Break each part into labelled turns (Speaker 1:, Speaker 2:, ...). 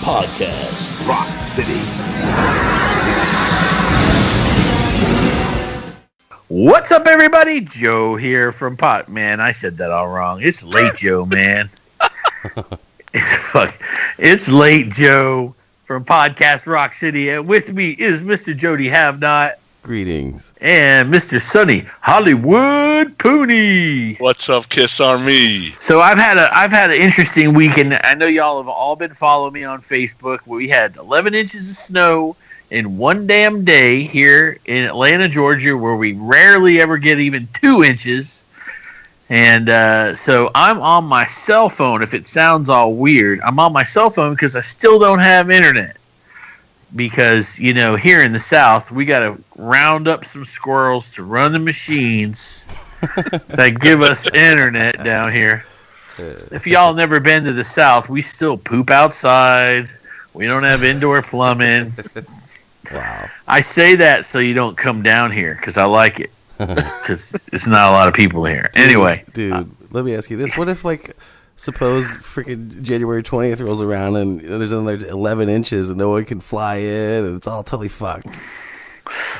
Speaker 1: Podcast Rock City. What's up, everybody? Joe here from Man, I said that all wrong. It's late, Joe, man. It's late, Joe from Podcast Rock City. And with me is Mr. Jody Have Not.
Speaker 2: Greetings.
Speaker 1: And Mr. Sonny Hollywood Pooney.
Speaker 3: What's up, Kiss Army?
Speaker 1: So I've had an interesting week, and I know y'all have all been following me on Facebook. We had 11 inches of snow in one damn day here in Atlanta, Georgia, where we rarely ever get even 2 inches. And so I'm on my cell phone. If it sounds all weird, I'm on my cell phone because I still don't have internet. Because, you know, here in the South, we got to round up some squirrels to run the machines that give us internet down here. If y'all never been to the South, we still poop outside. We don't have indoor plumbing.
Speaker 2: Wow.
Speaker 1: I say that so you don't come down here because I like it. Because it's not a lot of people here. Anyway.
Speaker 2: Dude, let me ask you this. What if, like, suppose freaking January 20th rolls around and there's another 11 inches and no one can fly in and it's all totally fucked?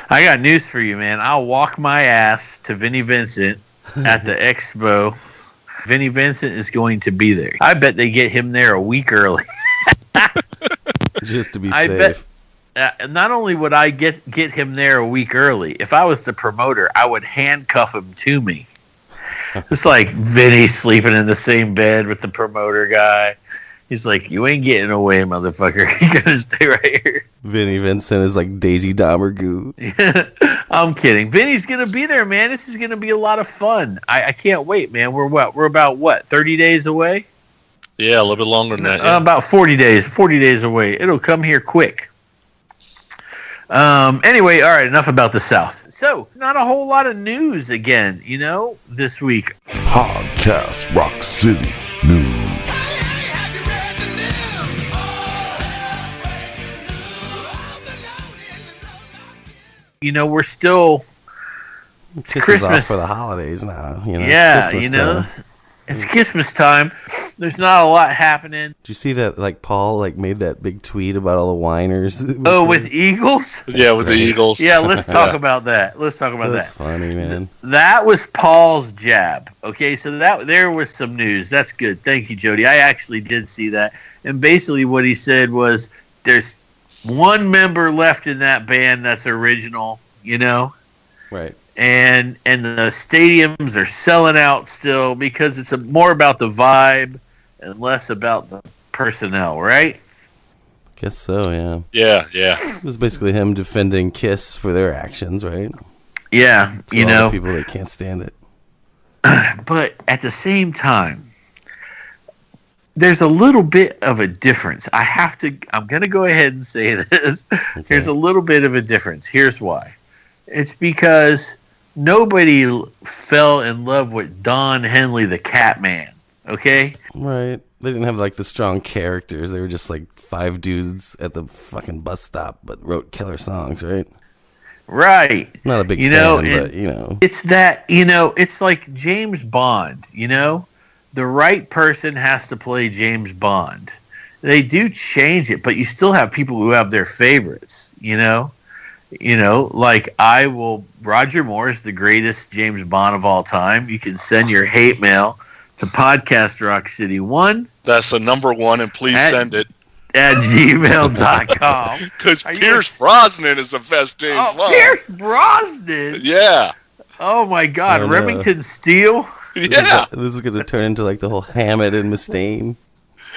Speaker 1: I got news for you, man. I'll walk my ass to Vinnie Vincent at the expo. Vinnie Vincent is going to be there. I bet they get him there a week early.
Speaker 2: Just to be safe.
Speaker 1: Not only would I get him there a week early, if I was the promoter, I would handcuff him to me. It's like Vinny sleeping in the same bed with the promoter guy. He's like, you ain't getting away, motherfucker. You gotta stay right here.
Speaker 2: Vinnie Vincent is like Daisy Dahmer goo.
Speaker 1: I'm kidding. Vinny's gonna be there, man. This is gonna be a lot of fun. I can't wait, man. We're about 30 days away?
Speaker 3: Yeah, a little bit longer than that. Yeah.
Speaker 1: About 40 days. 40 days away. It'll come here quick. Anyway, all right, enough about the South. So, not a whole lot of news again, you know, this week.
Speaker 4: Podcast Rock City News.
Speaker 1: You know, we're still... It's Christmas.
Speaker 2: Off for the holidays now. You know,
Speaker 1: yeah,
Speaker 2: Christmas
Speaker 1: you know,
Speaker 2: time.
Speaker 1: It's Christmas time. There's not a lot happening.
Speaker 2: Did you see that, like, Paul, like, made that big tweet about all the whiners?
Speaker 1: Oh, with Eagles?
Speaker 3: Yeah, with the Eagles.
Speaker 1: Yeah, let's talk about that. Let's talk about
Speaker 2: That's
Speaker 1: that.
Speaker 2: funny, man.
Speaker 1: That was Paul's jab. Okay, so there was some news. That's good. Thank you, Jody. I actually did see that. And basically what he said was there's one member left in that band that's original, you know?
Speaker 2: Right.
Speaker 1: And the stadiums are selling out still because it's more about the vibe and less about the personnel, right?
Speaker 2: Guess so, yeah.
Speaker 3: Yeah.
Speaker 2: It was basically him defending Kiss for their actions, right?
Speaker 1: Yeah,
Speaker 2: To all the people that can't stand it.
Speaker 1: But at the same time, there's a little bit of a difference. I'm going to go ahead and say this. Okay. There's a little bit of a difference. Here's why. It's because nobody fell in love with Don Henley, the Catman, okay?
Speaker 2: Right. They didn't have, like, the strong characters. They were just, like, 5 dudes at the fucking bus stop, but wrote killer songs, right?
Speaker 1: Right.
Speaker 2: Not a big fan, but, you know.
Speaker 1: It's that, you know, it's like James Bond, you know? The right person has to play James Bond. They do change it, but you still have people who have their favorites, you know? You know, like Roger Moore is the greatest James Bond of all time. You can send your hate mail to Podcast Rock City 1.
Speaker 3: That's the number one, and please send it.
Speaker 1: At gmail.com.
Speaker 3: Because Pierce Brosnan is the best James Bond.
Speaker 1: Pierce Brosnan?
Speaker 3: Yeah.
Speaker 1: Oh, my God. Remington Steele?
Speaker 3: Yeah.
Speaker 2: This is going to turn into, like, the whole Hammett and Mustaine.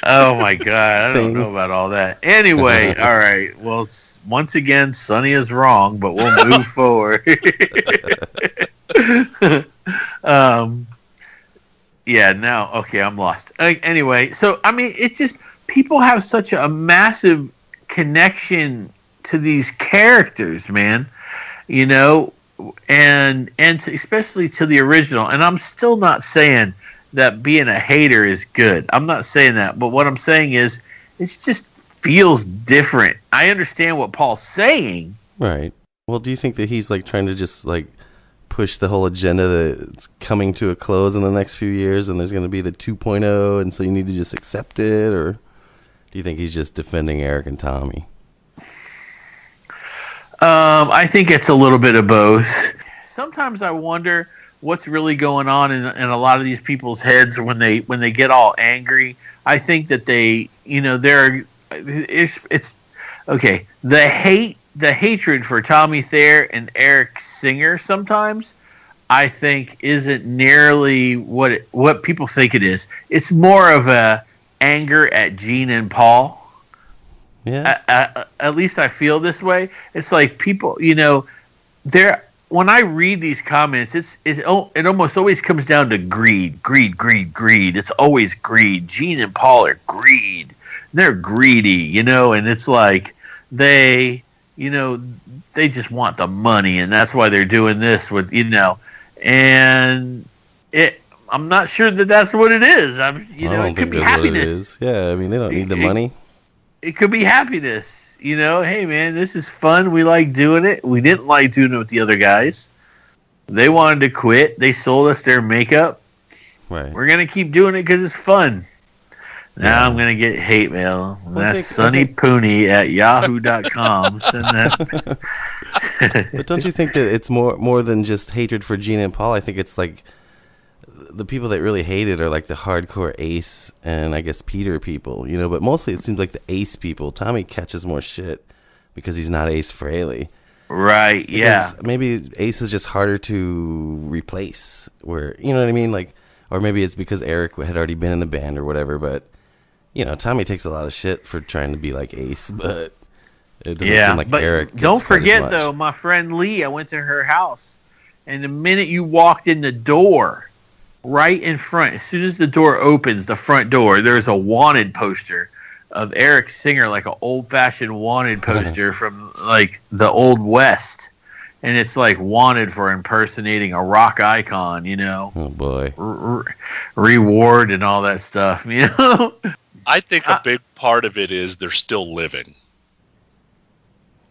Speaker 1: Oh, my God. I don't know about all that. Anyway, all right. Well, once again, Sonny is wrong, but we'll move forward. Yeah, now, okay, I'm lost. Anyway, so, I mean, it's just, people have such a massive connection to these characters, man, you know, and especially to the original. And I'm still not saying that being a hater is good. I'm not saying that. But what I'm saying is it just feels different. I understand what Paul's saying.
Speaker 2: Right. Well, do you think that he's like trying to just like push the whole agenda that it's coming to a close in the next few years and there's going to be the 2.0 and so you need to just accept it? Or Do you think he's just defending Eric and Tommy?
Speaker 1: I think it's a little bit of both. Sometimes I wonder what's really going on in a lot of these people's heads when they get all angry. I think that it's okay. The hatred for Tommy Thayer and Eric Singer sometimes I think isn't nearly what people think it is. It's more of a anger at Gene and Paul.
Speaker 2: Yeah.
Speaker 1: At least I feel this way. It's like people, when I read these comments, it almost always comes down to greed. It's always greed. Gene and Paul are greed. They're greedy, and it's like they just want the money, and that's why they're doing this with, and I'm not sure that that's what it is. It could be happiness.
Speaker 2: Yeah, I mean, they don't need the money.
Speaker 1: It could be happiness. Hey, man, this is fun. We like doing it. We didn't like doing it with the other guys. They wanted to quit. They sold us their makeup.
Speaker 2: Right.
Speaker 1: We're going to keep doing it because it's fun. Now I'm going to get hate mail. That's sunnypooney@yahoo.com. Send that.
Speaker 2: But don't you think that it's more than just hatred for Gene and Paul? I think it's like the people that really hate it are like the hardcore Ace and I guess Peter people, but mostly it seems like the Ace people. Tommy catches more shit because he's not Ace Frehley.
Speaker 1: Right, yeah.
Speaker 2: Maybe Ace is just harder to replace, where, you know what I mean? Like, or maybe it's because Eric had already been in the band or whatever, but, Tommy takes a lot of shit for trying to be like Ace, but it doesn't seem like Eric gets
Speaker 1: don't
Speaker 2: quite as
Speaker 1: forget,
Speaker 2: much.
Speaker 1: though, my friend Lee, I went to her house, and the minute you walked in the door, right in front, as soon as the door opens, the front door, there's a wanted poster of Eric Singer, like an old-fashioned wanted poster from, like, the Old West. And it's, like, wanted for impersonating a rock icon,
Speaker 2: Oh, boy.
Speaker 1: Reward and all that stuff,
Speaker 3: I think a big part of it is they're still living.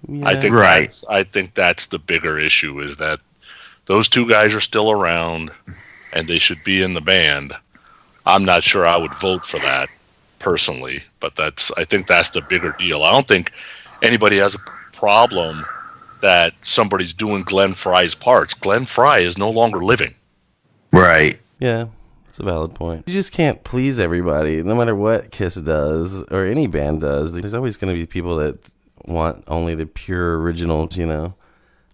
Speaker 2: Yeah.
Speaker 3: I think that's the bigger issue, is that those two guys are still around and they should be in the band. I'm not sure I would vote for that personally, but I think that's the bigger deal. I don't think anybody has a problem that somebody's doing Glenn Frey's parts. Glenn Frey is no longer living.
Speaker 1: Right.
Speaker 2: Yeah, that's a valid point. You just can't please everybody, no matter what Kiss does or any band does. There's always going to be people that want only the pure originals,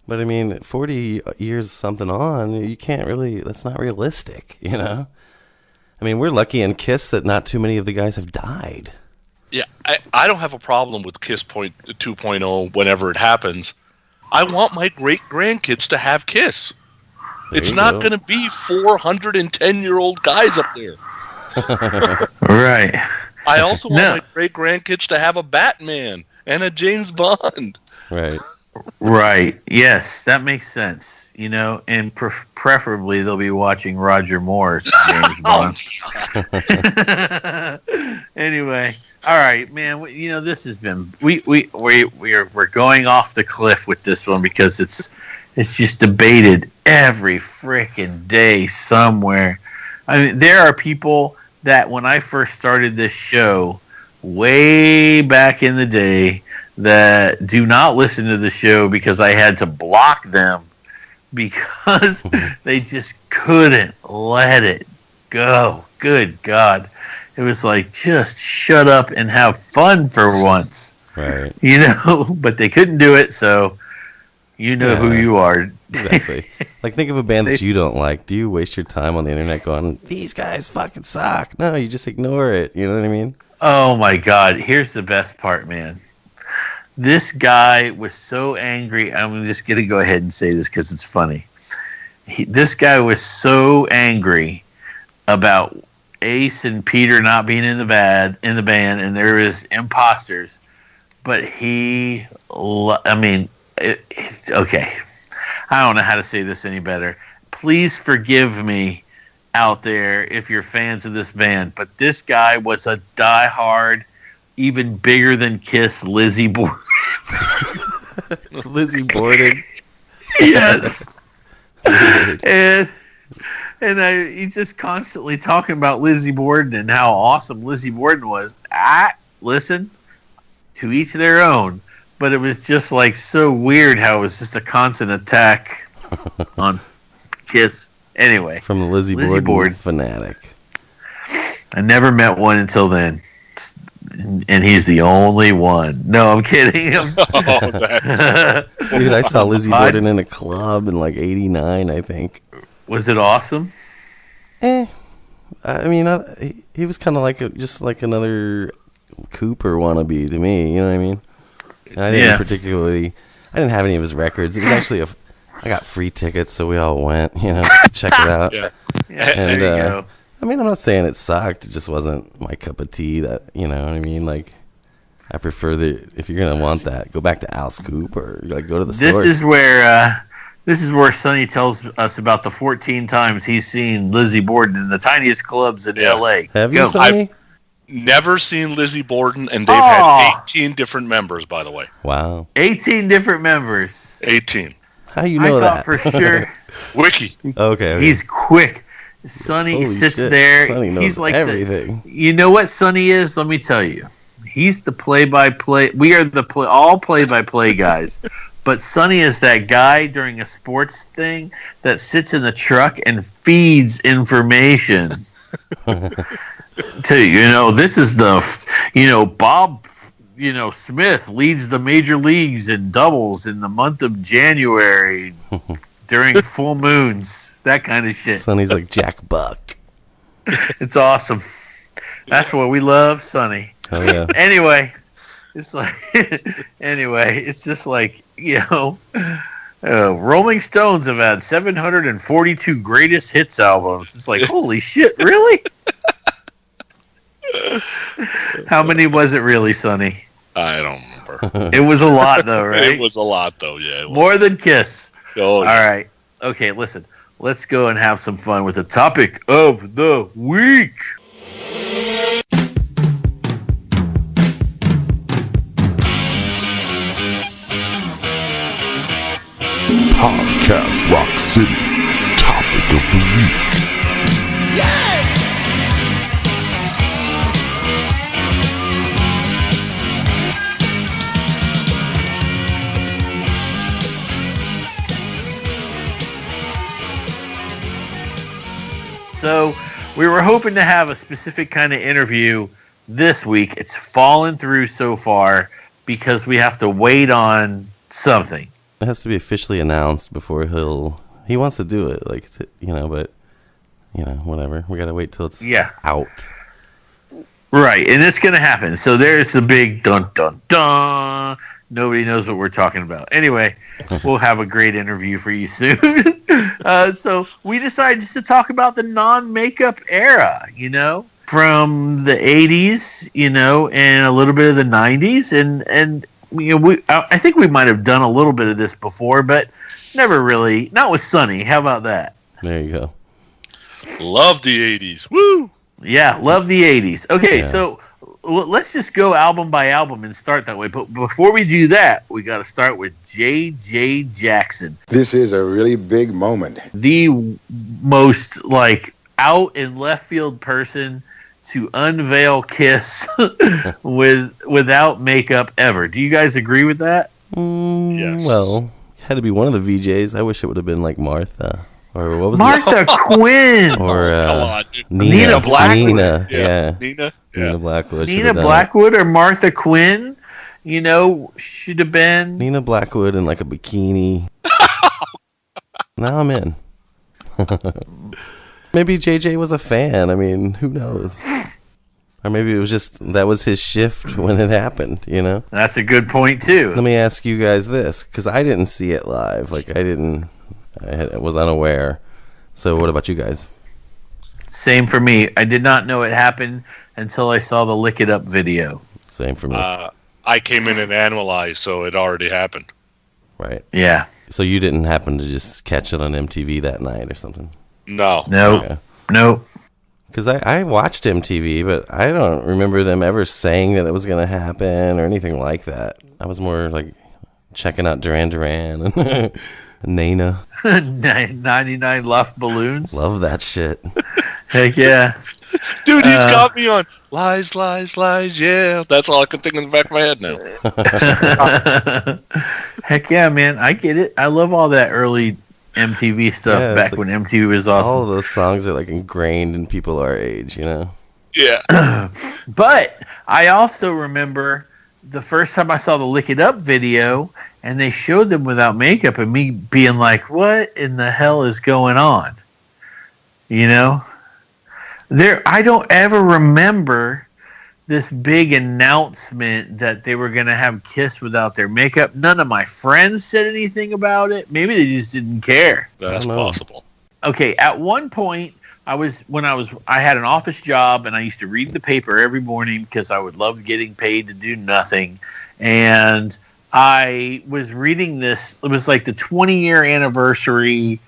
Speaker 2: But I mean, 40 years something on, you can't really, that's not realistic, I mean, we're lucky in Kiss that not too many of the guys have died.
Speaker 3: Yeah, I don't have a problem with Kiss 2.0 whenever it happens. I want my great-grandkids to have Kiss. It's not going to be 410-year-old guys up there.
Speaker 1: Right.
Speaker 3: I also want my great-grandkids to have a Batman and a James Bond.
Speaker 2: Right.
Speaker 1: Right. Yes, that makes sense. And preferably they'll be watching Roger Moore's James Bond. Anyway, all right, man. This has been we're going off the cliff with this one because it's just debated every freaking day somewhere. I mean, there are people that when I first started this show way back in the day that do not listen to the show because I had to block them because they just couldn't let it go. Good God. It was like, just shut up and have fun for once.
Speaker 2: Right.
Speaker 1: But they couldn't do it, so who you are.
Speaker 2: Exactly. Like, think of a band that you don't like. Do you waste your time on the internet going, these guys fucking suck? No, you just ignore it. You know what I mean?
Speaker 1: Oh, my God. Here's the best part, man. This guy was so angry. I'm just going to go ahead and say this because it's funny. This guy was so angry about Ace and Peter not being in the band, and there was imposters. But okay. I don't know how to say this any better. Please forgive me out there if you're fans of this band, but this guy was a diehard, even bigger than Kiss, Lizzie Borden.
Speaker 2: Lizzie Borden.
Speaker 1: Yes. and he's just constantly talking about Lizzie Borden and how awesome Lizzie Borden was. listen, to each their own. But it was just like so weird how it was just a constant attack on Kiss. Anyway,
Speaker 2: from the Lizzie Borden fanatic.
Speaker 1: I never met one until then, and he's the only one. No, I'm kidding.
Speaker 2: Dude, I saw Lizzie Borden in a club in like '89, I think.
Speaker 1: Was it awesome?
Speaker 2: I mean, he was kind of like just like another Cooper wannabe to me. You know what I mean? And I didn't I didn't have any of his records. It was actually I got free tickets, so we all went, to check it out.
Speaker 1: Yeah,
Speaker 2: and,
Speaker 1: there you go.
Speaker 2: I mean, I'm not saying it sucked. It just wasn't my cup of tea. That, you know what I mean? Like, I prefer if you're gonna want that, go back to Alice Cooper. Like, go to the source.
Speaker 1: This is where Sonny tells us about the 14 times he's seen Lizzie Borden in the tiniest clubs in L.A.
Speaker 2: Have you, Sonny?
Speaker 3: Never seen Lizzie Borden, and they've had 18 different members, by the way.
Speaker 2: Wow.
Speaker 1: 18 different members.
Speaker 3: 18.
Speaker 2: How do you know
Speaker 1: that? I thought for sure.
Speaker 3: Wiki.
Speaker 2: Okay.
Speaker 1: He's quick. Sonny sits there.
Speaker 2: Sonny knows
Speaker 1: he's like
Speaker 2: everything.
Speaker 1: You know what Sonny is? Let me tell you. He's the play-by-play. We are all play-by-play guys. But Sonny is that guy during a sports thing that sits in the truck and feeds information. This is Bob, Smith leads the major leagues in doubles in the month of January during full moons, that kind of shit.
Speaker 2: Sonny's like Jack Buck.
Speaker 1: It's awesome. That's what we love, Sonny.
Speaker 2: Oh yeah.
Speaker 1: Anyway, it's just like, Rolling Stones have had 742 greatest hits albums. It's like, holy shit, really? How many was it really, Sonny?
Speaker 3: I don't remember.
Speaker 1: It was a lot, though, right?
Speaker 3: It was a lot, though, yeah.
Speaker 1: More than Kiss.
Speaker 3: Oh, yeah.
Speaker 1: All right. Okay, listen. Let's go and have some fun with the topic of the week.
Speaker 4: Podcast Rock City Topic of the Week.
Speaker 1: So we were hoping to have a specific kind of interview this week. It's fallen through so far because we have to wait on something.
Speaker 2: It has to be officially announced before he wants to do it, but whatever. We gotta wait till it's out.
Speaker 1: Right, and it's gonna happen. So there's the big dun dun dun. Nobody knows what we're talking about. Anyway, we'll have a great interview for you soon. So we decided just to talk about the non-makeup era, from the 80s, and a little bit of the 90s, and I think we might have done a little bit of this before, but never really. Not with Sonny. How about that?
Speaker 2: There you go.
Speaker 3: Love the 80s. Woo!
Speaker 1: Yeah, love the 80s. Okay, so let's just go album by album and start that way. But before we do that, we got to start with J.J. Jackson.
Speaker 5: This is a really big moment.
Speaker 1: The most, out in left field person to unveil Kiss without makeup ever. Do you guys agree with that?
Speaker 3: Yes.
Speaker 2: Well, it had to be one of the VJs. I wish it would have been like Martha. Or what was
Speaker 1: Martha Quinn.
Speaker 2: Or
Speaker 1: Nina Blackwood.
Speaker 2: Nina, yeah.
Speaker 3: Nina
Speaker 2: Blackwood.
Speaker 1: Nina Blackwood or Martha Quinn, should have been.
Speaker 2: Nina Blackwood in like a bikini. Now I'm in. Maybe JJ was a fan. I mean, who knows? Or maybe it was just that was his shift when it happened,
Speaker 1: That's a good point, too.
Speaker 2: Let me ask you guys this, because I didn't see it live. I was unaware. So what about you guys?
Speaker 1: Same for me. I did not know it happened until I saw the Lick It Up video.
Speaker 2: Same for me.
Speaker 3: I came in and analyzed, so it already happened.
Speaker 2: Right.
Speaker 1: Yeah.
Speaker 2: So you didn't happen to just catch it on MTV that night or something?
Speaker 3: No.
Speaker 2: Okay.
Speaker 1: Nope.
Speaker 2: Because I watched MTV, but I don't remember them ever saying that it was going to happen or anything like that. I was more like checking out Duran Duran and Nana.
Speaker 1: 99 Luft Balloons.
Speaker 2: Love that shit.
Speaker 1: Heck yeah.
Speaker 3: Dude, he's got me on lies, lies, lies, yeah. That's all I can think in the back of my head now.
Speaker 1: Heck yeah, man. I get it. I love all that early MTV stuff back when MTV was awesome.
Speaker 2: All of those songs are like ingrained in people our age, you know?
Speaker 3: Yeah.
Speaker 1: But I also remember the first time I saw the Lick It Up video and they showed them without makeup and me being like, what in the hell is going on? You know? I don't ever remember this big announcement that they were going to have Kiss without their makeup. None of my friends said anything about it. Maybe they just didn't care.
Speaker 3: That's possible.
Speaker 1: Okay, at one point, I had an office job and I used to read the paper every morning because I would love getting paid to do nothing. And I was reading this. It was like the 20-year anniversary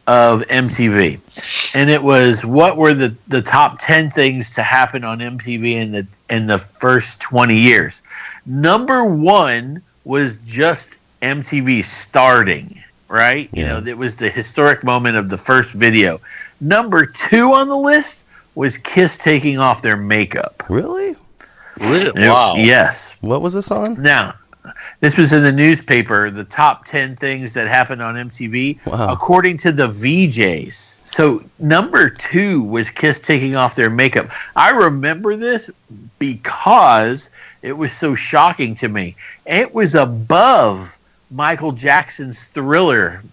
Speaker 1: of MTV, and it was what were the top 10 things to happen on MTV in the first 20 years. Number one was just MTV starting, right?
Speaker 2: Yeah.
Speaker 1: You know, it was the historic moment of the first video. Number two on the list was Kiss taking off their makeup.
Speaker 2: Really?
Speaker 3: Wow.
Speaker 1: Yes.
Speaker 2: What was this on?
Speaker 1: Now, this was in the newspaper, the top 10 things that happened on MTV, according to the VJs. So number two was Kiss taking off their makeup. I remember this because it was so shocking to me. It was above Michael Jackson's Thriller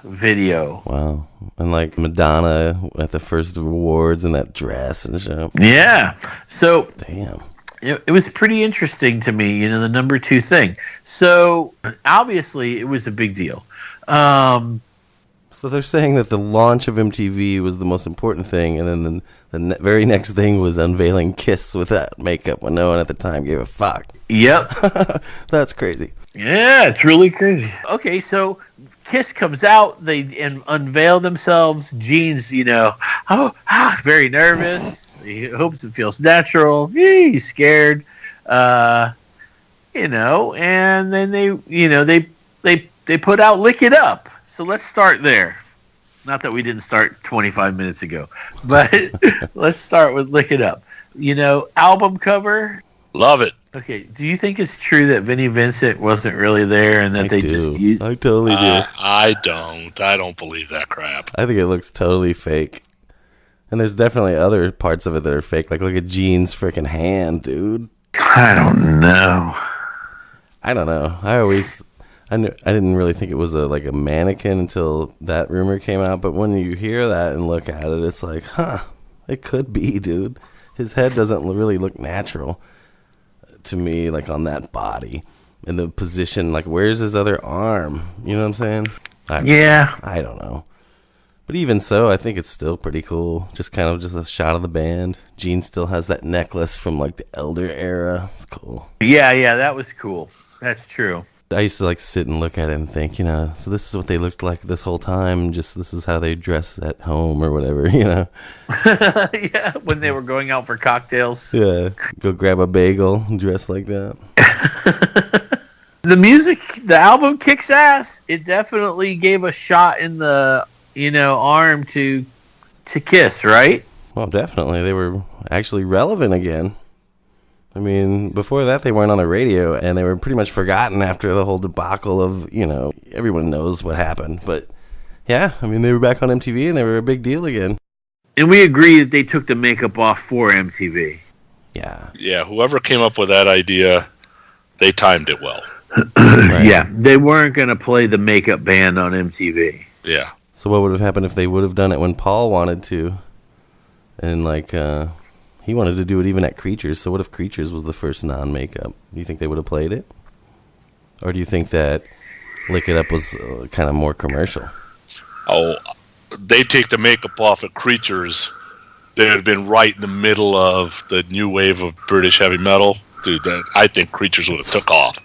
Speaker 1: video.
Speaker 2: Wow. And like Madonna at the first awards in that dress and shit.
Speaker 1: Yeah. So
Speaker 2: damn.
Speaker 1: It was pretty interesting to me, you know, the number two thing. So obviously it was a big deal.
Speaker 2: So they're saying that the launch of MTV was the most important thing, and then the very next thing was unveiling Kiss without makeup when no one at the time gave a fuck.
Speaker 1: Yep.
Speaker 2: That's crazy.
Speaker 1: Yeah, it's really crazy. Okay, so Kiss comes out, they unveil themselves. Gene's, you know, very nervous. He hopes it feels natural. He's scared, you know. And then they put out "Lick It Up." So let's start there. Not that we didn't start 25 minutes ago, but let's start with "Lick It Up." You know, album cover.
Speaker 3: Love it.
Speaker 1: Okay, do you think it's true that Vinnie Vincent wasn't really there and that just used?
Speaker 2: I totally do.
Speaker 3: I don't believe that crap.
Speaker 2: I think it looks totally fake. And there's definitely other parts of it that are fake. Like, look at Gene's freaking hand, dude.
Speaker 1: I don't know.
Speaker 2: I didn't really think it was a mannequin until that rumor came out. But when you hear that and look at it, it's like, it could be, dude. His head doesn't really look natural to me, like on that body. And the position, like, where's his other arm? You know what I'm saying? I don't know. But even so, I think it's still pretty cool. Just a shot of the band. Gene still has that necklace from like the Elder era. It's cool.
Speaker 1: Yeah, that was cool. That's true.
Speaker 2: I used to like sit and look at it and think, you know, so this is what they looked like this whole time. Just this is how they dress at home or whatever, you know.
Speaker 1: Yeah, when they were going out for cocktails.
Speaker 2: Yeah, go grab a bagel and dress like that.
Speaker 1: The album kicks ass. It definitely gave a shot in the arm to Kiss, right?
Speaker 2: Well, definitely. They were actually relevant again. I mean, before that, they weren't on the radio, and they were pretty much forgotten after the whole debacle of, you know, everyone knows what happened. But, yeah, I mean, they were back on MTV, and they were a big deal again.
Speaker 1: And we agree that they took the makeup off for MTV.
Speaker 2: Yeah.
Speaker 3: Yeah, whoever came up with that idea, they timed it well.
Speaker 2: Right.
Speaker 1: Yeah, they weren't going to play the makeup band on MTV.
Speaker 3: Yeah.
Speaker 2: So what would have happened if they would have done it when Paul wanted to? And, like, he wanted to do it even at Creatures. So what if Creatures was the first non-makeup? Do you think they would have played it? Or do you think that Lick It Up was kind of more commercial?
Speaker 3: Oh, they take the makeup off at Creatures. They would have been right in the middle of the new wave of British heavy metal. Dude, I think Creatures would have took off.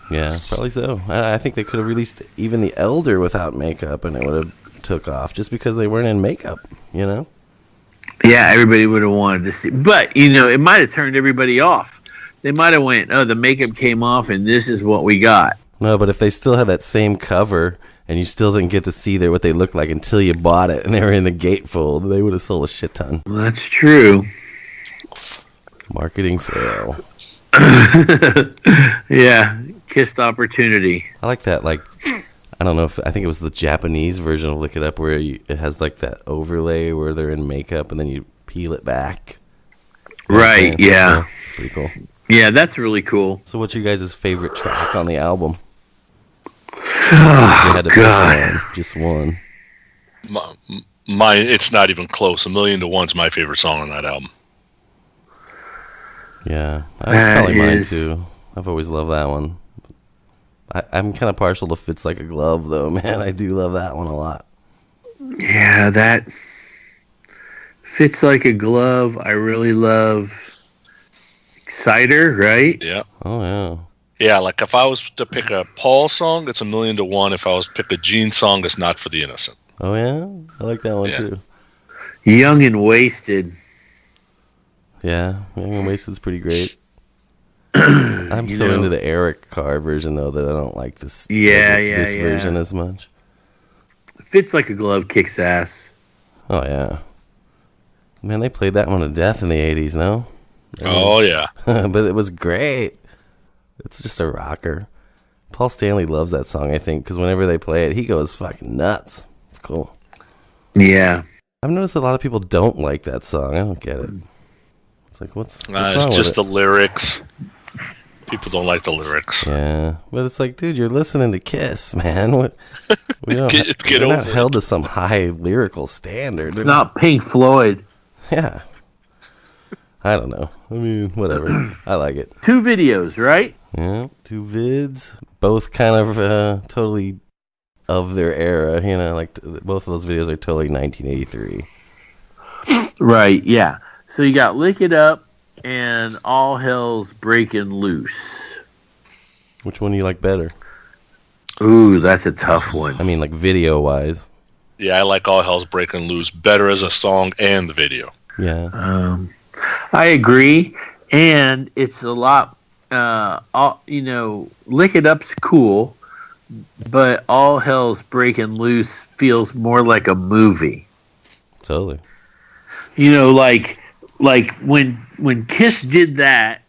Speaker 2: Yeah, probably so. I think they could have released even the Elder without makeup, and it would have took off just because they weren't in makeup, you know?
Speaker 1: Yeah, everybody would have wanted to see. But, you know, it might have turned everybody off. They might have went, the makeup came off, and this is what we got.
Speaker 2: No, but if they still had that same cover and you still didn't get to see what they looked like until you bought it, and they were in the gatefold. They would have sold a shit ton.
Speaker 1: That's true.
Speaker 2: Marketing fail.
Speaker 1: Yeah, kissed opportunity.
Speaker 2: I like that. Like, I don't know if I think it was the Japanese version of Lick It Up, where it has like that overlay where they're in makeup, and then you peel it back.
Speaker 1: Right. Yeah.
Speaker 2: It's pretty cool.
Speaker 1: Yeah, that's really cool.
Speaker 2: So, what's your guys' favorite track on the album?
Speaker 1: Oh,
Speaker 2: You had to pick one, just one.
Speaker 3: Mine, it's not even close. A Million to One's my favorite song on that album.
Speaker 2: Yeah, that's probably mine too. I've always loved that one. I'm kind of partial to Fits Like a Glove, though, man. I do love that one a lot.
Speaker 1: Yeah, that Fits Like a Glove. I really love Exciter, right?
Speaker 3: Yeah.
Speaker 2: Oh, yeah.
Speaker 3: Yeah, like if I was to pick a Paul song, it's A Million to One. If I was to pick a Gene song, it's Not for the Innocent.
Speaker 2: Oh, yeah? I like that one,
Speaker 3: Yeah.
Speaker 2: too.
Speaker 1: Young and Wasted.
Speaker 2: Yeah, Young and Wasted's pretty great. I'm so into the Eric Carr version, though, that I don't like this version as much.
Speaker 1: Fits Like a Glove kicks ass.
Speaker 2: Oh, yeah. Man, they played that one to death in the 80s, no?
Speaker 3: Oh, yeah.
Speaker 2: But it was great. It's just a rocker. Paul Stanley loves that song, I think, because whenever they play it, he goes fucking nuts. It's cool.
Speaker 1: Yeah.
Speaker 2: I've noticed a lot of people don't like that song. I don't get it. It's like, what's wrong
Speaker 3: It's
Speaker 2: with
Speaker 3: just
Speaker 2: it?
Speaker 3: the lyrics. People don't like the lyrics.
Speaker 2: Yeah, but it's like, dude, you're listening to Kiss, man. What? We don't.
Speaker 3: Get
Speaker 2: we're
Speaker 3: over
Speaker 2: not
Speaker 3: it.
Speaker 2: held to some high lyrical standard.
Speaker 1: It's not Pink Floyd.
Speaker 2: Yeah. I don't know. I mean, whatever. I like it.
Speaker 1: 2 videos, right?
Speaker 2: Yeah, 2 vids, both kind of totally of their era. You know, like both of those videos are totally 1983.
Speaker 1: Right, yeah. So you got Lick It Up and All Hell's Breaking Loose.
Speaker 2: Which one do you like better?
Speaker 1: Ooh, that's a tough one.
Speaker 2: I mean, like video wise.
Speaker 3: Yeah, I like All Hell's Breaking Loose better as a song and the video.
Speaker 2: Yeah.
Speaker 1: I agree, and it's a lot. Lick It Up's cool, but All Hell's Breaking Loose feels more like a movie.
Speaker 2: Totally.
Speaker 1: Like when Kiss did that,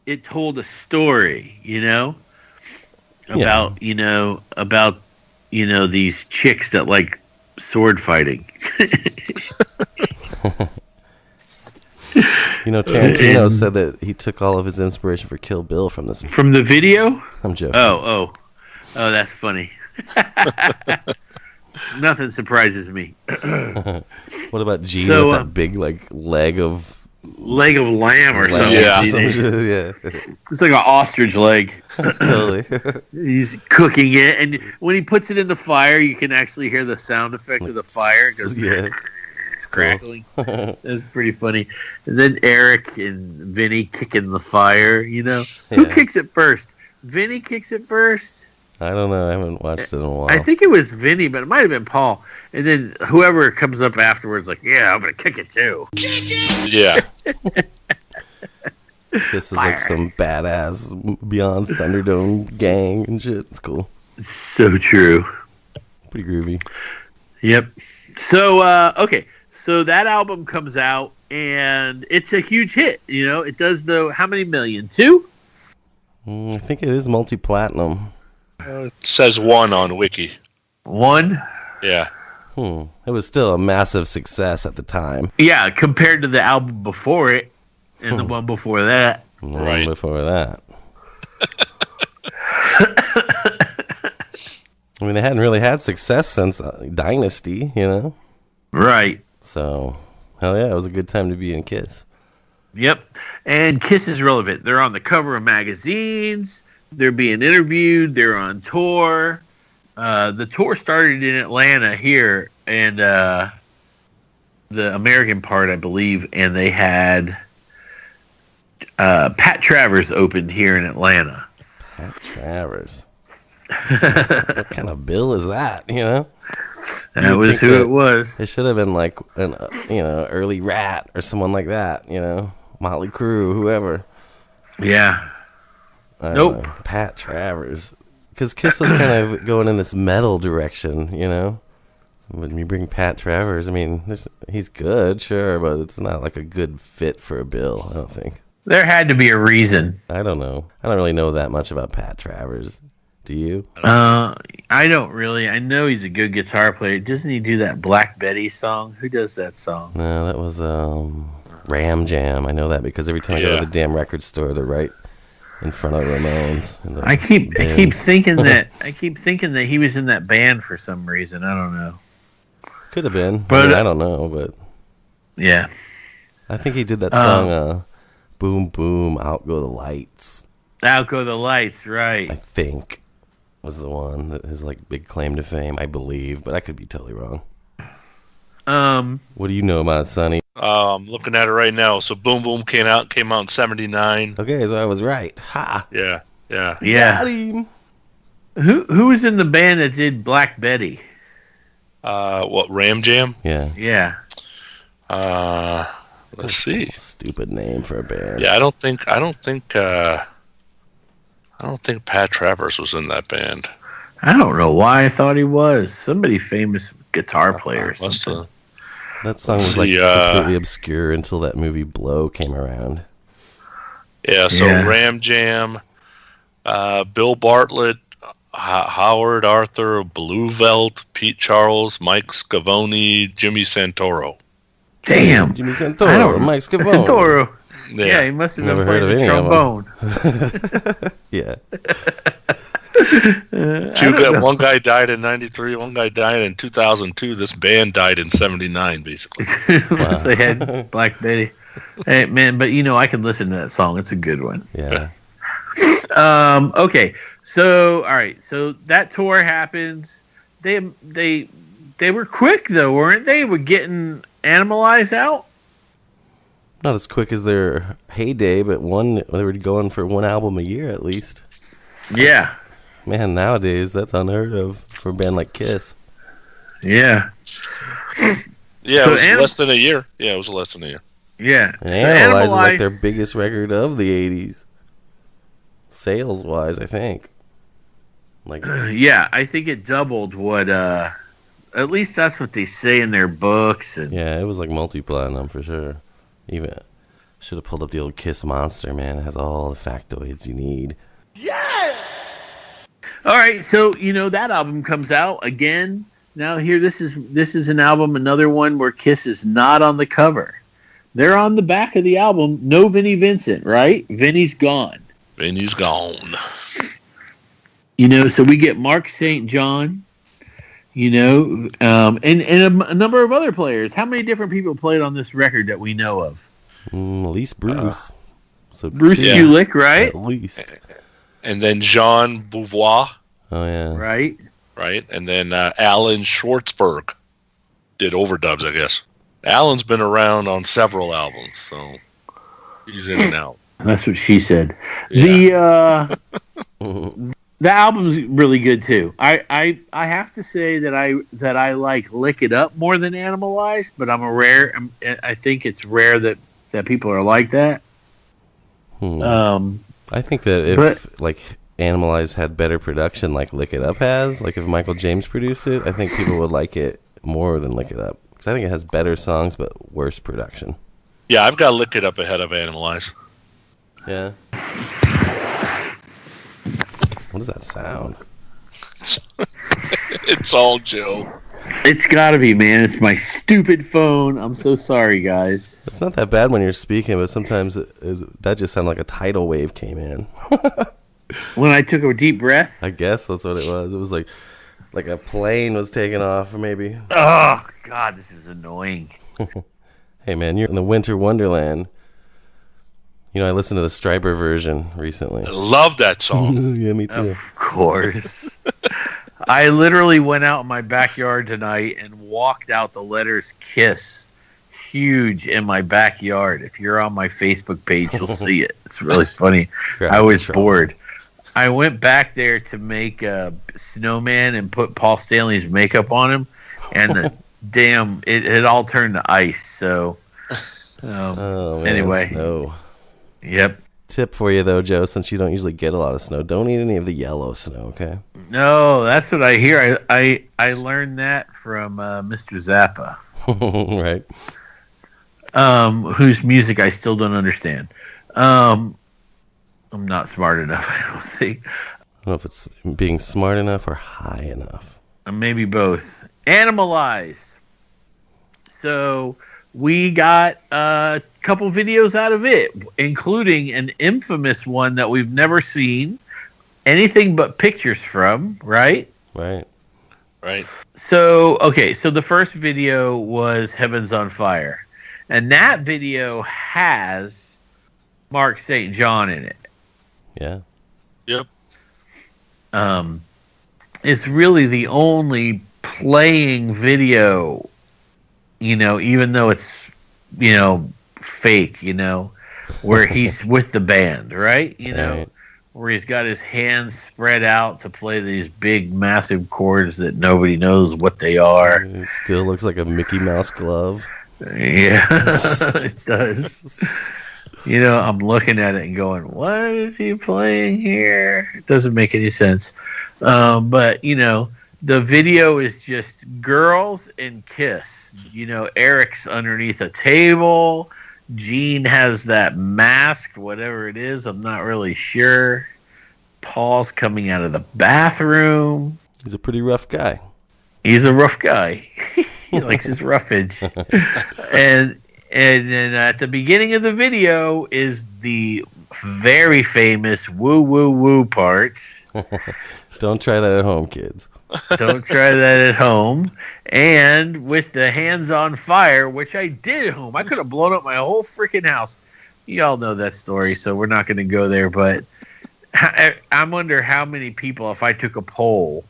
Speaker 1: it told a story. About these chicks that like sword fighting.
Speaker 2: Tarantino said that he took all of his inspiration for Kill Bill from this.
Speaker 1: From the video?
Speaker 2: I'm joking.
Speaker 1: Oh, that's funny. Nothing surprises me.
Speaker 2: What about Gene
Speaker 1: So,
Speaker 2: with that big leg of
Speaker 1: lamb or something?
Speaker 3: Yeah.
Speaker 2: Yeah.
Speaker 1: It's like an ostrich leg.
Speaker 2: Totally.
Speaker 1: He's cooking it, and when he puts it in the fire, you can actually hear the sound effect of the fire. It goes,
Speaker 2: Yeah.
Speaker 1: it's crackling. That's pretty funny. And then Eric and Vinny kicking the fire. Who
Speaker 2: Yeah.
Speaker 1: kicks it first? Vinny kicks it first.
Speaker 2: I don't know. I haven't watched it in a while.
Speaker 1: I think it was Vinny, but it might have been Paul. And then whoever comes up afterwards, like, yeah, I'm gonna kick it too.
Speaker 3: Yeah.
Speaker 2: This is like some badass Beyond Thunderdome gang and shit. It's cool.
Speaker 1: It's so true.
Speaker 2: Pretty groovy.
Speaker 1: Yep. So okay, so that album comes out and it's a huge hit. It does how many million? 2?
Speaker 2: I think it is multi-platinum.
Speaker 3: It says 1 on Wiki.
Speaker 1: 1?
Speaker 3: Yeah.
Speaker 2: It was still a massive success at the time.
Speaker 1: Yeah, compared to the album before it and the one before that.
Speaker 3: Right.
Speaker 2: Before that. I mean, they hadn't really had success since Dynasty,
Speaker 1: Right.
Speaker 2: So, hell yeah, it was a good time to be in Kiss.
Speaker 1: Yep. And Kiss is relevant. They're on the cover of magazines. They're being interviewed. They're on tour. The tour started in Atlanta here, and the American part, I believe, and they had Pat Travers opened here in Atlanta.
Speaker 2: Pat Travers. What kind of bill is that,
Speaker 1: That was who it was.
Speaker 2: It should have been like an early Rat or someone like that, Motley Crue, whoever.
Speaker 1: Yeah.
Speaker 2: I don't
Speaker 1: Nope.
Speaker 2: know. Pat Travers. Because Kiss was kind of going in this metal direction, you know? When you bring Pat Travers, I mean, he's good, sure, but it's not like a good fit for a bill, I don't think.
Speaker 1: There had to be a reason.
Speaker 2: I don't know. I don't really know that much about Pat Travers. Do you?
Speaker 1: I don't really. I know he's a good guitar player. Doesn't he do that Black Betty song? Who does that song?
Speaker 2: No, that was Ram Jam. I know that because every time I go to the damn record store, they're right in front of Ramones.
Speaker 1: I keep thinking that he was in that band for some reason. I don't know.
Speaker 2: Could have been, but I don't know. But
Speaker 1: yeah,
Speaker 2: I think he did that song. Boom Boom, Out Go the Lights.
Speaker 1: Out Go the Lights, right?
Speaker 2: I think was the one that his like big claim to fame, I believe, but I could be totally wrong. What do you know about it, Sonny?
Speaker 3: I'm looking at it right now. So Boom Boom came out in 79.
Speaker 2: Okay, so I was right. Ha!
Speaker 3: Yeah.
Speaker 2: Got him.
Speaker 1: Who was in the band that did Black Betty?
Speaker 3: What, Ram Jam?
Speaker 2: Yeah.
Speaker 3: Let's see.
Speaker 2: Stupid name for a band.
Speaker 3: Yeah, I don't think Pat Travers was in that band.
Speaker 1: I don't know why I thought he was. Somebody famous guitar player or something.
Speaker 2: That song was like completely obscure until that movie Blow came around.
Speaker 3: Yeah, so Ram Jam, Bill Bartlett, Howard Arthur, Blue Velt, Pete Charles, Mike Scavone, Jimmy Santoro.
Speaker 1: Damn.
Speaker 2: Jimmy Santoro, Mike Scavone.
Speaker 1: Santoro. Yeah, he must have been playing the trombone.
Speaker 2: Yeah.
Speaker 3: One guy died in 93, one guy died in 2002. This band died in 79, basically.
Speaker 1: Once they had Black Betty. Hey, man, but I can listen to that song. It's a good one.
Speaker 2: Yeah.
Speaker 1: Okay. So, all right. So that tour happens. They were quick though, weren't they? We're getting Animalize out.
Speaker 2: Not as quick as their heyday, but they were going for one album a year at least.
Speaker 1: Yeah.
Speaker 2: Man, nowadays that's unheard of for a band like Kiss.
Speaker 1: Yeah.
Speaker 3: Yeah, so it was less than a year. Yeah, it was less than a year.
Speaker 1: Yeah.
Speaker 2: And Animalize is like their biggest record of the 80s. Sales-wise, I think.
Speaker 1: Yeah, I think it doubled what, at least that's what they say in their books. And
Speaker 2: yeah, it was like multi-platinum for sure. Even should have pulled up the old Kiss Monster, man. It has all the factoids you need.
Speaker 1: Yeah! All right, so, that album comes out again. Now here, this is an album, another one where Kiss is not on the cover. They're on the back of the album. No Vinnie Vincent, right? Vinnie's gone.
Speaker 3: Vinnie's gone.
Speaker 1: So we get Mark St. John, and a number of other players. How many different people played on this record that we know of?
Speaker 2: At least Bruce.
Speaker 1: So Bruce Kulick, right?
Speaker 2: At least.
Speaker 3: And then Jean Beauvoir.
Speaker 2: Oh, yeah.
Speaker 1: Right.
Speaker 3: And then Alan Schwartzberg did overdubs, I guess. Alan's been around on several albums, so he's in and out.
Speaker 1: That's what she said.
Speaker 3: Yeah.
Speaker 1: The album's really good too. I have to say that I like Lick It Up more than Animalize, but I think it's rare that people are like that.
Speaker 2: I think that if Animalize had better production like Lick It Up has, like if Michael James produced it, I think people would like it more than Lick It Up. Because I think it has better songs but worse production.
Speaker 3: Yeah, I've got Lick It Up ahead of Animalize.
Speaker 2: Yeah. What does that sound?
Speaker 3: It's all Joe.
Speaker 1: It's gotta be, man. It's my stupid phone. I'm so sorry, guys.
Speaker 2: It's not that bad when you're speaking, but sometimes that just sounded like a tidal wave came in.
Speaker 1: When I took a deep breath?
Speaker 2: I guess that's what it was. It was like a plane was taking off, or maybe.
Speaker 1: Oh, God, this is annoying.
Speaker 2: Hey, man, you're in the winter wonderland. I listened to the Stryper version recently.
Speaker 3: I love that song.
Speaker 2: Yeah, me too.
Speaker 1: Of course. I literally went out in my backyard tonight and walked out the letters KISS huge in my backyard. If you're on my Facebook page, you'll see it. It's really funny. I was bored. I went back there to make a snowman and put Paul Stanley's makeup on him, and it all turned to ice. So,
Speaker 2: man,
Speaker 1: anyway.
Speaker 2: snow.
Speaker 1: Yep.
Speaker 2: Tip for you, though, Joe, since you don't usually get a lot of snow, don't eat any of the yellow snow, okay?
Speaker 1: No, that's what I hear. I learned that from Mr. Zappa.
Speaker 2: Right.
Speaker 1: Whose music I still don't understand. I'm not smart enough, I don't think.
Speaker 2: I don't know if it's being smart enough or high enough.
Speaker 1: Maybe both. Animalize. So we got a couple videos out of it, including an infamous one that we've never seen anything but pictures from, right?
Speaker 3: Right.
Speaker 1: So the first video was Heaven's on Fire. And that video has Mark St. John in it.
Speaker 2: Yeah.
Speaker 3: Yep.
Speaker 1: It's really the only playing video, even though it's, fake, where he's with the band, right?
Speaker 2: Right.
Speaker 1: Where he's got his hands spread out to play these big, massive chords that nobody knows what they are.
Speaker 2: It still looks like a Mickey Mouse glove.
Speaker 1: Yeah, it does. I'm looking at it and going, what is he playing here? It doesn't make any sense. But, the video is just girls and Kiss. Eric's underneath a table. Gene has that mask, whatever it is. I'm not really sure. Paul's coming out of the bathroom.
Speaker 2: He's a pretty rough guy.
Speaker 1: He's a rough guy. He likes his roughage. And then at the beginning of the video is the very famous woo woo woo part.
Speaker 2: Don't try that at home, kids.
Speaker 1: Don't try that at home. And with the hands on fire, which I did at home. I could have blown up my whole freaking house. You all know that story, so we're not going to go there. But I wonder how many people, if I took a poll,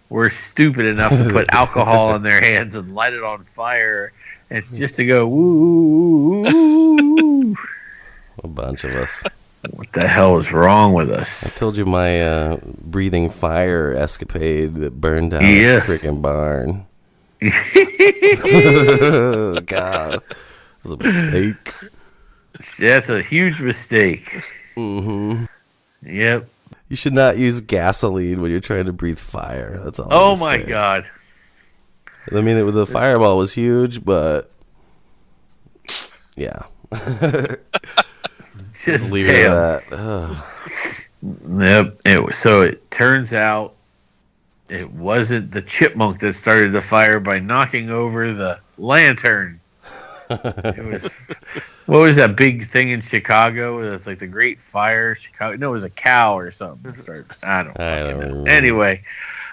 Speaker 1: were stupid enough to put alcohol in their hands and light it on fire, and just to go woo, woo, woo.
Speaker 2: A bunch of us.
Speaker 1: What the hell is wrong with us?
Speaker 2: I told you my breathing fire escapade that burned down
Speaker 1: Yes.
Speaker 2: a freaking barn. God, it was a mistake.
Speaker 1: That's a huge mistake.
Speaker 2: Mm-hmm.
Speaker 1: Yep.
Speaker 2: You should not use gasoline when you're trying to breathe fire. That's all.
Speaker 1: Oh
Speaker 2: I'm
Speaker 1: my
Speaker 2: saying.
Speaker 1: God.
Speaker 2: I mean, the fireball was huge, but yeah.
Speaker 1: Just
Speaker 2: Leave it
Speaker 1: damn.
Speaker 2: at that. Ugh.
Speaker 1: Yep. So it turns out it wasn't the chipmunk that started the fire by knocking over the lantern. It was, what was that big thing in Chicago? It's like the Great Fire, Chicago. No, it was a cow or something. I don't fucking know.
Speaker 2: remember.
Speaker 1: Anyway,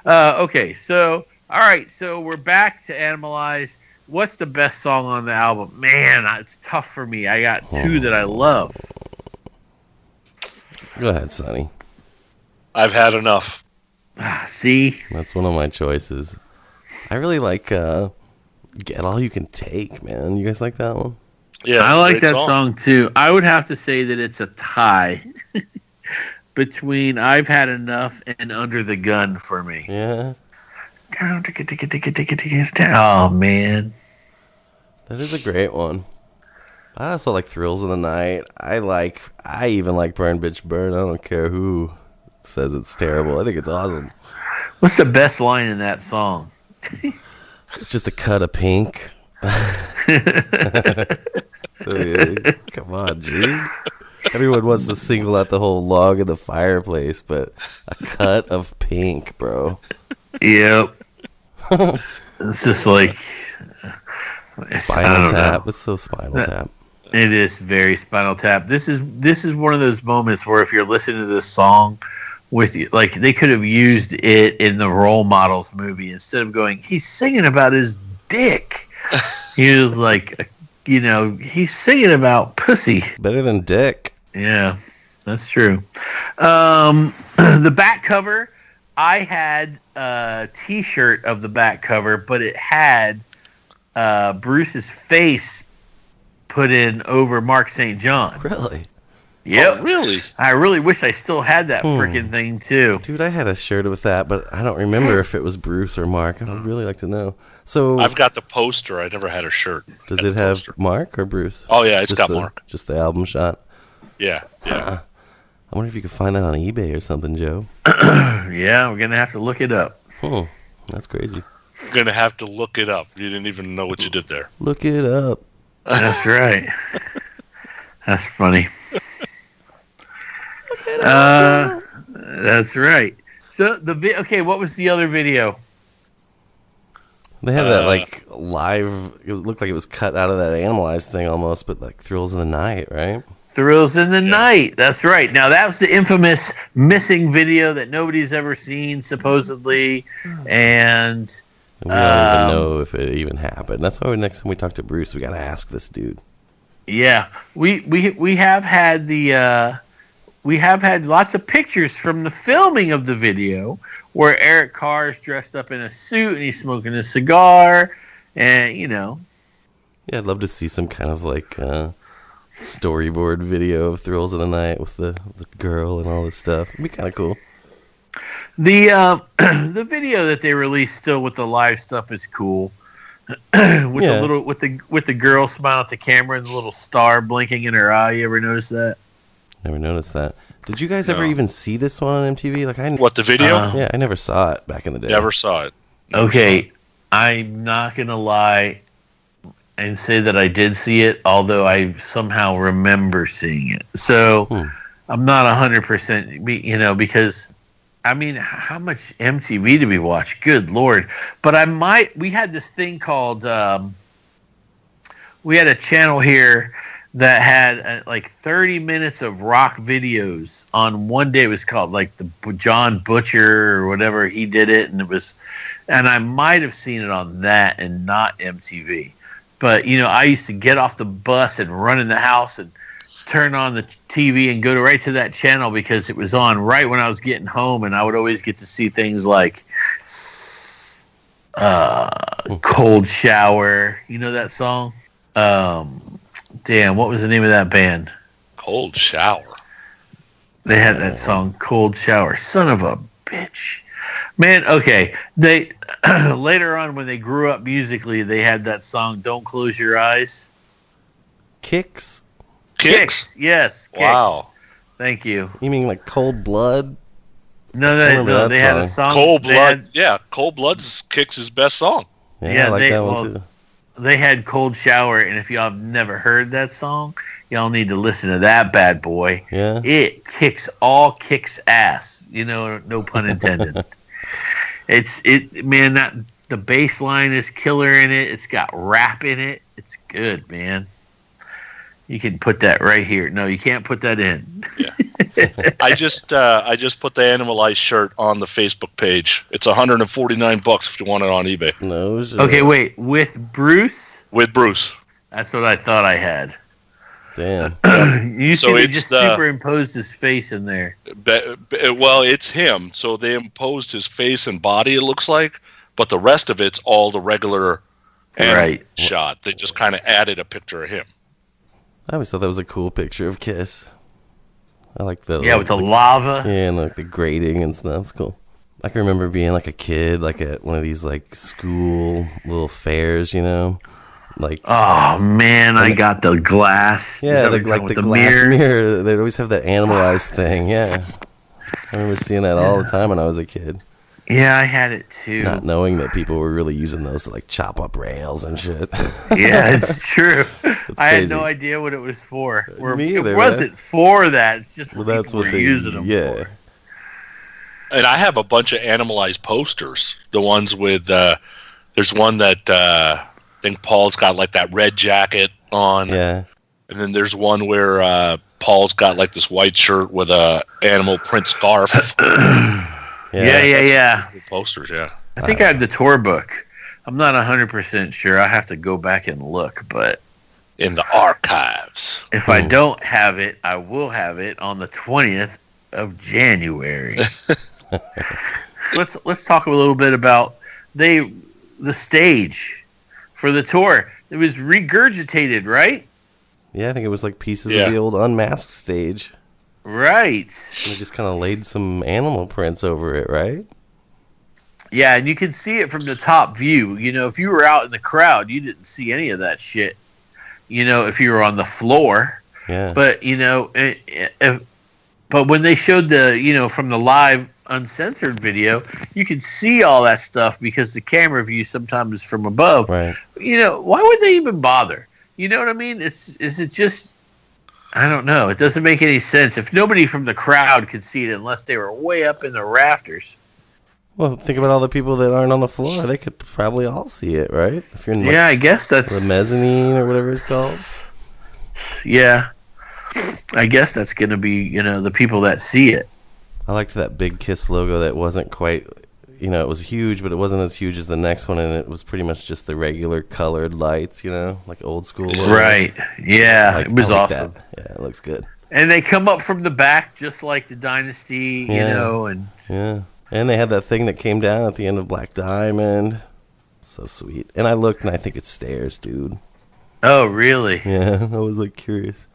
Speaker 1: okay. So, all right. So we're back to Animalize. What's the best song on the album? Man, it's tough for me. I got two that I love.
Speaker 2: Go ahead, Sonny.
Speaker 3: I've had enough.
Speaker 1: See?
Speaker 2: That's one of my choices. I really like Get All You Can Take, man. You guys like that one?
Speaker 3: Yeah,
Speaker 1: I
Speaker 3: it's a
Speaker 1: like
Speaker 3: great
Speaker 1: that song too. I would have to say that it's a tie between I've Had Enough and Under the Gun for me.
Speaker 2: Yeah.
Speaker 1: Oh, man.
Speaker 2: That is a great one. I also like Thrills of the Night. I even like Burn Bitch Burn. I don't care who says it's terrible. I think it's awesome.
Speaker 1: What's the best line in that song?
Speaker 2: It's just a cut of pink. Come on, Gene. Everyone wants to single out the whole log in the fireplace, but a cut of pink, bro.
Speaker 1: Yep. It's just like
Speaker 2: Spinal Tap. It's so Spinal Tap.
Speaker 1: It is very Spinal Tap. This is one of those moments where if you're listening to this song with you, like they could have used it in the Role Models movie instead of going, he's singing about his dick. He was like, he's singing about pussy.
Speaker 2: Better than Dick.
Speaker 1: Yeah, that's true. The back cover, I had a T-shirt of the back cover, but it had Bruce's face put in over Mark St. John.
Speaker 2: Really?
Speaker 1: Yep.
Speaker 3: Oh, really?
Speaker 1: I really wish I still had that freaking thing too.
Speaker 2: Dude, I had a shirt with that, but I don't remember if it was Bruce or Mark. I'd really like to know. So
Speaker 3: I've got the poster. I never had a shirt.
Speaker 2: Does it have Mark or Bruce?
Speaker 3: Oh, yeah, it's got
Speaker 2: the,
Speaker 3: Mark.
Speaker 2: Just the album shot?
Speaker 3: Yeah.
Speaker 2: wonder if you could find that on eBay or something, Joe.
Speaker 1: Yeah, we're gonna have to look it up.
Speaker 2: That's crazy.
Speaker 3: You're going to have to look it up. You didn't even know what you did there.
Speaker 2: Look it up.
Speaker 1: That's right. That's funny. That's right. So okay, what was the other video?
Speaker 2: They had that like live. It looked like it was cut out of that Animalized thing almost, but like Thrills of the Night, right?
Speaker 1: Thrills in the Night. That's right. Now that was the infamous missing video that nobody's ever seen, supposedly, and
Speaker 2: we don't even know if it even happened. That's why next time we talk to Bruce, we got to ask this dude.
Speaker 1: Yeah, we have had we have had lots of pictures from the filming of the video where Eric Carr is dressed up in a suit and he's smoking a cigar, and
Speaker 2: Yeah, I'd love to see some kind of like storyboard video of Thrills of the Night with the girl and all this stuff. It'd be kind of cool.
Speaker 1: The video that they released still with the live stuff is cool. With the girl smiling at the camera and the little star blinking in her eye. You ever notice that?
Speaker 2: Never noticed that. Did you guys ever even see this one on MTV? Like
Speaker 3: What, the video?
Speaker 2: Yeah, I never saw it back in the day.
Speaker 3: Never saw it.
Speaker 1: Okay, I'm not gonna lie and say that I did see it, although I somehow remember seeing it. So I'm not 100%, because I mean, how much MTV did we watch? Good Lord. But we had this thing called, we had a channel here that had like 30 minutes of rock videos on one day. It was called like the John Butcher or whatever. He did it. And I might have seen it on that and not MTV. But, I used to get off the bus and run in the house and turn on the TV and go right to that channel because it was on right when I was getting home, and I would always get to see things like Cold Shower. You know that song? Damn, what was the name of that band?
Speaker 3: Cold Shower.
Speaker 1: They had that song, Cold Shower. Son of a bitch. Man, okay. They later on when they grew up musically, they had that song, Don't Close Your Eyes.
Speaker 2: Kicks?
Speaker 1: Kicks, yes. Kicks.
Speaker 3: Wow.
Speaker 1: Thank you.
Speaker 2: You mean like Cold Blood?
Speaker 1: No, they had a song.
Speaker 3: Cold Blood. Cold Blood's Kicks' his best song.
Speaker 2: Yeah, I like that one too.
Speaker 1: They had Cold Shower, and if y'all have never heard that song, y'all need to listen to that bad boy.
Speaker 2: Yeah.
Speaker 1: It kicks ass. No pun intended. The bass line is killer in it. It's got rap in it. It's good, man. You can put that right here. No, you can't put that in.
Speaker 3: Yeah. I just put the Animalized shirt on the Facebook page. It's $149 if you want it on eBay.
Speaker 2: No.
Speaker 1: Okay, wait. With Bruce?
Speaker 3: With Bruce.
Speaker 1: That's what I thought I had.
Speaker 2: Damn.
Speaker 1: You see, they just superimposed his face in there.
Speaker 3: Well, it's him. So they imposed his face and body, it looks like, but the rest of it's all the regular shot. They just kind of added a picture of him.
Speaker 2: I always thought that was a cool picture of Kiss. I like the
Speaker 1: with the lava.
Speaker 2: Yeah, and like the grating and stuff. It's cool. I can remember being like a kid, like at one of these like school little fairs, like. Oh
Speaker 1: man, I got the glass.
Speaker 2: Yeah, the glass mirror. They'd always have that Animalized thing. Yeah, I remember seeing that all the time when I was a kid.
Speaker 1: Yeah, I had it too.
Speaker 2: Not knowing that people were really using those to like chop up rails and shit.
Speaker 1: Yeah, it's true. I had no idea what it was for.
Speaker 2: Me either,
Speaker 1: it wasn't for that. It's just
Speaker 2: that's what they're using them for.
Speaker 3: And I have a bunch of Animalized posters. The ones with there's one that I think Paul's got like that red jacket on.
Speaker 2: Yeah.
Speaker 3: And then there's one where Paul's got like this white shirt with a animal print scarf.
Speaker 1: Yeah.
Speaker 3: Posters, yeah.
Speaker 1: I think I have the tour book. I'm not 100% sure. I have to go back and look, but
Speaker 3: in the archives.
Speaker 1: If I don't have it, I will have it on the 20th of January. Let's talk a little bit about the stage for the tour. It was regurgitated, right?
Speaker 2: Yeah, I think it was like pieces of the old Unmasked stage.
Speaker 1: Right.
Speaker 2: And they just kind of laid some animal prints over it, right?
Speaker 1: Yeah, and you can see it from the top view. If you were out in the crowd, you didn't see any of that shit. If you were on the floor.
Speaker 2: Yeah.
Speaker 1: But, But when they showed the, from the live uncensored video, you can see all that stuff because the camera view sometimes is from above.
Speaker 2: Right.
Speaker 1: Why would they even bother? You know what I mean? Is it just, I don't know. It doesn't make any sense. If nobody from the crowd could see it unless they were way up in the rafters.
Speaker 2: Well, think about all the people that aren't on the floor. They could probably all see it, right? If you're in
Speaker 1: I guess that's
Speaker 2: the mezzanine or whatever it's called.
Speaker 1: Yeah. I guess that's going to be, the people that see it.
Speaker 2: I liked that big Kiss logo that wasn't quite, it was huge, but it wasn't as huge as the next one, and it was pretty much just the regular colored lights, like old school logo.
Speaker 1: Right. Yeah, it was awesome.
Speaker 2: That. Yeah, it looks good.
Speaker 1: And they come up from the back just like the Dynasty, and...
Speaker 2: Yeah. And they had that thing that came down at the end of Black Diamond. So sweet. And I looked, and I think it's stairs, dude.
Speaker 1: Oh, really?
Speaker 2: Yeah, I was, curious.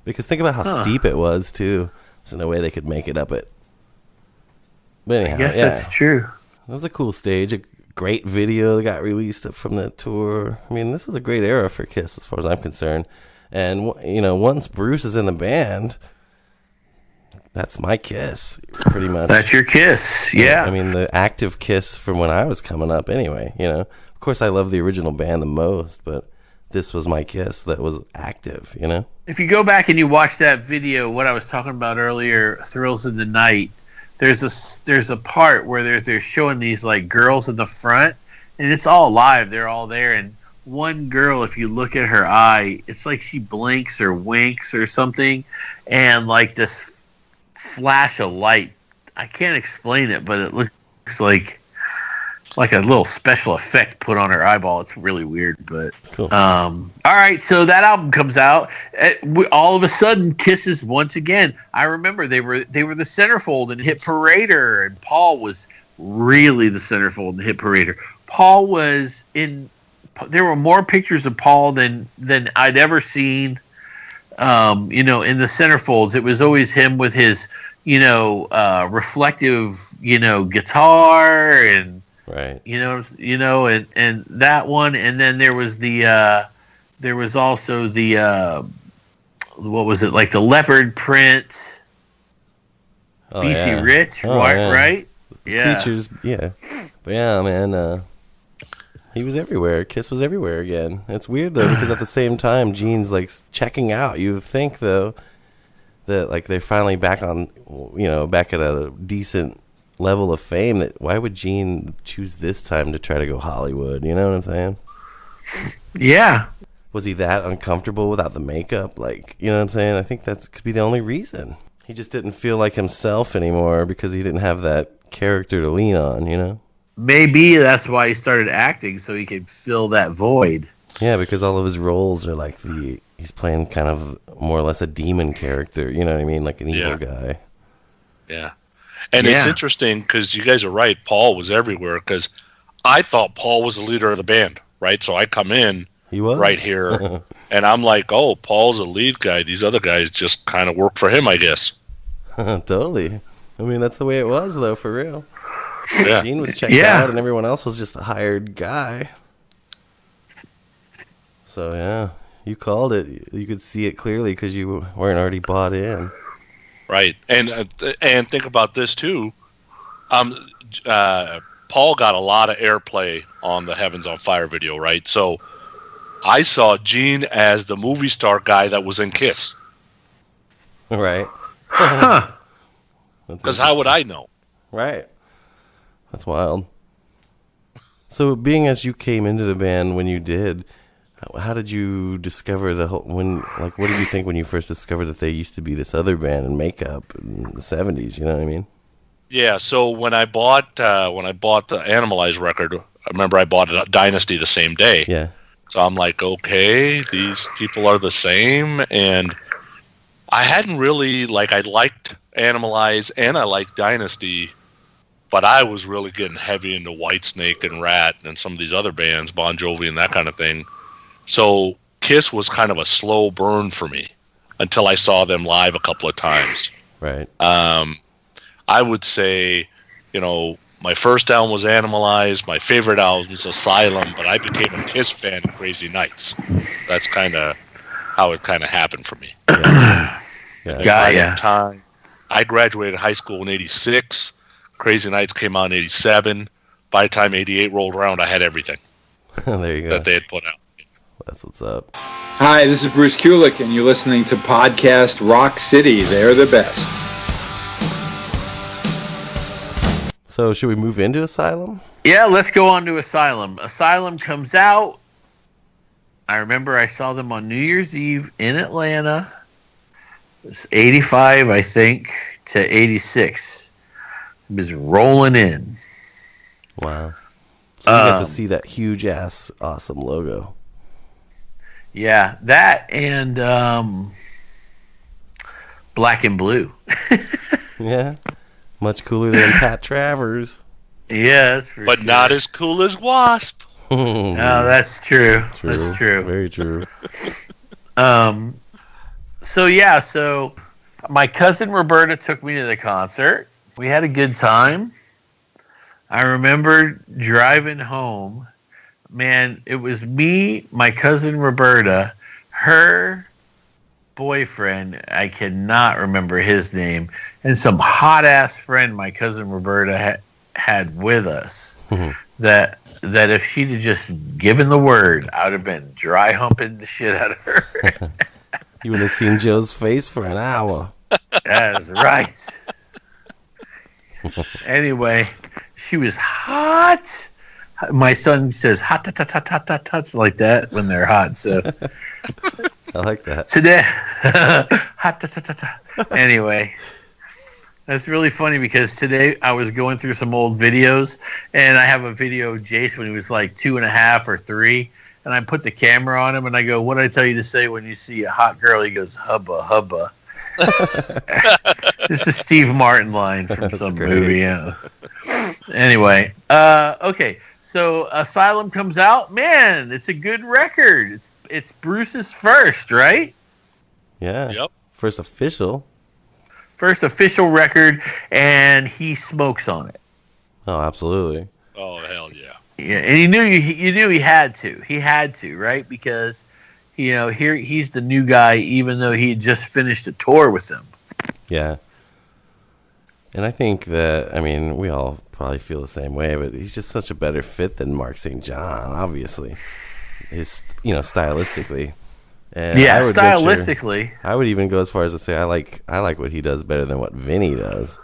Speaker 2: Because think about how steep it was, too. There's no way they could make it up it. But anyhow,
Speaker 1: I guess that's true.
Speaker 2: It was a cool stage. A great video that got released from that tour. I mean, this is a great era for Kiss, as far as I'm concerned. And, once Bruce is in the band... That's my Kiss, pretty much.
Speaker 1: That's your Kiss, yeah.
Speaker 2: I mean, the active Kiss from when I was coming up anyway, Of course, I love the original band the most, but this was my Kiss that was active,
Speaker 1: If you go back and you watch that video, what I was talking about earlier, Thrills in the Night, there's a part where they're showing these, girls in the front, and it's all live. They're all there, and one girl, if you look at her eye, it's like she blinks or winks or something, and, this flash of light. I can't explain it, but it looks like a little special effect put on her eyeball. It's really weird, but
Speaker 2: cool.
Speaker 1: All right, so that album comes out. All of a sudden, Kisses once again. I remember they were the centerfold in Hit Parader, and Paul was really the centerfold in Hit Parader. Paul was in. There were more pictures of Paul than I'd ever seen. In the centerfolds, it was always him with his, reflective, guitar and,
Speaker 2: right.
Speaker 1: And that one. And then there was there was also what was it? Like the leopard print, BC Rich, right? Yeah.
Speaker 2: Features, yeah. But yeah, man, he was everywhere. Kiss was everywhere again. It's weird, though, because at the same time, Gene's, checking out. You would think, though, that, they're finally back on, back at a decent level of fame. That why would Gene choose this time to try to go Hollywood? You know what I'm saying?
Speaker 1: Yeah.
Speaker 2: Was he that uncomfortable without the makeup? You know what I'm saying? I think that could be the only reason. He just didn't feel like himself anymore because he didn't have that character to lean on, Maybe
Speaker 1: that's why he started acting, so he could fill that void.
Speaker 2: Yeah, because all of his roles are he's playing kind of more or less a demon character, you know what I mean? Like an evil guy.
Speaker 3: Yeah. And it's interesting because you guys are right, Paul was everywhere, because I thought Paul was the leader of the band, right? So I come in right here, and I'm like, oh, Paul's a lead guy. These other guys just kind of work for him, I guess.
Speaker 2: Totally. I mean, that's the way it was, though, for real.
Speaker 3: Yeah.
Speaker 2: Gene was checked out, and everyone else was just a hired guy. So, yeah, you called it. You could see it clearly because you weren't already bought in.
Speaker 3: Right. And think about this, too. Paul got a lot of airplay on the Heavens on Fire video, right? So I saw Gene as the movie star guy that was in Kiss.
Speaker 2: Right.
Speaker 1: Huh.
Speaker 3: Because how would I know?
Speaker 2: Right. That's wild. So, being as you came into the band when you did, how did you discover what did you think when you first discovered that they used to be this other band in makeup in the 70s, you know what I mean?
Speaker 3: Yeah, so when I bought the Animalize record, I remember I bought a Dynasty the same day.
Speaker 2: Yeah.
Speaker 3: So I'm like, okay, these people are the same, and I hadn't really, I liked Animalize and I liked Dynasty, but I was really getting heavy into Whitesnake and Rat and some of these other bands, Bon Jovi and that kind of thing. So Kiss was kind of a slow burn for me until I saw them live a couple of times.
Speaker 2: Right.
Speaker 3: I would say, my first album was Animalize. My favorite album is Asylum, but I became a Kiss fan in Crazy Nights. That's kind of how it kind of happened for me.
Speaker 2: Yeah.
Speaker 3: Yeah. I graduated high school in 86. Crazy Nights came out in 87. By the time 88 rolled around, I had everything
Speaker 2: There you go.
Speaker 3: that they had put out.
Speaker 2: That's what's up.
Speaker 5: Hi, this is Bruce Kulick, and you're listening to podcast Rock City. They're the best.
Speaker 2: So should we move into Asylum?
Speaker 1: Yeah, let's go on to Asylum. Asylum comes out. I remember I saw them on New Year's Eve in Atlanta. It was 85, I think, to 86. It was rolling in.
Speaker 2: Wow. So you got to see that huge ass awesome logo.
Speaker 1: Yeah, that and Black and Blue.
Speaker 2: Yeah. Much cooler than Pat Travers.
Speaker 1: Yeah, that's for
Speaker 3: But
Speaker 1: sure.
Speaker 3: not as cool as Wasp.
Speaker 1: Oh, that's true.
Speaker 2: True.
Speaker 1: That's true.
Speaker 2: Very true.
Speaker 1: So my cousin Roberta took me to the concert. We had a good time. I remember driving home. Man, it was me, my cousin Roberta, her boyfriend, I cannot remember his name, and some hot ass friend my cousin Roberta had with us. that if she'd have just given the word, I would have been dry humping the shit out of her.
Speaker 2: You would have seen Joe's face for an hour.
Speaker 1: That's right. Anyway, she was hot. My son says hot, hot, like that when they're hot. So
Speaker 2: I like that.
Speaker 1: today, hot. Anyway, that's really funny because today I was going through some old videos, and I have a video of Jace when he was like 2.5 or 3, and I put the camera on him, and I go, "What did I tell you to say when you see a hot girl?" He goes, "Hubba, hubba." This is Steve Martin line from some
Speaker 2: great.
Speaker 1: movie. Yeah. Anyway, okay. So Asylum comes out. Man, it's a good record. It's Bruce's first, right?
Speaker 2: Yeah.
Speaker 3: Yep.
Speaker 2: First official.
Speaker 1: First official record, and he smokes on it.
Speaker 2: Oh, absolutely.
Speaker 3: Oh, hell yeah.
Speaker 1: Yeah, and you knew he had to. He had to, right? Because here he's the new guy, even though he had just finished a tour with them.
Speaker 2: Yeah. And I think that, I mean, we all probably feel the same way, but he's just such a better fit than Mark St. John, obviously. Stylistically. And
Speaker 1: Yeah,
Speaker 2: I would
Speaker 1: stylistically.
Speaker 2: I would even go as far as to say I like what he does better than what Vinny does,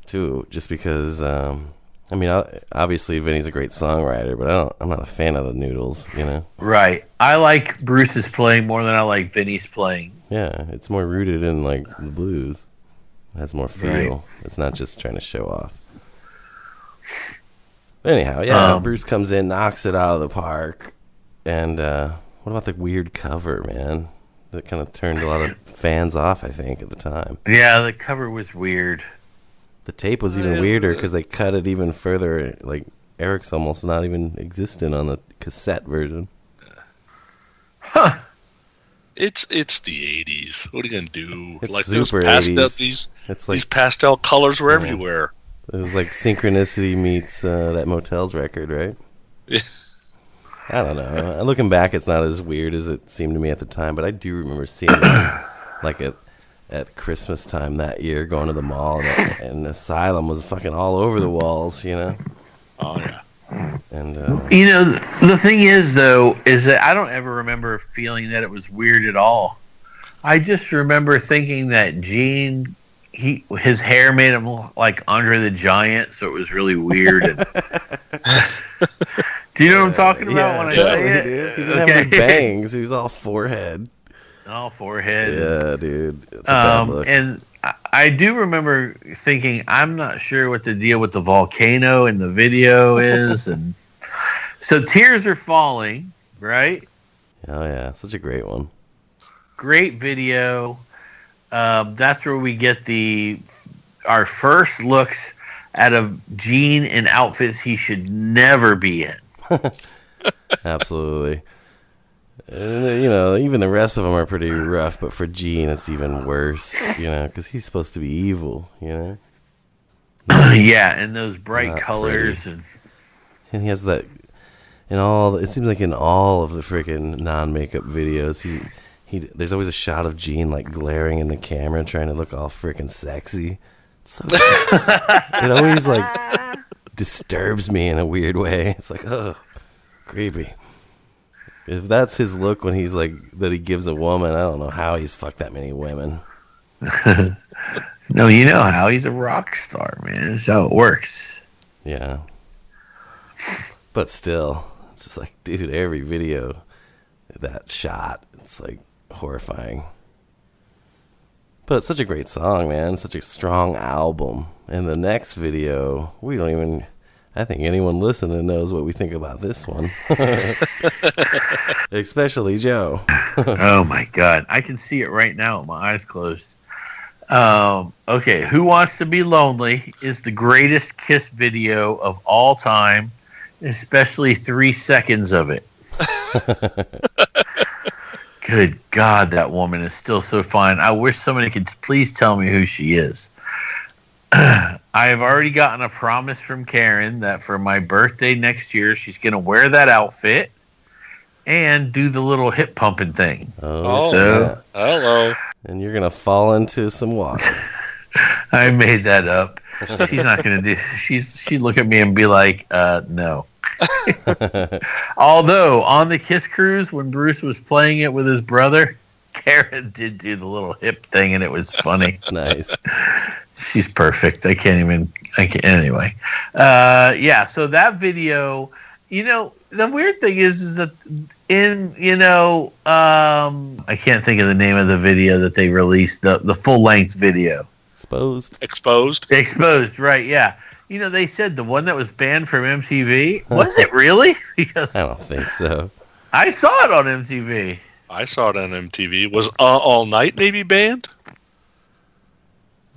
Speaker 2: too. Just because, obviously Vinny's a great songwriter, but I'm not a fan of the noodles,
Speaker 1: Right. I like Bruce's playing more than I like Vinny's playing.
Speaker 2: Yeah, it's more rooted in like the blues. It has more feel.
Speaker 1: Right.
Speaker 2: It's not just trying to show off. But anyhow, yeah, Bruce comes in, knocks it out of the park, and what about the weird cover, man? That kind of turned a lot of fans off, I think, at the time.
Speaker 1: Yeah, the cover was weird.
Speaker 2: The tape was even weirder because they cut it even further. Like, Eric's almost not even existent on the cassette version.
Speaker 1: Huh.
Speaker 3: It's the 80s. What are you gonna do?
Speaker 2: It's
Speaker 3: like those
Speaker 2: super
Speaker 3: pastel
Speaker 2: 80s. It's like,
Speaker 3: these pastel colors were everywhere.
Speaker 2: it was like Synchronicity meets that Motels record, right?
Speaker 3: Yeah.
Speaker 2: I don't know. Looking back, it's not as weird as it seemed to me at the time, but I do remember seeing it like at Christmas time that year, going to the mall, and Asylum was fucking all over the walls,
Speaker 3: Oh yeah.
Speaker 2: And
Speaker 1: The thing is, though, is that I don't ever remember feeling that it was weird at all. I just remember thinking that Gene, his hair made him look like Andre the Giant, so it was really weird. And do you know what I'm talking about when I say it?
Speaker 2: He didn't have any bangs. He was all forehead.
Speaker 1: All forehead.
Speaker 2: Yeah, dude. It's a bad look.
Speaker 1: And I do remember thinking, I'm not sure what the deal with the volcano in the video is. And so Tears Are Falling, right?
Speaker 2: Oh, yeah. Such a great one.
Speaker 1: Great video. That's where we get our first looks at a Gene in outfits he should never be in.
Speaker 2: Absolutely. And, even the rest of them are pretty rough, but for Gene, it's even worse, because he's supposed to be evil,
Speaker 1: Yeah, and those bright
Speaker 2: Not
Speaker 1: colors.
Speaker 2: pretty. And he has that, it seems like in all of the freaking non-makeup videos, there's always a shot of Gene like glaring in the camera, trying to look all freaking sexy. It's so it always like disturbs me in a weird way. It's like, oh, creepy. If that's his look when he's like that he gives a woman, I don't know how he's fucked that many women.
Speaker 1: No, you know how he's a rock star, man. That's how it works.
Speaker 2: Yeah. But still, it's just like, dude, every video, that shot, it's like horrifying. But it's such a great song, man. Such a strong album. And the next video, I think anyone listening knows what we think about this one. Especially Joe.
Speaker 1: Oh my God. I can see it right now with my eyes closed. Okay. Who Wants to Be Lonely is the greatest Kiss video of all time, especially 3 seconds of it. Good God, that woman is still so fine. I wish somebody could please tell me who she is. I have already gotten a promise from Karen that for my birthday next year, she's going to wear that outfit and do the little hip pumping thing.
Speaker 2: Oh,
Speaker 1: so
Speaker 2: yeah.
Speaker 3: Hello.
Speaker 2: And you're going to fall into some water.
Speaker 1: I made that up. She's not going to do. She'd look at me and be like, no. Although on the Kiss cruise, when Bruce was playing it with his brother, Karen did do the little hip thing, and it was funny.
Speaker 2: Nice.
Speaker 1: She's perfect. Anyway. Yeah. So that video, the weird thing is that I can't think of the name of the video that they released, the full length video. Exposed, right, yeah. They said the one that was banned from MTV. Was it really? Because
Speaker 2: I don't think so.
Speaker 1: I saw it on MTV.
Speaker 3: I saw it on MTV. Was All Night maybe banned?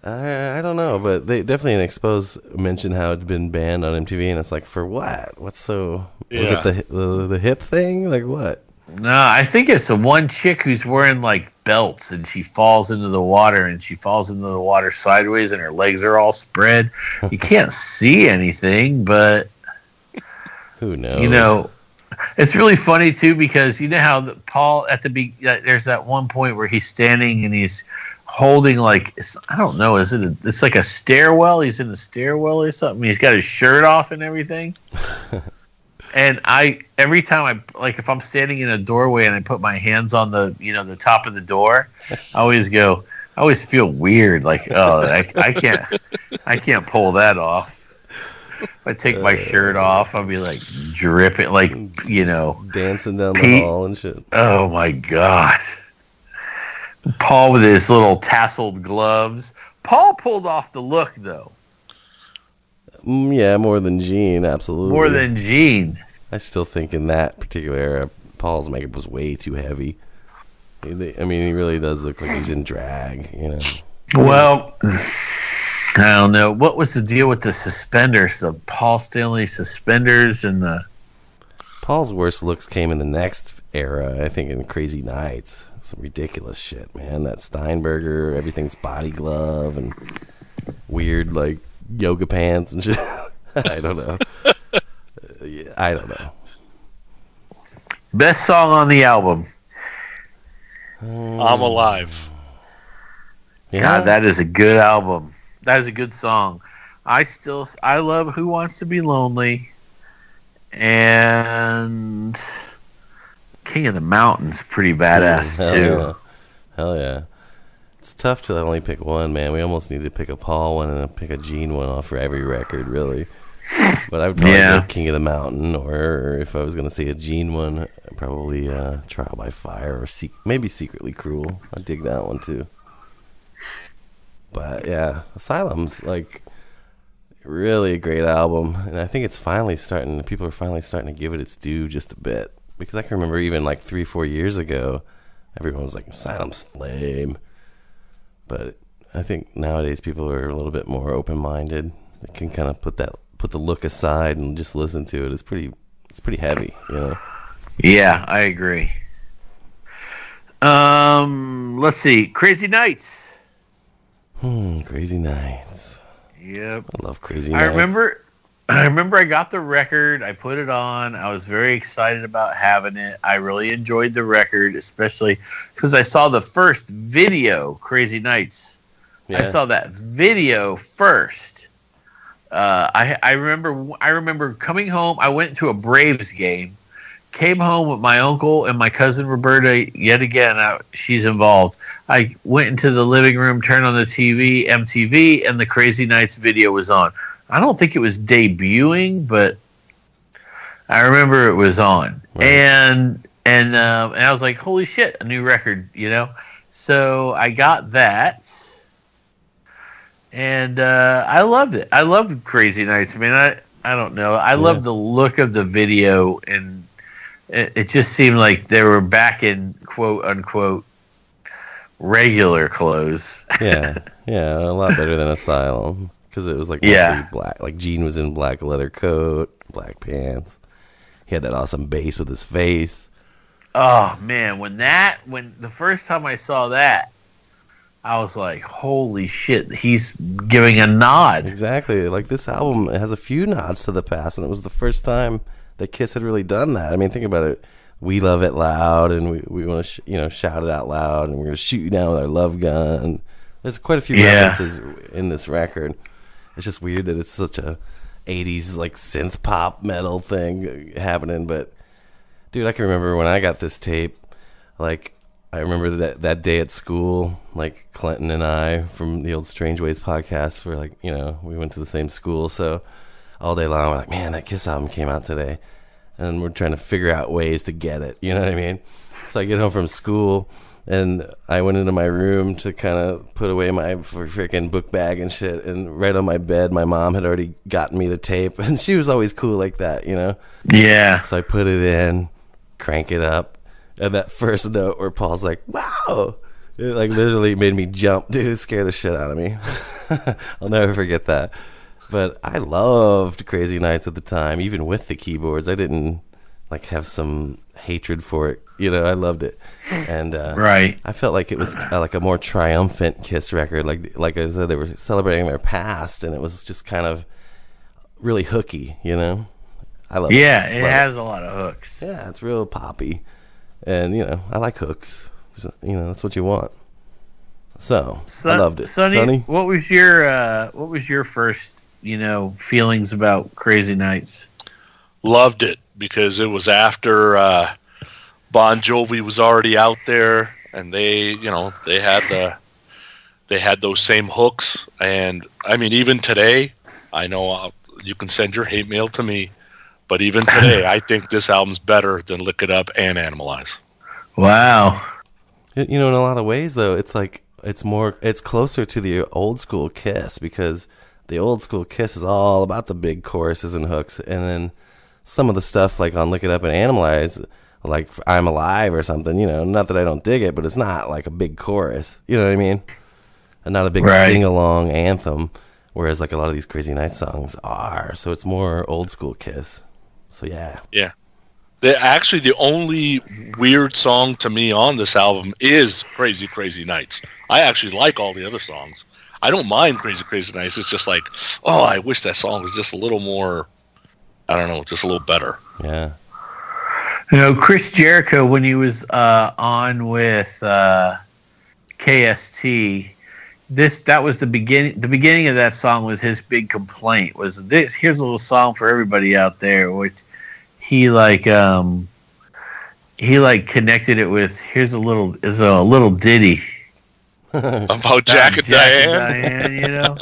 Speaker 2: I don't know, but they definitely in Expose mentioned how it'd been banned on MTV, and it's like, for what? What's so...
Speaker 3: Yeah.
Speaker 2: Was it the hip thing? Like what?
Speaker 1: No, I think it's the one chick who's wearing like belts, and she falls into the water, sideways, and her legs are all spread. You can't see anything, but
Speaker 2: who knows?
Speaker 1: It's really funny too, because how Paul there's that one point where he's standing and he's holding I don't know, it's like a stairwell. He's in a stairwell or something. He's got his shirt off and everything. And every time if I'm standing in a doorway and I put my hands on the top of the door, I always feel weird. Like, oh, I can't pull that off. If I take my shirt off, I'll be like dripping,
Speaker 2: dancing down the hall and shit.
Speaker 1: Oh my God. Paul with his little tasseled gloves. Paul pulled off the look though.
Speaker 2: Yeah, more than Gene, absolutely.
Speaker 1: More than Gene.
Speaker 2: I still think in that particular era, Paul's makeup was way too heavy. He really does look like he's in drag,
Speaker 1: Well, I don't know. What was the deal with the suspenders? The Paul Stanley suspenders and the...
Speaker 2: Paul's worst looks came in the next era, I think, in Crazy Nights. Some ridiculous shit, man. That Steinberger, everything's body glove, and weird, yoga pants and shit. I don't know. I don't know.
Speaker 1: Best song on the album.
Speaker 3: I'm Alive.
Speaker 2: Yeah.
Speaker 1: God, that is a good album. That is a good song. I love Who Wants to Be Lonely, and King of the Mountain's pretty badass too.
Speaker 2: Yeah. Hell yeah. It's tough to only pick one, man. We almost need to pick a Paul one and pick a Gene one off for every record, really. But I would probably go King of the Mountain, or if I was going to say a Gene one, probably Trial by Fire, or maybe Secretly Cruel. I dig that one too. But yeah, Asylum's really a great album, and I think it's people are finally starting to give it its due just a bit. Because I can remember even 3-4 years ago, everyone was like, Asylum's lame. But I think nowadays people are a little bit more open-minded. They can kind of put the look aside and just listen to it. It's pretty heavy,
Speaker 1: Yeah, I agree. Let's see. Crazy Nights.
Speaker 2: Crazy Nights.
Speaker 1: Yep.
Speaker 2: I love Crazy Nights.
Speaker 1: I remember I remember I got the record. I put it on. I was very excited about having it. I really enjoyed the record, especially because I saw the first video, Crazy Nights.
Speaker 2: Yeah.
Speaker 1: I saw that video first. I remember coming home. I went to a Braves game. Came home with my uncle and my cousin Roberta. Yet again, she's involved. I went into the living room, turned on the TV, MTV, and the Crazy Nights video was on. I don't think it was debuting, but I remember it was on, right. and I was like, "Holy shit, a new record!" You know. So I got that, and I loved it. I loved Crazy Nights. I mean, I don't know. I loved the look of the video, and it just seemed like they were back in quote unquote regular clothes.
Speaker 2: yeah, a lot better than Asylum. Because it was like mostly black. Like Gene was in black leather coat, black pants. He had that awesome bass with his face.
Speaker 1: Oh man, when the first time I saw that, I was like, "Holy shit!" He's giving a nod.
Speaker 2: Exactly. Like this album has a few nods to the past, and it was the first time that Kiss had really done that. I mean, think about it. We love it loud, and we want to shout it out loud, and we're gonna shoot you down with our love gun. There's quite a few references in this record. It's just weird that it's such a 80s like synth pop metal thing happening. But dude, I can remember when I got this tape. Like I remember that day at school, like Clinton and I from the old Strange Ways podcast were like, we went to the same school, so all day long we're like, man, that Kiss album came out today, and we're trying to figure out ways to get it. You know what I mean? So I get home from school. And I went into my room to kind of put away my freaking book bag and shit. And right on my bed, my mom had already gotten me the tape. And she was always cool like that,
Speaker 1: Yeah.
Speaker 2: So I put it in, crank it up. And that first note where Paul's like, wow. It like literally made me jump. Dude, it scared the shit out of me. I'll never forget that. But I loved Crazy Nights at the time. Even with the keyboards, I didn't like have some hatred for it. I loved it, and
Speaker 1: right.
Speaker 2: I felt like it was like a more triumphant Kiss record. Like I said, they were celebrating their past, and it was just kind of really hooky. I love it.
Speaker 1: Yeah, it has a lot of hooks.
Speaker 2: Yeah, it's real poppy, and I like hooks. That's what you want. So I loved it.
Speaker 1: Sonny, what was your first feelings about Crazy Nights?
Speaker 3: Loved it because it was after Bon Jovi was already out there, and they had those same hooks. And I mean, even today, I know you can send your hate mail to me, but even today, I think this album's better than Lick It Up and Animalize.
Speaker 1: Wow.
Speaker 2: In a lot of ways, though, it's like it's closer to the old school Kiss, because the old school Kiss is all about the big choruses and hooks, and then some of the stuff like on Lick It Up and Animalize, like I'm Alive or something, not that I don't dig it, but it's not like a big chorus, you know what I mean? And not a big sing-along anthem, whereas like a lot of these Crazy Nights songs are. So it's more old school Kiss. So yeah.
Speaker 3: Yeah. The only weird song to me on this album is Crazy Crazy Nights. I actually like all the other songs. I don't mind Crazy Crazy Nights. It's just like, oh, I wish that song was just a little more, I don't know, just a little better.
Speaker 2: Yeah.
Speaker 1: Chris Jericho, when he was on with KST, that was the beginning. The beginning of that song was his big complaint. Was this? Here's a little song for everybody out there, which he connected it with. Here's a little ditty
Speaker 3: about Jack and
Speaker 1: Diane.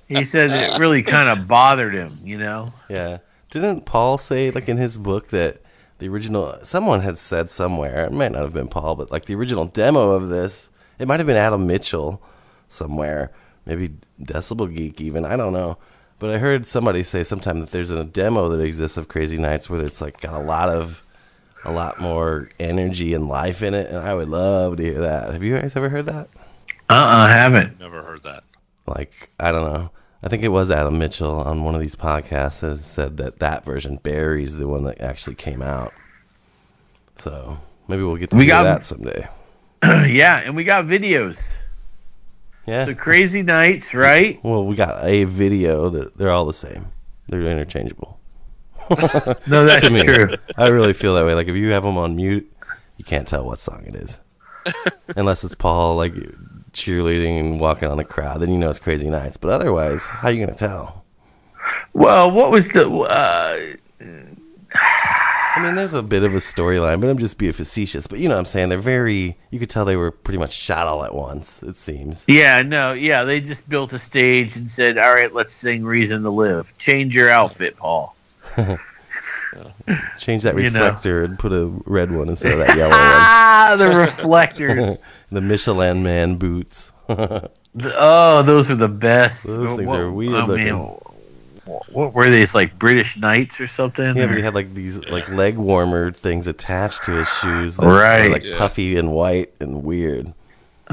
Speaker 1: He said it really kind of bothered him.
Speaker 2: Yeah. Didn't Paul say like in his book that the original, someone had said somewhere, it might not have been Paul, but like the original demo of this, it might have been Adam Mitchell somewhere, maybe Decibel Geek even, I don't know. But I heard somebody say sometime that there's a demo that exists of Crazy Nights where it's like got a lot more energy and life in it, and I would love to hear that. Have you guys ever heard that?
Speaker 1: I haven't.
Speaker 3: Never heard that.
Speaker 2: Like, I don't know. I think it was Adam Mitchell on one of these podcasts that said that version buries the one that actually came out. So maybe we'll get to hear that someday.
Speaker 1: Yeah, and we got videos.
Speaker 2: Yeah.
Speaker 1: So Crazy Nights, right?
Speaker 2: Well, we got a video that they're all the same. They're interchangeable.
Speaker 1: No, that's
Speaker 2: To me.
Speaker 1: true.
Speaker 2: I really feel that way. Like if you have them on mute, you can't tell what song it is. Unless it's Paul like cheerleading and walking on the crowd, then you know it's Crazy Nights. But otherwise, how are you gonna tell?
Speaker 1: Well, what was the?
Speaker 2: I mean, there's a bit of a storyline, but I'm just being facetious. But you know what I'm saying? They're very. You could tell they were pretty much shot all at once. It seems.
Speaker 1: Yeah, no, yeah. They just built a stage and said, "All right, let's sing Reason to Live. Change your outfit, Paul."
Speaker 2: Change that
Speaker 1: You know.
Speaker 2: reflector and put a red one instead of that yellow
Speaker 1: Ah, the reflectors.
Speaker 2: one. The Michelin Man boots.
Speaker 1: Those were the best.
Speaker 2: Those things are weird
Speaker 1: I
Speaker 2: looking.
Speaker 1: mean, what were they? It's like British Knights or something?
Speaker 2: Yeah, but
Speaker 1: Or-
Speaker 2: he had like these like leg warmer things attached to his shoes that
Speaker 1: Right.
Speaker 2: were like
Speaker 3: Yeah.
Speaker 2: puffy and white and weird.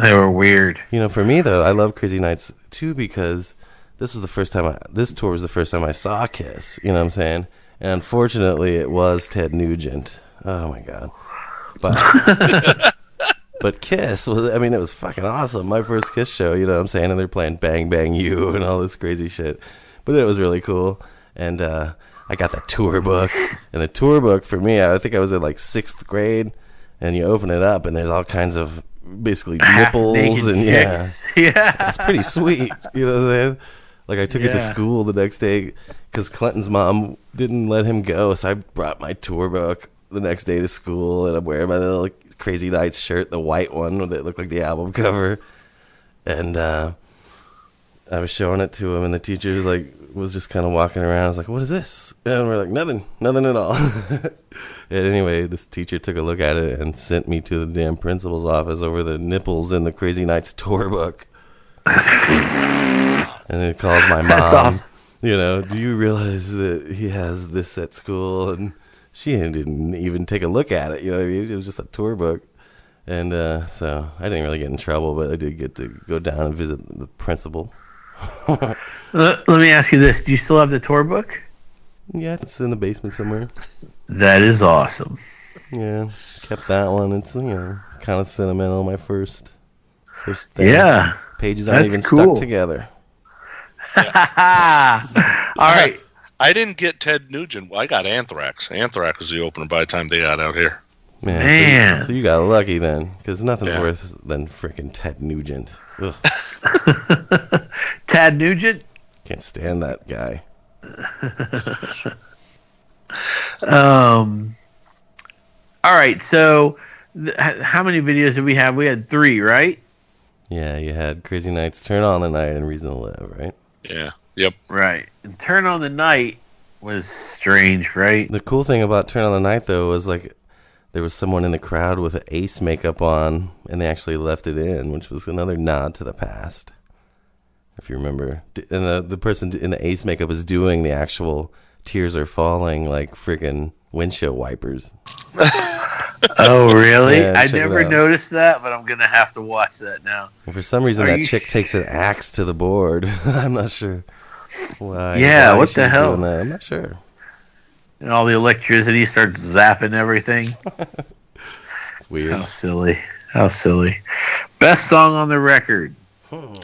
Speaker 1: They were weird.
Speaker 2: You know, for me though, I love Crazy Nights too because this was the first time this tour was the first time I saw Kiss. You know what I'm saying? And unfortunately, it was Ted Nugent. Oh my god! But but Kiss was. I mean, it was fucking awesome. My first Kiss show. You know what I'm saying? And they're playing Bang Bang You and all this crazy shit. But it was really cool. And I got the tour book. And the tour book for me, I think I was in like 6th grade. And you open it up, and there's all kinds of basically nipples
Speaker 1: Half-naked
Speaker 2: and
Speaker 1: chicks. Yeah.
Speaker 2: it's pretty sweet. You know what I'm saying? Like I took it to
Speaker 1: Yeah.
Speaker 2: school the next day because Clinton's mom didn't let him go, so I brought my tour book the next day to school, and I'm wearing my little Crazy Nights shirt, the white one that looked like the album cover, and I was showing it to him, and the teacher was just kind of walking around. I was like, "What is this?" And we're like, "Nothing at all." And anyway, this teacher took a look at it and sent me to the damn principal's office over the nipples in the Crazy Nights tour book. And it calls my mom.
Speaker 1: That's awesome.
Speaker 2: You know, do you realize that he has this at school? And she didn't even take a look at it. You know what I mean? It was just a tour book. And so I didn't really get in trouble, but I did get to go down and visit the principal.
Speaker 1: Let me ask you this: do you still have the tour book?
Speaker 2: Yeah, it's in the basement somewhere.
Speaker 1: That is awesome.
Speaker 2: Yeah, kept that one. It's, you know, kind of sentimental. My first thing.
Speaker 1: Yeah.
Speaker 2: Pages aren't
Speaker 1: That's
Speaker 2: even
Speaker 1: cool.
Speaker 2: stuck together.
Speaker 1: All right.
Speaker 3: I didn't get Ted Nugent. Well, I got Anthrax. Anthrax was the opener by the time they got out here.
Speaker 1: Man.
Speaker 2: So you got lucky then, because nothing's
Speaker 3: Yeah.
Speaker 2: worse than freaking Ted Nugent. Ugh,
Speaker 1: Tad Nugent.
Speaker 2: can't stand that guy.
Speaker 1: All right. So, how many videos did we have? We had 3, right?
Speaker 2: Yeah, you had Crazy Nights, Turn On the Night, and Reason to Live, right?
Speaker 3: Yeah. Yep.
Speaker 1: Right. And Turn on the Night was strange, right?
Speaker 2: The cool thing about Turn On the Night, though, was like there was someone in the crowd with Ace makeup on, and they actually left it in, which was another nod to the past. If you remember. And the person in the Ace makeup is doing the actual Tears Are Falling, like freaking windshield wipers.
Speaker 1: Oh, really?
Speaker 2: Yeah,
Speaker 1: I
Speaker 2: check it
Speaker 1: never
Speaker 2: out.
Speaker 1: noticed that, but I'm gonna have to watch that now.
Speaker 2: And for some reason,
Speaker 1: Are
Speaker 2: that
Speaker 1: you
Speaker 2: chick takes an axe to the board. I'm not sure why.
Speaker 1: Yeah,
Speaker 2: why
Speaker 1: what the
Speaker 2: she's
Speaker 1: hell?
Speaker 2: doing that. I'm not sure.
Speaker 1: And all the electricity starts zapping everything.
Speaker 2: It's weird.
Speaker 1: How silly. How silly. Best song on the record.
Speaker 2: That's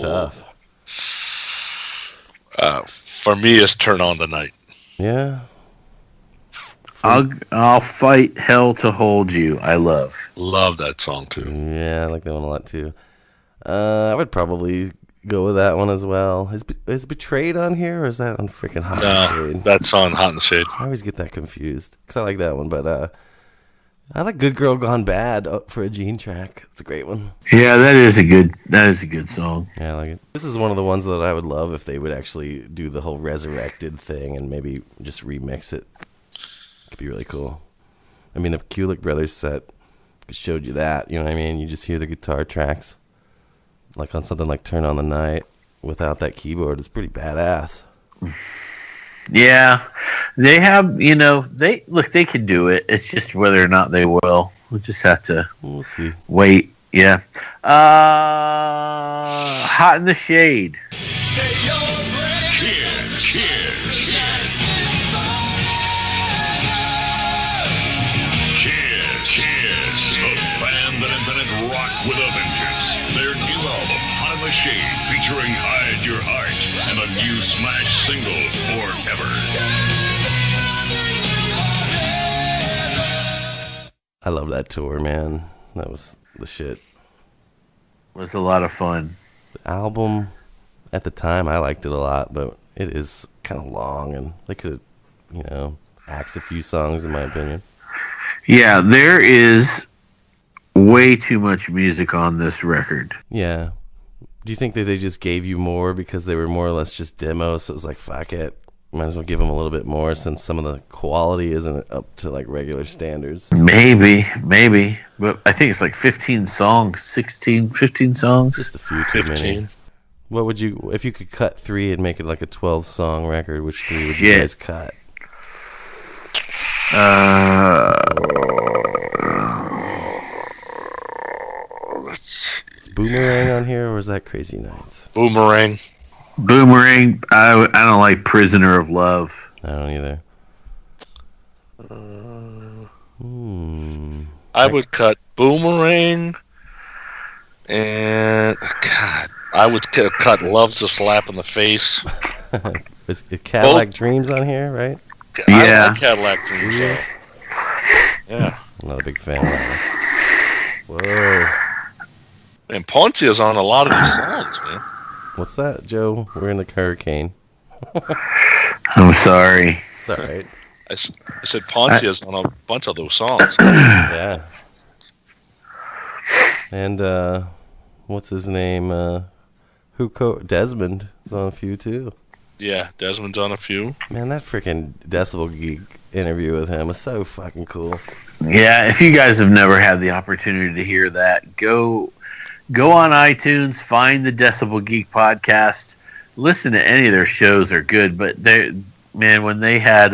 Speaker 2: tough.
Speaker 3: For me, it's Turn On the Night.
Speaker 2: Yeah.
Speaker 1: I'll fight hell to hold you. I love.
Speaker 3: Love that song, too.
Speaker 2: Yeah, I like that one a lot too. I would probably go with that one as well. Is Betrayed on here, or is that on freaking Hot
Speaker 3: No,
Speaker 2: and Shade?
Speaker 3: that's on Hot in the Shade.
Speaker 2: I always get that confused because I like that one, but I like Good Girl Gone Bad for a Gene track. It's a great one.
Speaker 1: Yeah, that is a good song.
Speaker 2: Yeah, I like it. This is one of the ones that I would love if they would actually do the whole resurrected thing and maybe just remix it. Could be really cool. I mean, the Kulick Brothers set showed you that. You know what I mean? You just hear the guitar tracks, like on something like Turn On the Night, without that keyboard. It's pretty badass.
Speaker 1: Yeah, they have. They could do it. It's just whether or not they will. We'll just have to
Speaker 2: We'll see.
Speaker 1: wait. Yeah. Hot in the Shade.
Speaker 6: Kiss, the band that invented rock with a vengeance. Their new album, Hot in the Shade, featuring Hide Your Heart, and the new smash single, Forever.
Speaker 2: I love that tour, man. That was the shit.
Speaker 1: It was a lot of fun.
Speaker 2: The album, at the time, I liked it a lot, but it is kind of long, and they could have, axed a few songs, in my opinion.
Speaker 1: Yeah, there is way too much music on this record.
Speaker 2: Yeah. Do you think that they just gave you more because they were more or less just demos? So it was like, fuck it. Might as well give them a little bit more since some of the quality isn't up to like regular standards.
Speaker 1: Maybe. But I think it's like 15 songs, 15 songs.
Speaker 2: Just a few too
Speaker 3: 15.
Speaker 2: many. What would you, if you could cut 3 and make it like a 12-song record, which 3 would you guys cut? Is Boomerang on here, or is that Crazy Nights?
Speaker 3: Boomerang.
Speaker 1: I don't like Prisoner of Love.
Speaker 2: I don't either.
Speaker 3: I would cut Boomerang, and God, I would cut Love's a Slap in the Face.
Speaker 2: Is Cadillac Dreams on here, right?
Speaker 3: I like Cadillac Dreams. Yeah.
Speaker 2: I'm not a big fan of that one. Whoa.
Speaker 3: And Pontia's on a lot of these songs, man.
Speaker 2: What's that, Joe? We're in the hurricane.
Speaker 1: I'm sorry.
Speaker 2: It's all right.
Speaker 3: I said Pontia's on a bunch of those songs.
Speaker 2: Yeah. And what's his name? Desmond is on a few too.
Speaker 3: Yeah, Desmond's on a few.
Speaker 2: Man, that freaking Decibel Geek interview with him was so fucking cool.
Speaker 1: Yeah, if you guys have never had the opportunity to hear that, go on iTunes, find the Decibel Geek podcast, listen to any of their shows are good, but when they had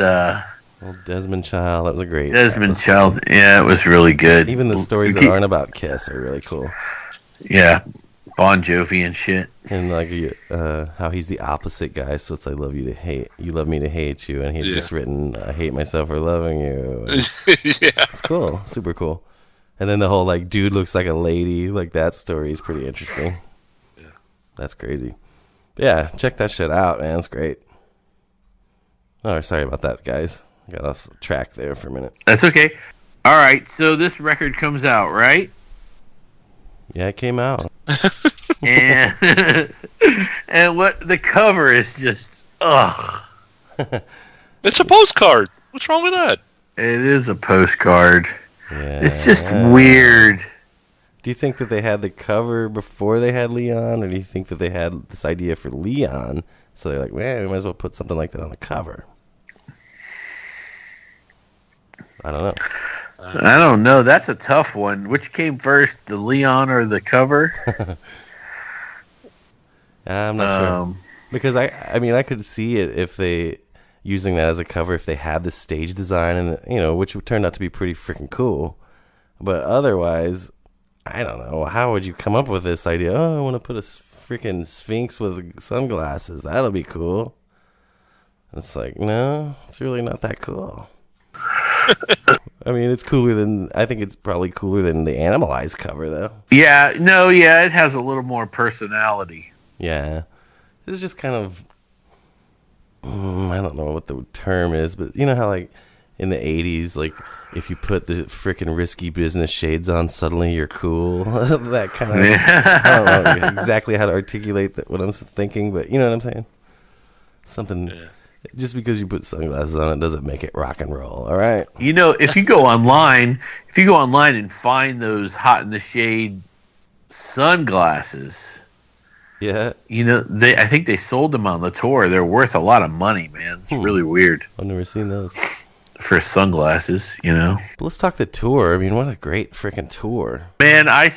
Speaker 2: Desmond Child, that was a great
Speaker 1: Desmond
Speaker 2: episode.
Speaker 1: Child, yeah, it was really good.
Speaker 2: Even the stories that aren't about Kiss are really cool.
Speaker 1: Yeah, Bon Jovi and shit.
Speaker 2: And like how he's the opposite guy, so it's I love you to hate, you love me to hate you, and he's just written I hate myself for loving you.
Speaker 3: Yeah.
Speaker 2: It's cool, super cool. And then the whole like dude looks like a lady, like that story is pretty interesting.
Speaker 3: Yeah.
Speaker 2: That's crazy. But yeah, check that shit out, man. It's great. Oh, sorry about that, guys. I got off track there for a minute.
Speaker 1: That's okay. All right, so this record comes out, right?
Speaker 2: Yeah, it came out.
Speaker 1: And and what the cover is just
Speaker 3: It's a postcard. What's wrong with that?
Speaker 1: It is a postcard.
Speaker 2: Yeah.
Speaker 1: It's just weird.
Speaker 2: Do you think that they had the cover before they had Leon, or do you think that they had this idea for Leon, so they're like, man, we might as well put something like that on the cover? I don't know.
Speaker 1: I don't know. That's a tough one. Which came first, the Leon or the cover?
Speaker 2: I'm not sure. Because I mean, I could see it if they using that as a cover if they had the stage design and which turned out to be pretty freaking cool. But otherwise, I don't know. How would you come up with this idea? Oh, I want to put a freaking Sphinx with sunglasses. That'll be cool. It's like, no, it's really not that cool. I mean, it's cooler than, I think it's probably cooler than the Animalized cover, though.
Speaker 1: Yeah, no, yeah, it has a little more personality.
Speaker 2: Yeah. It's just kind of, I don't know what the term is, but you know how, like, in the 80s, like, if you put the frickin' Risky Business shades on, suddenly you're cool? That kind of, I don't know exactly how to articulate what I'm thinking, but you know what I'm saying? Something... Yeah. Just because you put sunglasses on it doesn't make it rock and roll, all right?
Speaker 1: If you go online and find those hot in the shade sunglasses,
Speaker 2: yeah,
Speaker 1: I think they sold them on the tour. They're worth a lot of money, man. It's really weird.
Speaker 2: I've never seen those
Speaker 1: for sunglasses.
Speaker 2: Let's talk the tour. I mean, what a great freaking tour,
Speaker 1: man! I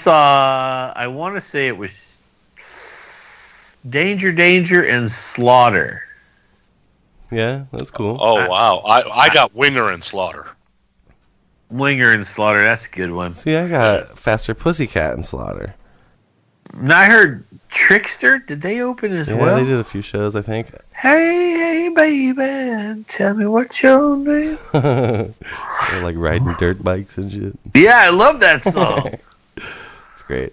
Speaker 1: want to say it was Danger, and Slaughter.
Speaker 2: Yeah, that's cool.
Speaker 3: Oh, wow. I got Winger and Slaughter.
Speaker 1: Winger and Slaughter, that's a good one.
Speaker 2: See, I got Faster Pussycat and Slaughter.
Speaker 1: And I heard Trickster. Did they open as well?
Speaker 2: Yeah, they did a few shows, I think.
Speaker 1: Hey, baby, tell me what's your name.
Speaker 2: They're like riding dirt bikes and shit.
Speaker 1: Yeah, I love that song.
Speaker 2: It's great.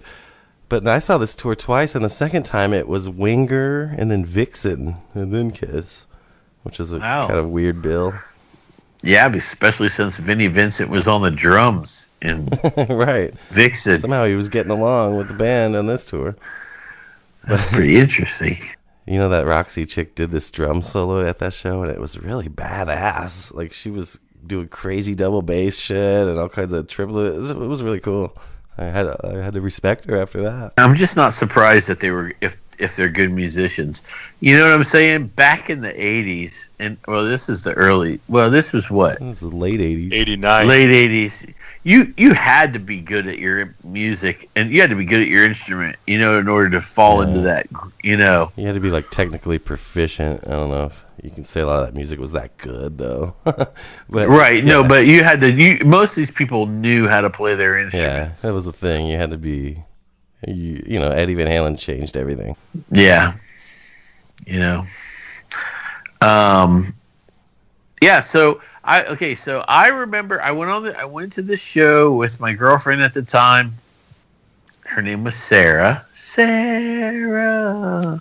Speaker 2: But I saw this tour twice, and the second time it was Winger and then Vixen and then Kiss, which is a kind of weird bill.
Speaker 1: Yeah, especially since Vinnie Vincent was on the drums in
Speaker 2: right.
Speaker 1: Vixen.
Speaker 2: Somehow he was getting along with the band on this tour.
Speaker 1: That's pretty interesting.
Speaker 2: You know, that Roxy chick did this drum solo at that show, and it was really badass. Like, she was doing crazy double bass shit and all kinds of triplets. It was really cool. I had to respect her after that.
Speaker 1: I'm just not surprised that they were if they're good musicians. You know what I'm saying? Back in the 80s, and this is the early. Well, this was what?
Speaker 2: This is late 80s.
Speaker 3: 89.
Speaker 1: Late 80s. You had to be good at your music, and you had to be good at your instrument, in order to fall into that,
Speaker 2: You had to be, like, technically proficient. I don't know if you can say a lot of that music was that good, though. But,
Speaker 1: right. Yeah. No, but you had to. Most of these people knew how to play their instruments.
Speaker 2: Yeah, that was the thing. You had to be. Eddie Van Halen changed everything.
Speaker 1: Yeah. Yeah. So I remember I went to this show with my girlfriend at the time. Her name was Sarah. Wow.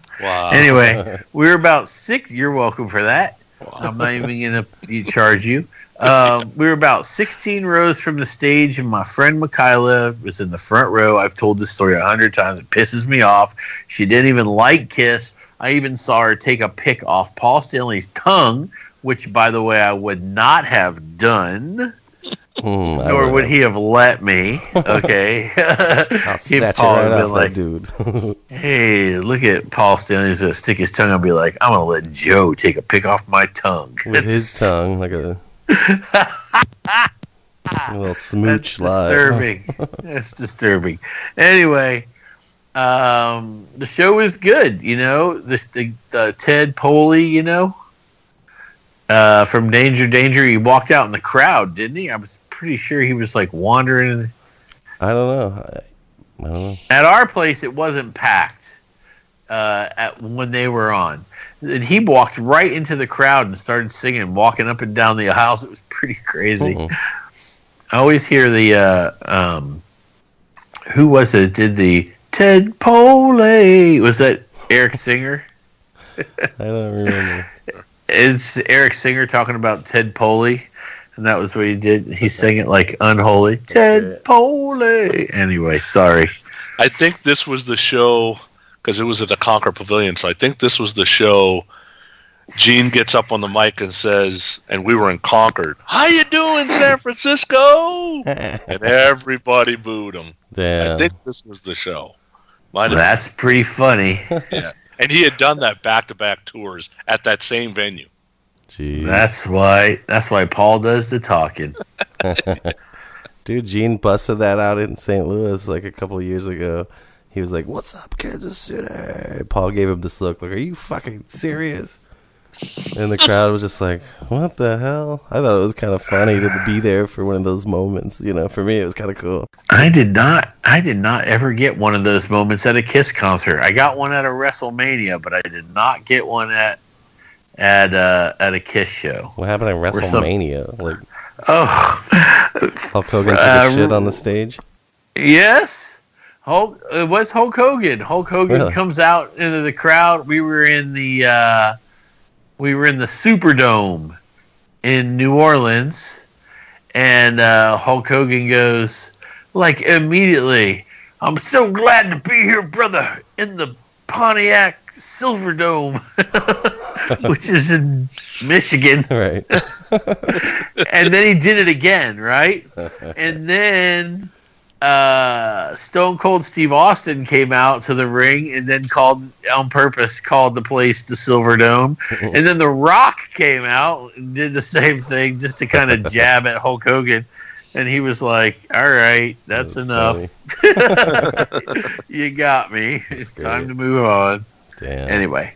Speaker 1: Anyway, we were about 6. You're welcome for that. Wow. I'm not even going to charge you. We were about 16 rows from the stage, and my friend Michaela was in the front row. I've told this story 100 times. It pisses me off. She didn't even like Kiss. I even saw her take a pick off Paul Stanley's tongue, which, by the way, I would not have done. Nor would he have let me. Okay.
Speaker 2: I'll snatch it right off that dude.
Speaker 1: Hey, look at Paul Stanley. He's going to stick his tongue and be like, I'm going to let Joe take a pick off my tongue.
Speaker 2: With his tongue, like a little smooch live.
Speaker 1: Disturbing. That's disturbing. Anyway, the show was good, the Ted Poley, from Danger, he walked out in the crowd, didn't he? I was pretty sure he was like wandering.
Speaker 2: I don't know. I don't know.
Speaker 1: At our place, it wasn't packed when they were on. And he walked right into the crowd and started singing, walking up and down the aisles. It was pretty crazy. I always hear the who was it? Did the Ted Poley? Was that Eric Singer?
Speaker 2: I don't remember.
Speaker 1: It's Eric Singer talking about Ted Poley, and that was what he did. He sang it like unholy. Ted Poley. Anyway, sorry.
Speaker 3: I think this was the show, because it was at the Concord Pavilion, so I think this was the show. Gene gets up on the mic and says, and we were in Concord, "How you doing, San Francisco?" And everybody booed him. Damn. I think this was the show.
Speaker 1: That's pretty funny.
Speaker 3: Yeah. And he had done that back-to-back tours at that same venue.
Speaker 2: Jeez.
Speaker 1: That's why Paul does the talking.
Speaker 2: Dude, Gene busted that out in St. Louis like a couple years ago. He was like, "What's up, Kansas City?" Paul gave him this look like, "Are you fucking serious?" And the crowd was just like, "What the hell?" I thought it was kind of funny to be there for one of those moments. For me, it was kind of cool.
Speaker 1: I did not ever get one of those moments at a Kiss concert. I got one at a WrestleMania, but I did not get one at a Kiss show.
Speaker 2: What happened at WrestleMania? Hulk Hogan took a shit on the stage?
Speaker 1: Yes. It was Hulk Hogan. Hulk Hogan really? Comes out into the crowd. We were in the Superdome in New Orleans, and Hulk Hogan goes, like, immediately, "I'm so glad to be here, brother, in the Pontiac Silverdome," which is in Michigan.
Speaker 2: Right.
Speaker 1: And then he did it again, right? And then Stone Cold Steve Austin came out to the ring and then called the place the Silverdome. And then The Rock came out and did the same thing just to kind of jab at Hulk Hogan. And he was like, "All right, that's enough. You got me. It's time to move on."
Speaker 2: Damn.
Speaker 1: Anyway.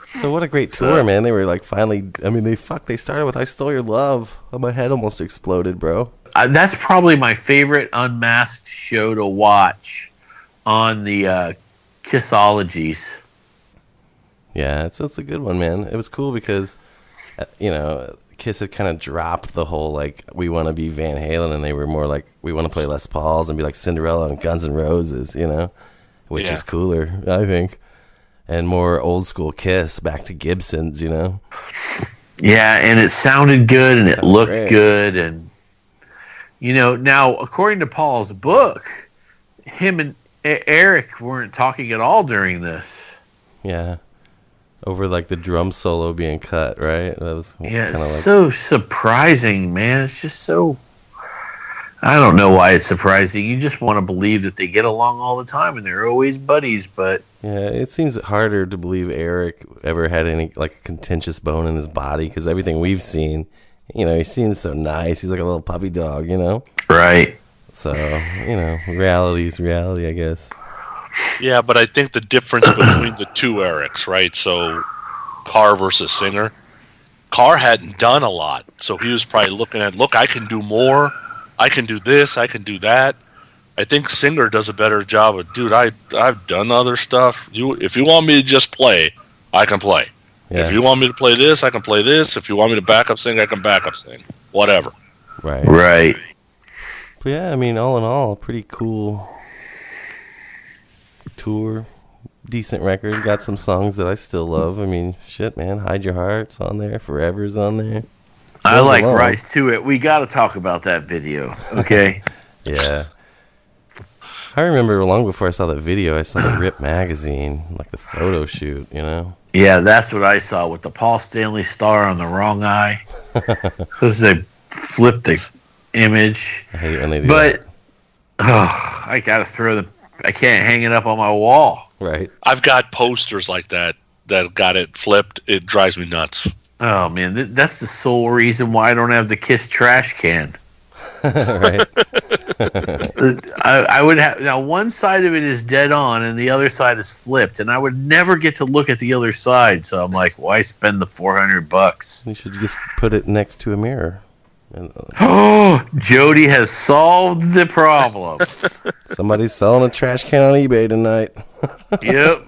Speaker 2: So what a great tour, man. They were like finally, they started with "I Stole Your Love." My head almost exploded, bro.
Speaker 1: That's probably my favorite unmasked show to watch on the Kissologies.
Speaker 2: Yeah, it's a good one, man. It was cool because, Kiss had kind of dropped the whole, like, we want to be Van Halen, and they were more like, we want to play Les Pauls and be like Cinderella and Guns N' Roses, which is cooler, I think. And more old school Kiss, back to Gibsons, you know?
Speaker 1: Yeah, and it sounded good and it looked
Speaker 2: great.
Speaker 1: good. And, you know, now, according to Paul's book, him and Eric weren't talking at all during this.
Speaker 2: Yeah. Over like the drum solo being cut, right? That was
Speaker 1: it's so surprising, man. It's just so... I don't know why it's surprising. You just want to believe that they get along all the time and they're always buddies, but...
Speaker 2: Yeah, it seems harder to believe Eric ever had any like a contentious bone in his body, because everything we've seen, you know, he seems so nice. He's like a little puppy dog, you know?
Speaker 1: Right.
Speaker 2: So, you know, reality is reality, I guess.
Speaker 3: Yeah, but I think the difference between the two Erics, right? So, Carr versus Singer. Carr hadn't done a lot, so he was probably looking at, look, I can do more. I can do this. I can do that. I think Singer does a better job of, dude, I've done other stuff. If you want me to just play, I can play.
Speaker 2: Yeah.
Speaker 3: If you want me to play this, I can play this. If you want me to back up sing, I can back up sing. Whatever.
Speaker 2: Right.
Speaker 1: Right.
Speaker 2: But yeah, I mean, all in all, pretty cool tour. Decent record. Got some songs that I still love. I mean, shit, man. Hide Your Heart's on there. Forever's on there.
Speaker 1: I like Rise to It. We got to talk about that video, okay?
Speaker 2: Yeah. I remember long before I saw the video, I saw the Rip magazine, like the photo shoot, you know?
Speaker 1: Yeah, that's what I saw with the Paul Stanley star on the wrong eye. Because they flipped the image.
Speaker 2: I hate when they do that.
Speaker 1: I got to throw I can't hang it up on my wall.
Speaker 2: Right.
Speaker 3: I've got posters like that got it flipped. It drives me nuts.
Speaker 1: Oh, man, that's the sole reason why I don't have the Kiss trash can.
Speaker 2: Right.
Speaker 1: I would have now one side of it is dead on and the other side is flipped, and I would never get to look at the other side. So I'm like, why spend the $400?
Speaker 2: You should just put it next to a mirror.
Speaker 1: Oh, Jody has solved the problem.
Speaker 2: Somebody's selling a trash can on eBay tonight.
Speaker 1: Yep.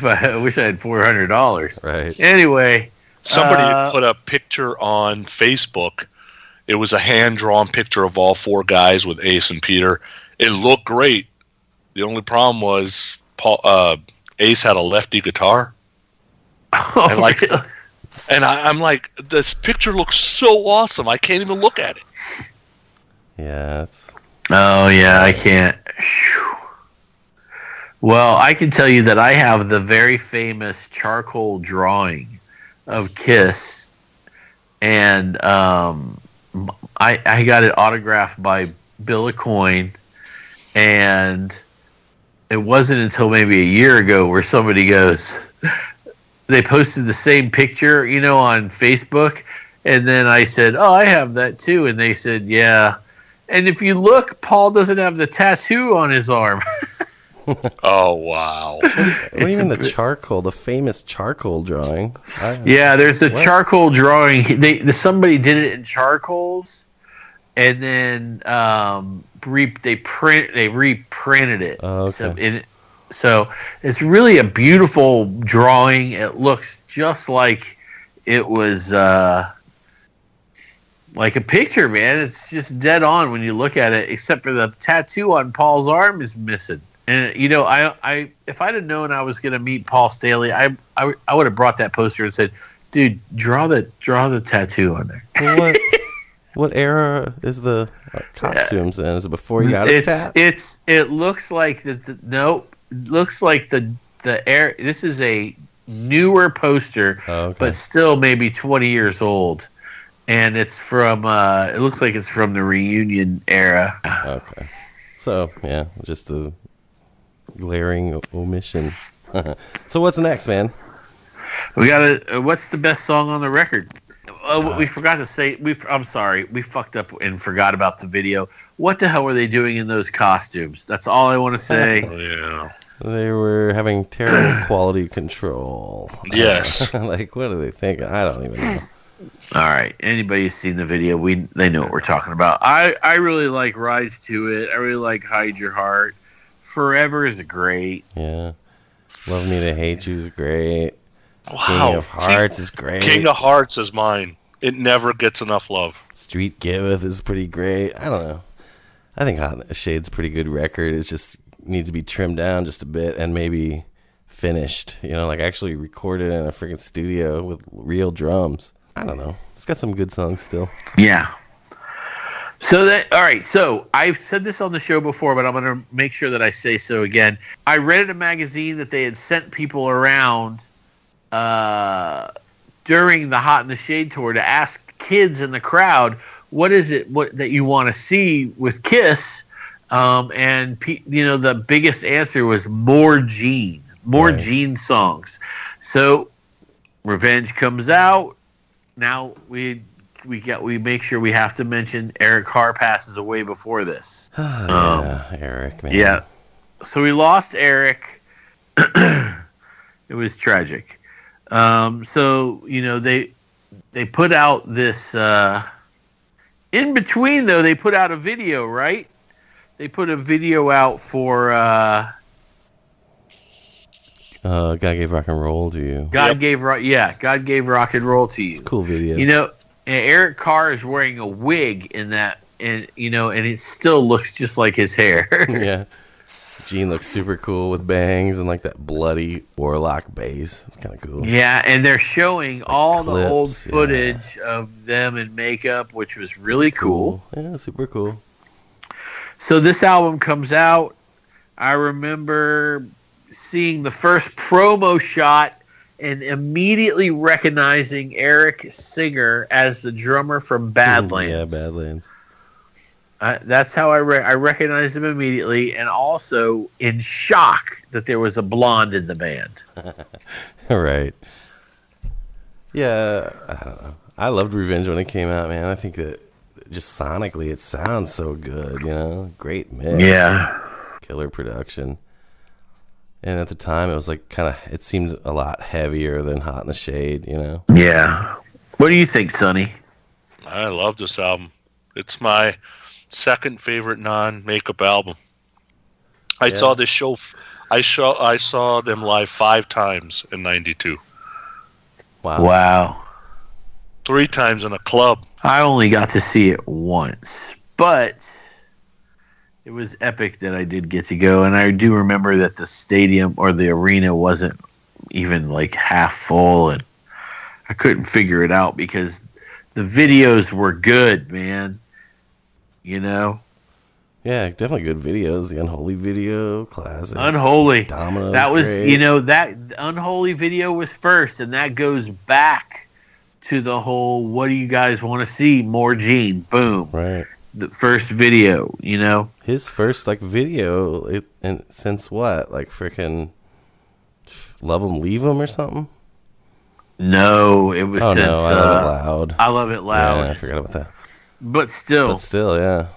Speaker 1: I wish I had $400.
Speaker 2: Right.
Speaker 1: Anyway,
Speaker 3: Somebody put a picture on Facebook. It was a hand-drawn picture of all four guys with Ace and Peter. It looked great. The only problem was Ace had a lefty guitar. And like,
Speaker 1: really?
Speaker 3: and I'm like, this picture looks so awesome. I can't even look at it.
Speaker 2: Yeah, it's...
Speaker 1: Oh, yeah, I can't. Whew. Well, I can tell you that I have the very famous charcoal drawing of Kiss, and I got it autographed by Bill Aucoin, and it wasn't until maybe a year ago where somebody goes, they posted the same picture, you know, on Facebook, and then I said, oh, I have that too, and they said, yeah. And if you look, Paul doesn't have the tattoo on his arm.
Speaker 3: Oh, wow.
Speaker 2: What do you mean the charcoal, the famous charcoal drawing?
Speaker 1: Yeah, there's a charcoal drawing. Somebody did it in charcoals, and then they reprinted it.
Speaker 2: Oh, okay.
Speaker 1: So it's really a beautiful drawing. It looks just like it was like a picture, man. It's just dead on when you look at it, except for the tattoo on Paul's arm is missing. And you know, I if I'd have known I was going to meet Paul Stanley, I would have brought that poster and said, "Dude, draw the tattoo on there."
Speaker 2: Well, what era is the costumes in? Is it before you got his tat?
Speaker 1: It looks like looks like the air. This is a newer poster, but still maybe 20 years old, and it's from. It looks like it's from the reunion era.
Speaker 2: Okay, so yeah, just a glaring omission. So what's next, man?
Speaker 1: We got what's the best song on the record? We forgot to say. I'm sorry. We fucked up and forgot about the video. What the hell were they doing in those costumes? That's all I want to say.
Speaker 3: Oh, yeah.
Speaker 2: They were having terrible quality control.
Speaker 3: Yes.
Speaker 2: Like, what are they thinking? I don't even know.
Speaker 1: All right. Anybody who's seen the video, they know what we're talking about. I really like Rise to It. I really like Hide Your Heart. Forever is great.
Speaker 2: Yeah. Love Me to Hate You is great.
Speaker 3: Wow.
Speaker 2: King of Hearts is great.
Speaker 3: King of Hearts is mine. It never gets enough love.
Speaker 2: Street Giveth is pretty great. I don't know. I think Hot Shade's a pretty good record. It's just needs to be trimmed down just a bit and maybe finished. Like actually recorded in a freaking studio with real drums. I don't know. It's got some good songs still.
Speaker 1: Yeah. All right. So I've said this on the show before, but I'm going to make sure that I say so again. I read in a magazine that they had sent people around during the Hot in the Shade tour to ask kids in the crowd, what is it that you want to see with Kiss? And the biggest answer was more Gene,
Speaker 2: Right.
Speaker 1: Gene songs. So Revenge comes out. Now we make sure we have to mention Eric Carr passes away before this.
Speaker 2: Eric, man.
Speaker 1: Yeah. So we lost Eric. It was tragic. So they put out this in between, though. They put out a video, right? They put a video out for
Speaker 2: God Gave Rock and Roll to You.
Speaker 1: God Gave Rock and Roll to You.
Speaker 2: It's a cool video.
Speaker 1: And Eric Carr is wearing a wig in that, and it still looks just like his hair.
Speaker 2: Yeah. Gene looks super cool with bangs and like that bloody Warlock bass. It's kind of cool.
Speaker 1: Yeah, and they're showing all
Speaker 2: clips,
Speaker 1: the old footage of them in makeup, which was really cool.
Speaker 2: Yeah, super cool.
Speaker 1: So this album comes out. I remember seeing the first promo shot and immediately recognizing Eric Singer as the drummer from Badlands.
Speaker 2: Yeah, Badlands.
Speaker 1: That's how I recognized him immediately, and also in shock that there was a blonde in the band.
Speaker 2: Right. Yeah, I don't know. I loved Revenge when it came out, man. I think that just sonically it sounds so good, Great mix.
Speaker 1: Yeah.
Speaker 2: Killer production. And at the time, it was like it seemed a lot heavier than Hot in the Shade,
Speaker 1: Yeah. What do you think, Sonny?
Speaker 3: I love this album. It's my second favorite non-makeup album. I saw this show. I saw them live 5 times in '92.
Speaker 2: Wow.
Speaker 3: 3 times in a club.
Speaker 1: I only got to see it once, but it was epic that I did get to go, and I do remember that the stadium or the arena wasn't even like half full, and I couldn't figure it out because the videos were good, man.
Speaker 2: Yeah, definitely good videos. The Unholy video, classic.
Speaker 1: Unholy.
Speaker 2: Domino's,
Speaker 1: that was
Speaker 2: great.
Speaker 1: That Unholy video was first, and that goes back to the whole what do you guys want to see? More Gene. Boom.
Speaker 2: Right.
Speaker 1: The first video,
Speaker 2: His first video and since what? Like freaking Love 'Em Leave 'Em or something?
Speaker 1: No, it was since
Speaker 2: no, I Love It Loud.
Speaker 1: I Love It Loud.
Speaker 2: Yeah, I forgot about that.
Speaker 1: But still,
Speaker 2: yeah.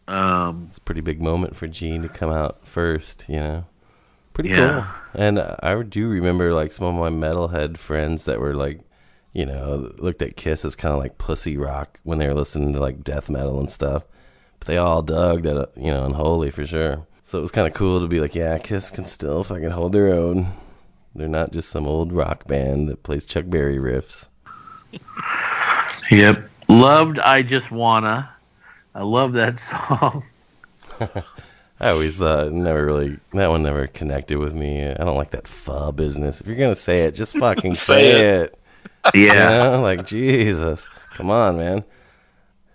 Speaker 2: It's a pretty big moment for Gene to come out first, Pretty cool. And I do remember like some of my metalhead friends that were like, looked at Kiss as kind of like pussy rock when they were listening to like death metal and stuff. But they all dug that, Unholy for sure. So it was kind of cool to be like, yeah, Kiss can still fucking hold their own. They're not just some old rock band that plays Chuck Berry riffs.
Speaker 1: Yep. Loved I Just Wanna. I love that song.
Speaker 2: I always thought that one never connected with me. I don't like that pho business. If you're going to say it, just fucking say it.
Speaker 1: Yeah.
Speaker 2: Like, Jesus. Come on, man.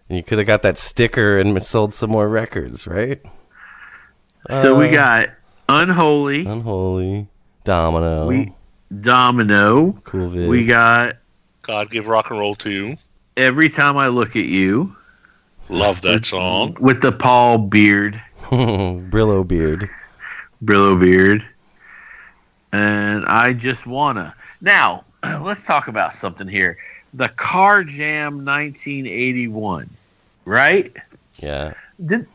Speaker 2: And you could have got that sticker and sold some more records, right?
Speaker 1: So we got Unholy.
Speaker 2: Domino.
Speaker 1: Domino.
Speaker 2: Cool vid.
Speaker 1: We got
Speaker 3: God Gave Rock and Roll to You.
Speaker 1: Every Time I Look at You.
Speaker 3: Love that song.
Speaker 1: With the Paul Beard.
Speaker 2: Brillo beard.
Speaker 1: And I Just Wanna. Now, let's talk about something here. The Car Jam 1981, right?
Speaker 2: Yeah.
Speaker 1: I'm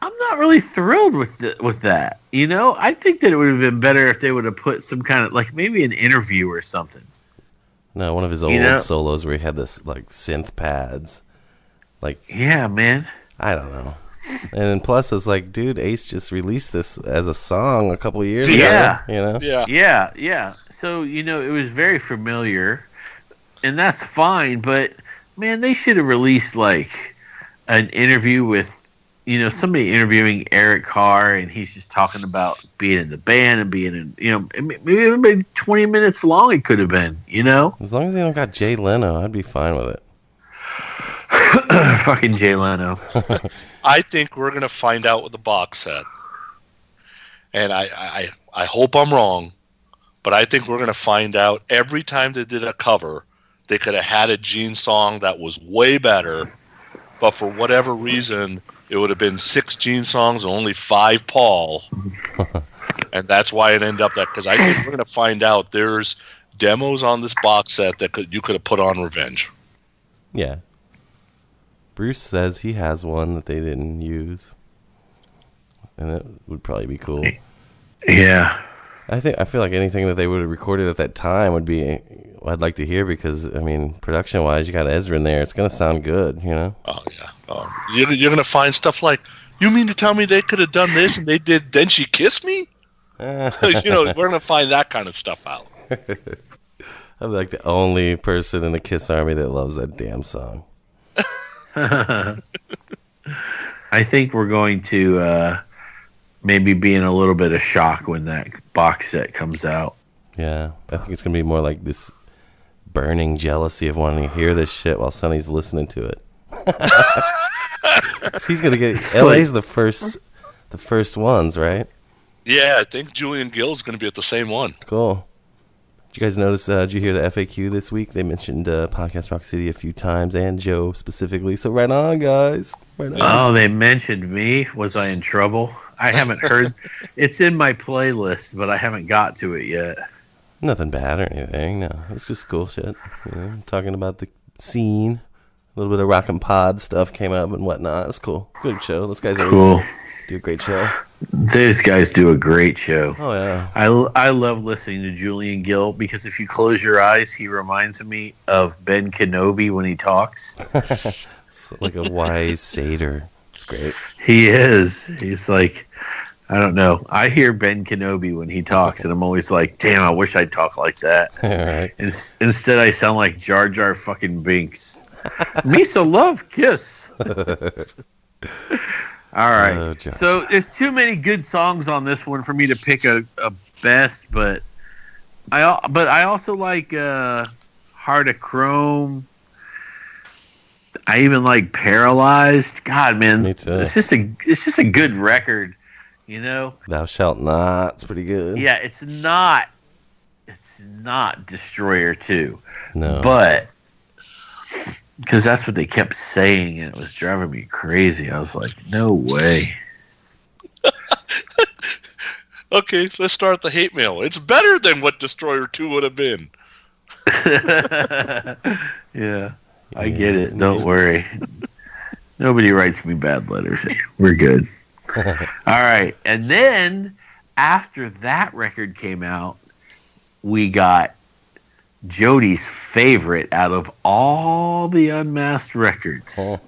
Speaker 1: not really thrilled with that. I think that it would have been better if they would have put some kind of like maybe an interview or something.
Speaker 2: No, one of his old solos where he had this like synth pads. Like,
Speaker 1: yeah, man.
Speaker 2: I don't know. And then plus it's like, dude, Ace just released this as a song a couple years ago.
Speaker 1: Yeah. So, it was very familiar, and that's fine, but man, they should have released like an interview with somebody interviewing Eric Carr, and he's just talking about being in the band and being in, maybe 20 minutes long it could have been,
Speaker 2: As long as they don't got Jay Leno, I'd be fine with it.
Speaker 1: Fucking Jay Leno.
Speaker 3: I think we're going to find out with the box set. And I hope I'm wrong, but I think we're going to find out every time they did a cover, they could have had a Gene song that was way better, but for whatever reason, it would have been 6 Gene songs and only 5 Paul. And that's why it ended up that, because I think we're going to find out there's demos on this box set that you could have put on Revenge.
Speaker 2: Yeah. Bruce says he has one that they didn't use. And that would probably be cool.
Speaker 1: Yeah.
Speaker 2: I feel like anything that they would have recorded at that time would be I'd like to hear, because production wise, you got Ezra in there. It's gonna sound good,
Speaker 3: Oh yeah. Oh, you're gonna find stuff like, you mean to tell me they could have done this and they did Then She Kissed Me? We're gonna find that kind of stuff out.
Speaker 2: I'm like the only person in the Kiss Army that loves that damn song.
Speaker 1: I think we're going to maybe be in a little bit of shock when that box set comes out.
Speaker 2: Yeah, I think it's going to be more like this burning jealousy of wanting to hear this shit while Sonny's listening to it. So he's going to get... LA's the first ones, right?
Speaker 3: Yeah, I think Julian Gill's going to be at the same one.
Speaker 2: Cool. Did you guys notice, did you hear the FAQ this week? They mentioned Podcast Rock City a few times, and Joe specifically. So right on, guys. Right on.
Speaker 1: Oh, they mentioned me. Was I in trouble? I haven't heard. It's in my playlist, but I haven't got to it yet.
Speaker 2: Nothing bad or anything. No, it's just cool shit. Talking about the scene. A little bit of rock and pod stuff came up and whatnot. It's cool. Good show. Those guys always do a great show.
Speaker 1: Those guys do a great show.
Speaker 2: Oh, yeah.
Speaker 1: I love listening to Julian Gill, because if you close your eyes, he reminds me of Ben Kenobi when he talks.
Speaker 2: It's like a wise satyr. It's great.
Speaker 1: He is. He's like, I don't know. I hear Ben Kenobi when he talks, and I'm always like, damn, I wish I'd talk like that.
Speaker 2: All right.
Speaker 1: Instead, I sound like Jar Jar fucking Binks. Misa love kiss. All right.
Speaker 2: Oh,
Speaker 1: so there's too many good songs on this one for me to pick a best, but I also like Heart of Chrome. I even like Paralyzed. God, man,
Speaker 2: me too.
Speaker 1: It's just a good record,
Speaker 2: Thou Shalt Not. It's pretty good.
Speaker 1: Yeah, it's not Destroyer 2.
Speaker 2: No.
Speaker 1: But because that's what they kept saying, and it was driving me crazy. I was like, no way.
Speaker 3: Okay, let's start the hate mail. It's better than what Destroyer 2 would have been.
Speaker 1: Yeah, I get it. Don't worry. Nobody writes me bad letters. We're good. All right. And then after that record came out, we got Jody's favorite out of all the Unmasked records.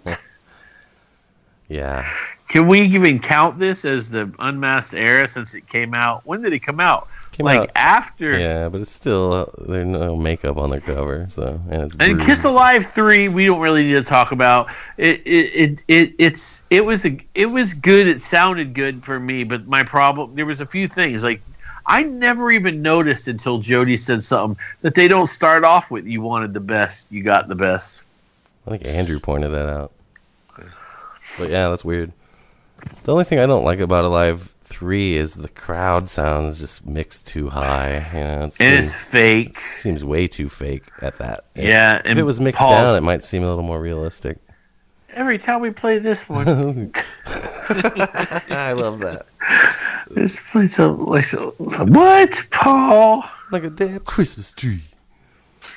Speaker 2: Yeah.
Speaker 1: Can we even count this as the Unmasked era since it came out? When did it come out?
Speaker 2: Came out
Speaker 1: after.
Speaker 2: Yeah, but it's still there's no makeup on the cover, so
Speaker 1: and Kiss Alive 3 we don't really need to talk about. It was good. It sounded good for me, but my problem, there was a few things like I never even noticed until Jody said something that they don't start off with "You wanted the best, you got the best."
Speaker 2: I think Andrew pointed that out. But yeah, that's weird. The only thing I don't like about Alive 3 is the crowd sounds just mixed too high.
Speaker 1: It's fake.
Speaker 2: It seems way too fake at that.
Speaker 1: Yeah,
Speaker 2: if it was mixed down, it might seem a little more realistic.
Speaker 1: Every time we play this one,
Speaker 2: I love that.
Speaker 1: This plays like what, Paul?
Speaker 2: Like a damn Christmas tree.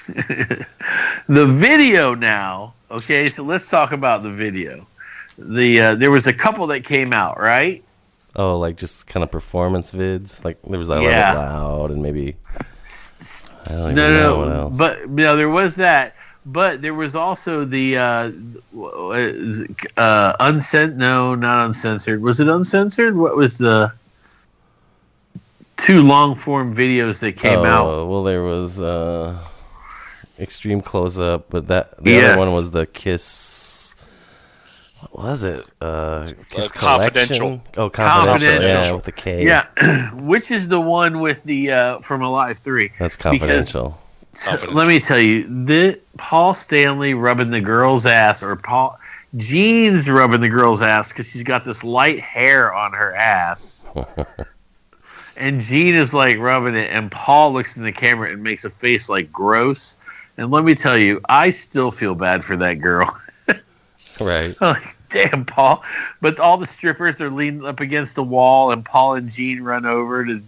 Speaker 1: The video now. Okay, so let's talk about the video. There was a couple that came out, right?
Speaker 2: Oh, like just kind of performance vids. Like there was I Love It Loud and maybe I don't even know what else.
Speaker 1: But there was that. But there was also the uncensored. No, not uncensored. Was it uncensored? What was the 2 long form videos that came out?
Speaker 2: Well, there was Extreme Close Up, but the other one was the Kiss What was it? Kiss
Speaker 3: Confidential.
Speaker 2: Collection? Oh, Confidential. Yeah,
Speaker 1: Confidential.
Speaker 2: with the K.
Speaker 1: Yeah, which is the one with the from Alive 3.
Speaker 2: That's Confidential.
Speaker 1: Let me tell you, Paul Stanley rubbing the girl's ass, or Jean's rubbing the girl's ass because she's got this light hair on her ass. And Jean is like rubbing it, and Paul looks in the camera and makes a face like gross. And let me tell you, I still feel bad for that girl.
Speaker 2: Right.
Speaker 1: I'm like, damn, Paul. But all the strippers are leaning up against the wall, and Paul and Jean run over to,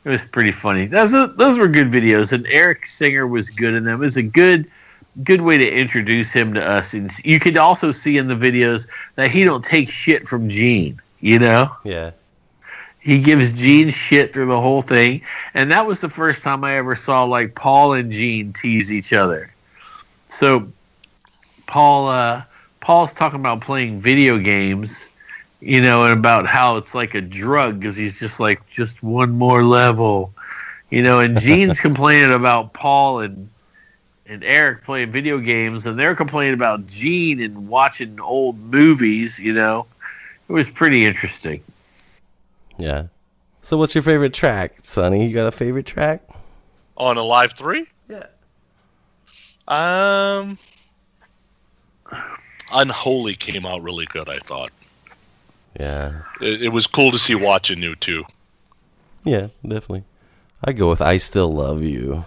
Speaker 1: it was pretty funny. Those were good videos, and Eric Singer was good in them. It was a good way to introduce him to us. And you could also see in the videos that he don't take shit from Jean,
Speaker 2: Yeah.
Speaker 1: He gives Jean shit through the whole thing. And that was the first time I ever saw, like, Paul and Jean tease each other. So Paul's talking about playing video games, and about how it's like a drug because he's just like, just one more level, and Jean's complaining about Paul and Eric playing video games, and they're complaining about Jean and watching old movies, It was pretty interesting.
Speaker 2: Yeah. So what's your favorite track, Sonny? You got a favorite track?
Speaker 3: On Alive 3?
Speaker 2: Yeah.
Speaker 3: Unholy came out really good, I thought.
Speaker 2: Yeah.
Speaker 3: It was cool to see Watching You, too.
Speaker 2: Yeah, definitely. I go with I Still Love You.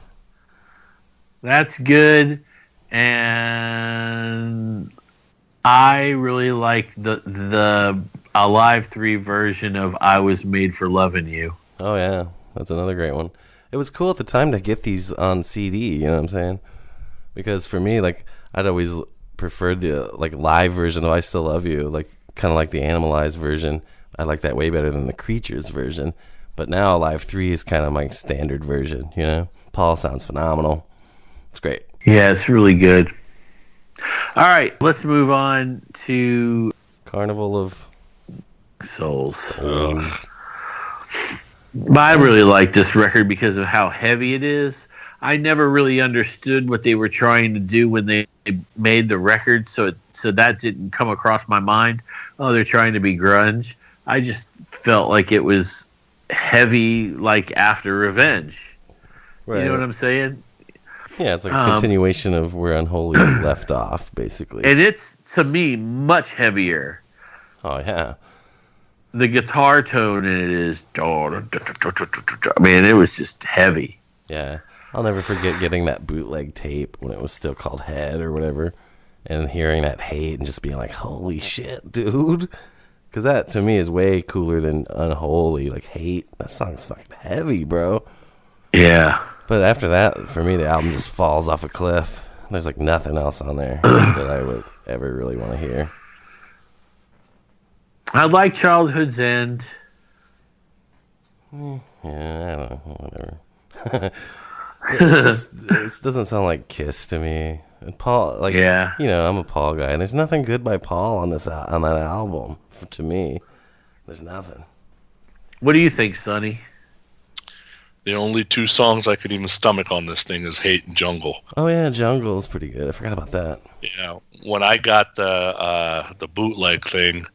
Speaker 1: That's good. And I really like the Alive 3 version of I Was Made for Loving You.
Speaker 2: Oh, yeah. That's another great one. It was cool at the time to get these on CD, you know what I'm saying? Because for me, like, I'd always preferred the live version of I Still Love You, like kind of like the Animalized version. I like that way better than the Creatures version. But now Alive 3 is kind of my standard version, Paul sounds phenomenal. It's great.
Speaker 1: Yeah, it's really good. All right, let's move on to
Speaker 2: Carnival of
Speaker 1: Souls. But I really like this record because of how heavy it is. I never really understood what they were trying to do when they made the record, so that didn't come across my mind. Oh, they're trying to be grunge. I just felt like it was heavy, like After Revenge.
Speaker 2: Right.
Speaker 1: You know what I'm saying?
Speaker 2: Yeah, it's like a continuation of where Unholy left off, basically.
Speaker 1: And it's, to me, much heavier.
Speaker 2: Oh, yeah.
Speaker 1: The guitar tone in it is... Man, it was just heavy.
Speaker 2: Yeah. I'll never forget getting that bootleg tape when it was still called Head or whatever, and hearing that Hate and just being like, holy shit, dude. Because that, to me, is way cooler than Unholy. Like, Hate, that song's fucking heavy, bro.
Speaker 1: Yeah.
Speaker 2: But after that, for me, the album just falls off a cliff. There's like nothing else on there that I would ever really want to hear.
Speaker 1: I like Childhood's End.
Speaker 2: Yeah, I don't know, whatever. It doesn't sound like Kiss to me. And Paul, like,
Speaker 1: yeah.
Speaker 2: I'm a Paul guy, and there's nothing good by Paul on that album. To me, there's nothing.
Speaker 1: What do you think, Sonny?
Speaker 3: The only two songs I could even stomach on this thing is Hate and Jungle.
Speaker 2: Oh yeah, Jungle is pretty good. I forgot about that.
Speaker 3: Yeah, when I got the bootleg thing,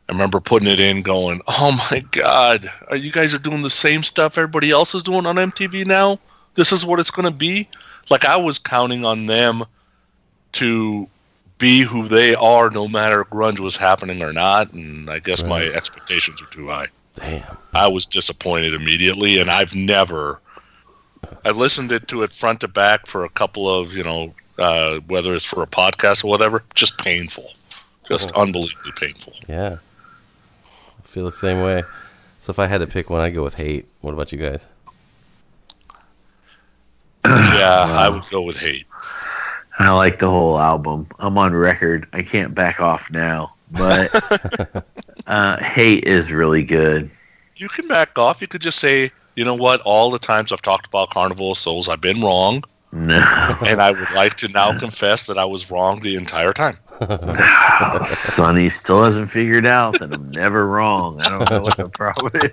Speaker 3: I remember putting it in going, oh my God, you guys are doing the same stuff everybody else is doing on MTV now? This is what it's going to be? Like, I was counting on them to be who they are no matter if grunge was happening or not, and I guess my expectations were too high.
Speaker 2: Damn.
Speaker 3: I was disappointed immediately, and I listened to it front to back for a couple of, whether it's for a podcast or whatever, just painful. Just unbelievably painful.
Speaker 2: Yeah. I feel the same way. So if I had to pick one, I'd go with Hate. What about you guys?
Speaker 3: Yeah, I would go with Hate.
Speaker 1: I like the whole album. I'm on record. I can't back off now. But Hate is really good.
Speaker 3: You can back off. You could just say, you know what? All the times I've talked about Carnival of Souls, I've been wrong.
Speaker 1: No.
Speaker 3: And I would like to now confess that I was wrong the entire time.
Speaker 1: Sonny still hasn't figured out that I'm never wrong. I don't know what the problem is.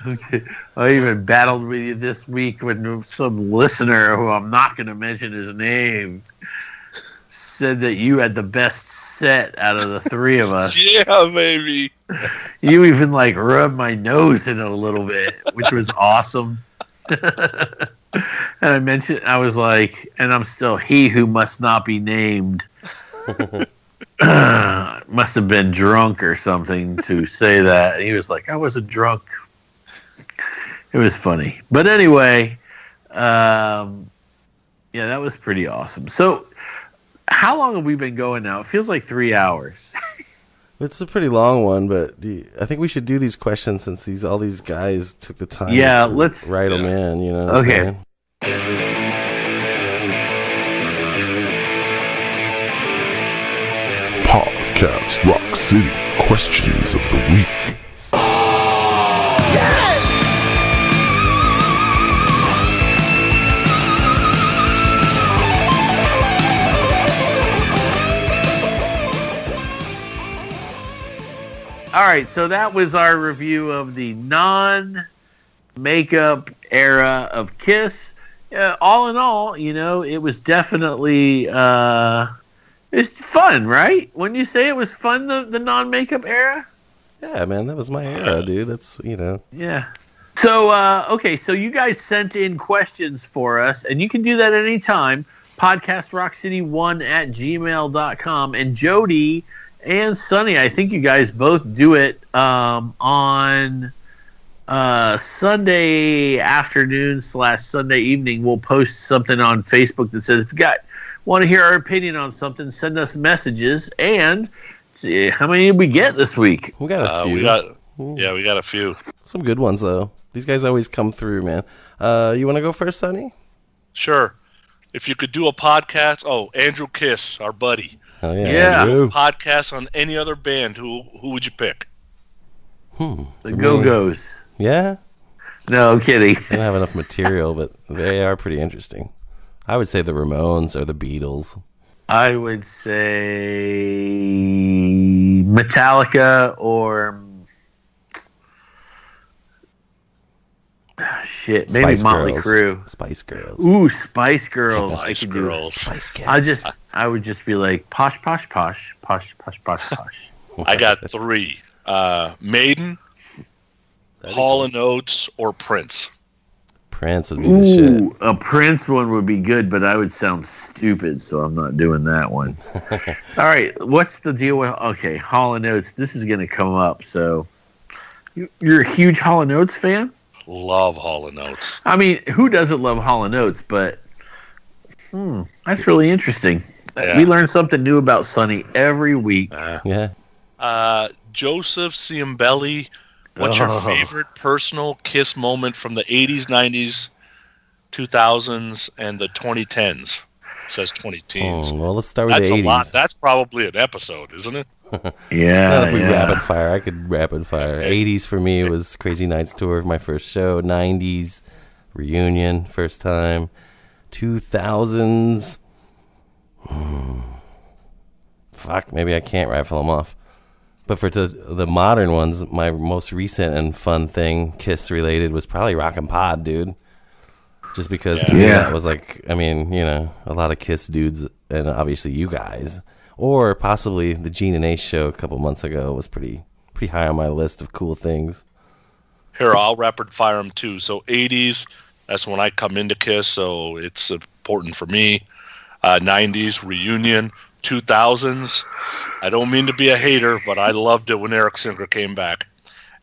Speaker 1: Okay. I even battled with you this week with some listener who I'm not going to mention his name. said that you had the best set out of the three of us.
Speaker 3: Yeah, maybe.
Speaker 1: You even like rubbed my nose in it a little bit, which was awesome. And I mentioned, I was like, and I'm still he who must not be named. Must have been drunk or something to say that. And he was like, I wasn't drunk. It was funny. But anyway, yeah, that was pretty awesome. So how long have we been going now? It feels like 3 hours.
Speaker 2: It's a pretty long one, but I think we should do these questions since all these guys took the time
Speaker 1: Yeah,
Speaker 2: to
Speaker 1: let's
Speaker 2: write them in, you know.
Speaker 1: Okay.
Speaker 4: Podcast Rock City Questions of the Week.
Speaker 1: All right, so that was our review of the non-makeup era of Kiss. All in all, you know, it was definitely it's fun, right? Wouldn't you say it was fun, the non-makeup era?
Speaker 2: Yeah, man, that was my era, dude. That's, you know.
Speaker 1: Yeah. So, okay, so you guys sent in questions for us, and you can do that anytime. PodcastRockCity1@gmail.com. And Jody and Sonny, I think you guys both do it on Sunday afternoon / Sunday evening. We'll post something on Facebook that says, if you want to hear our opinion on something, send us messages. And see, how many did we get this week?
Speaker 2: We got a few.
Speaker 3: We got a few.
Speaker 2: Some good ones, though. These guys always come through, man. You want to go first, Sonny?
Speaker 3: Sure. If you could do a podcast, Andrew Kiss, our buddy.
Speaker 2: Oh, yeah.
Speaker 1: Yeah.
Speaker 2: Andrew.
Speaker 3: Podcast on any other band, who would you pick?
Speaker 1: The Go-Go's.
Speaker 2: Yeah?
Speaker 1: No, I'm kidding.
Speaker 2: They don't have enough material, but they are pretty interesting. I would say the Ramones or the Beatles.
Speaker 1: I would say Metallica or maybe
Speaker 2: Spice
Speaker 1: Motley
Speaker 2: Girls.
Speaker 1: Crue.
Speaker 2: Spice Girls.
Speaker 1: Ooh, Spice Girls.
Speaker 3: Spice
Speaker 1: I could do it.
Speaker 3: Girls.
Speaker 2: Spice Girls.
Speaker 1: I would just be like posh, posh, posh, posh, posh, posh, posh.
Speaker 3: I got 3. Maiden, Hall & Oates, or Prince.
Speaker 2: Prince would be the shit.
Speaker 1: Ooh, a Prince one would be good, but I would sound stupid, so I'm not doing that one. All right, what's the deal with? Okay, Hall & Oates. This is going to come up. So, you're a huge Hall & Oates fan?
Speaker 3: Love Hall & Oates.
Speaker 1: I mean, who doesn't love Hall & Oates? But that's really interesting.
Speaker 3: Yeah.
Speaker 1: We learn something new about Sonny every week.
Speaker 2: Yeah.
Speaker 3: Joseph Ciambelli, what's your favorite personal Kiss moment from the 80s, 90s, 2000s, and the 2010s? It says 2010s.
Speaker 2: Well, let's start with
Speaker 3: That's
Speaker 2: the
Speaker 3: a
Speaker 2: 80s.
Speaker 3: lot. That's probably an episode, isn't it?
Speaker 1: Yeah.
Speaker 2: If we rapid fire, I could rapid fire. 80s for me was Crazy Nights tour, my first show. 90s, Reunion, first time. 2000s. Fuck, maybe I can't rifle them off. But for the modern ones, my most recent and fun thing, Kiss related, was probably Rockin' Pod, dude. Just because to me that was like, I mean, you know, a lot of Kiss dudes, and obviously you guys, or possibly the Gene and Ace show a couple months ago was pretty high on my list of cool things.
Speaker 3: Here, I'll rapid fire them too. So 80s, that's when I come into Kiss, so it's important for me. 90s, Reunion. 2000s, I don't mean to be a hater, but I loved it when Eric Singer came back.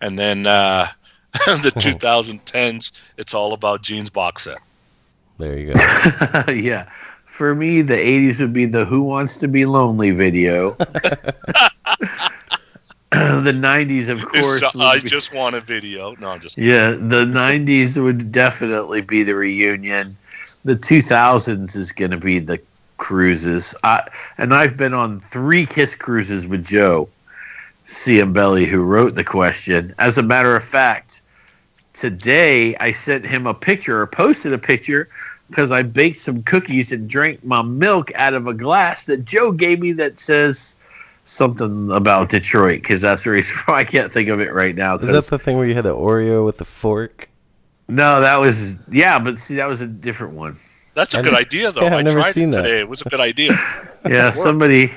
Speaker 3: And then the 2010s, it's all about Gene's box set.
Speaker 2: There you go.
Speaker 1: Yeah. For me, the 80s would be the Who Wants to Be Lonely video. The 90s, of course.
Speaker 3: I just want a video. No, I'm just kidding.
Speaker 1: Yeah, the 90s would definitely be the Reunion. The 2000s is going to be the cruises. And I've been on 3 Kiss cruises with Joe Ciambelli, who wrote the question. As a matter of fact, today I sent him a picture, or posted a picture, because I baked some cookies and drank my milk out of a glass that Joe gave me that says something about Detroit, because that's the reason why I can't think of it right now.
Speaker 2: Is that the thing where you had the Oreo with the fork?
Speaker 1: No, that was, but see, that was a different one.
Speaker 3: That's a good idea, though.
Speaker 2: Yeah, I've
Speaker 3: I
Speaker 2: never
Speaker 3: tried
Speaker 2: seen
Speaker 3: it
Speaker 2: that.
Speaker 3: today. It was a good idea.
Speaker 1: Yeah, somebody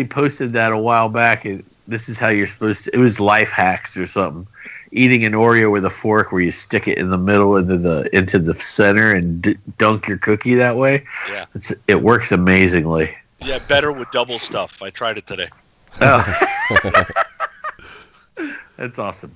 Speaker 1: posted that a while back. This is how you're supposed to. It was life hacks or something. Eating an Oreo with a fork, where you stick it in the middle into the center and dunk your cookie that way.
Speaker 3: Yeah,
Speaker 1: it works amazingly.
Speaker 3: Yeah, better with double stuff. I tried it today.
Speaker 1: Oh. That's awesome.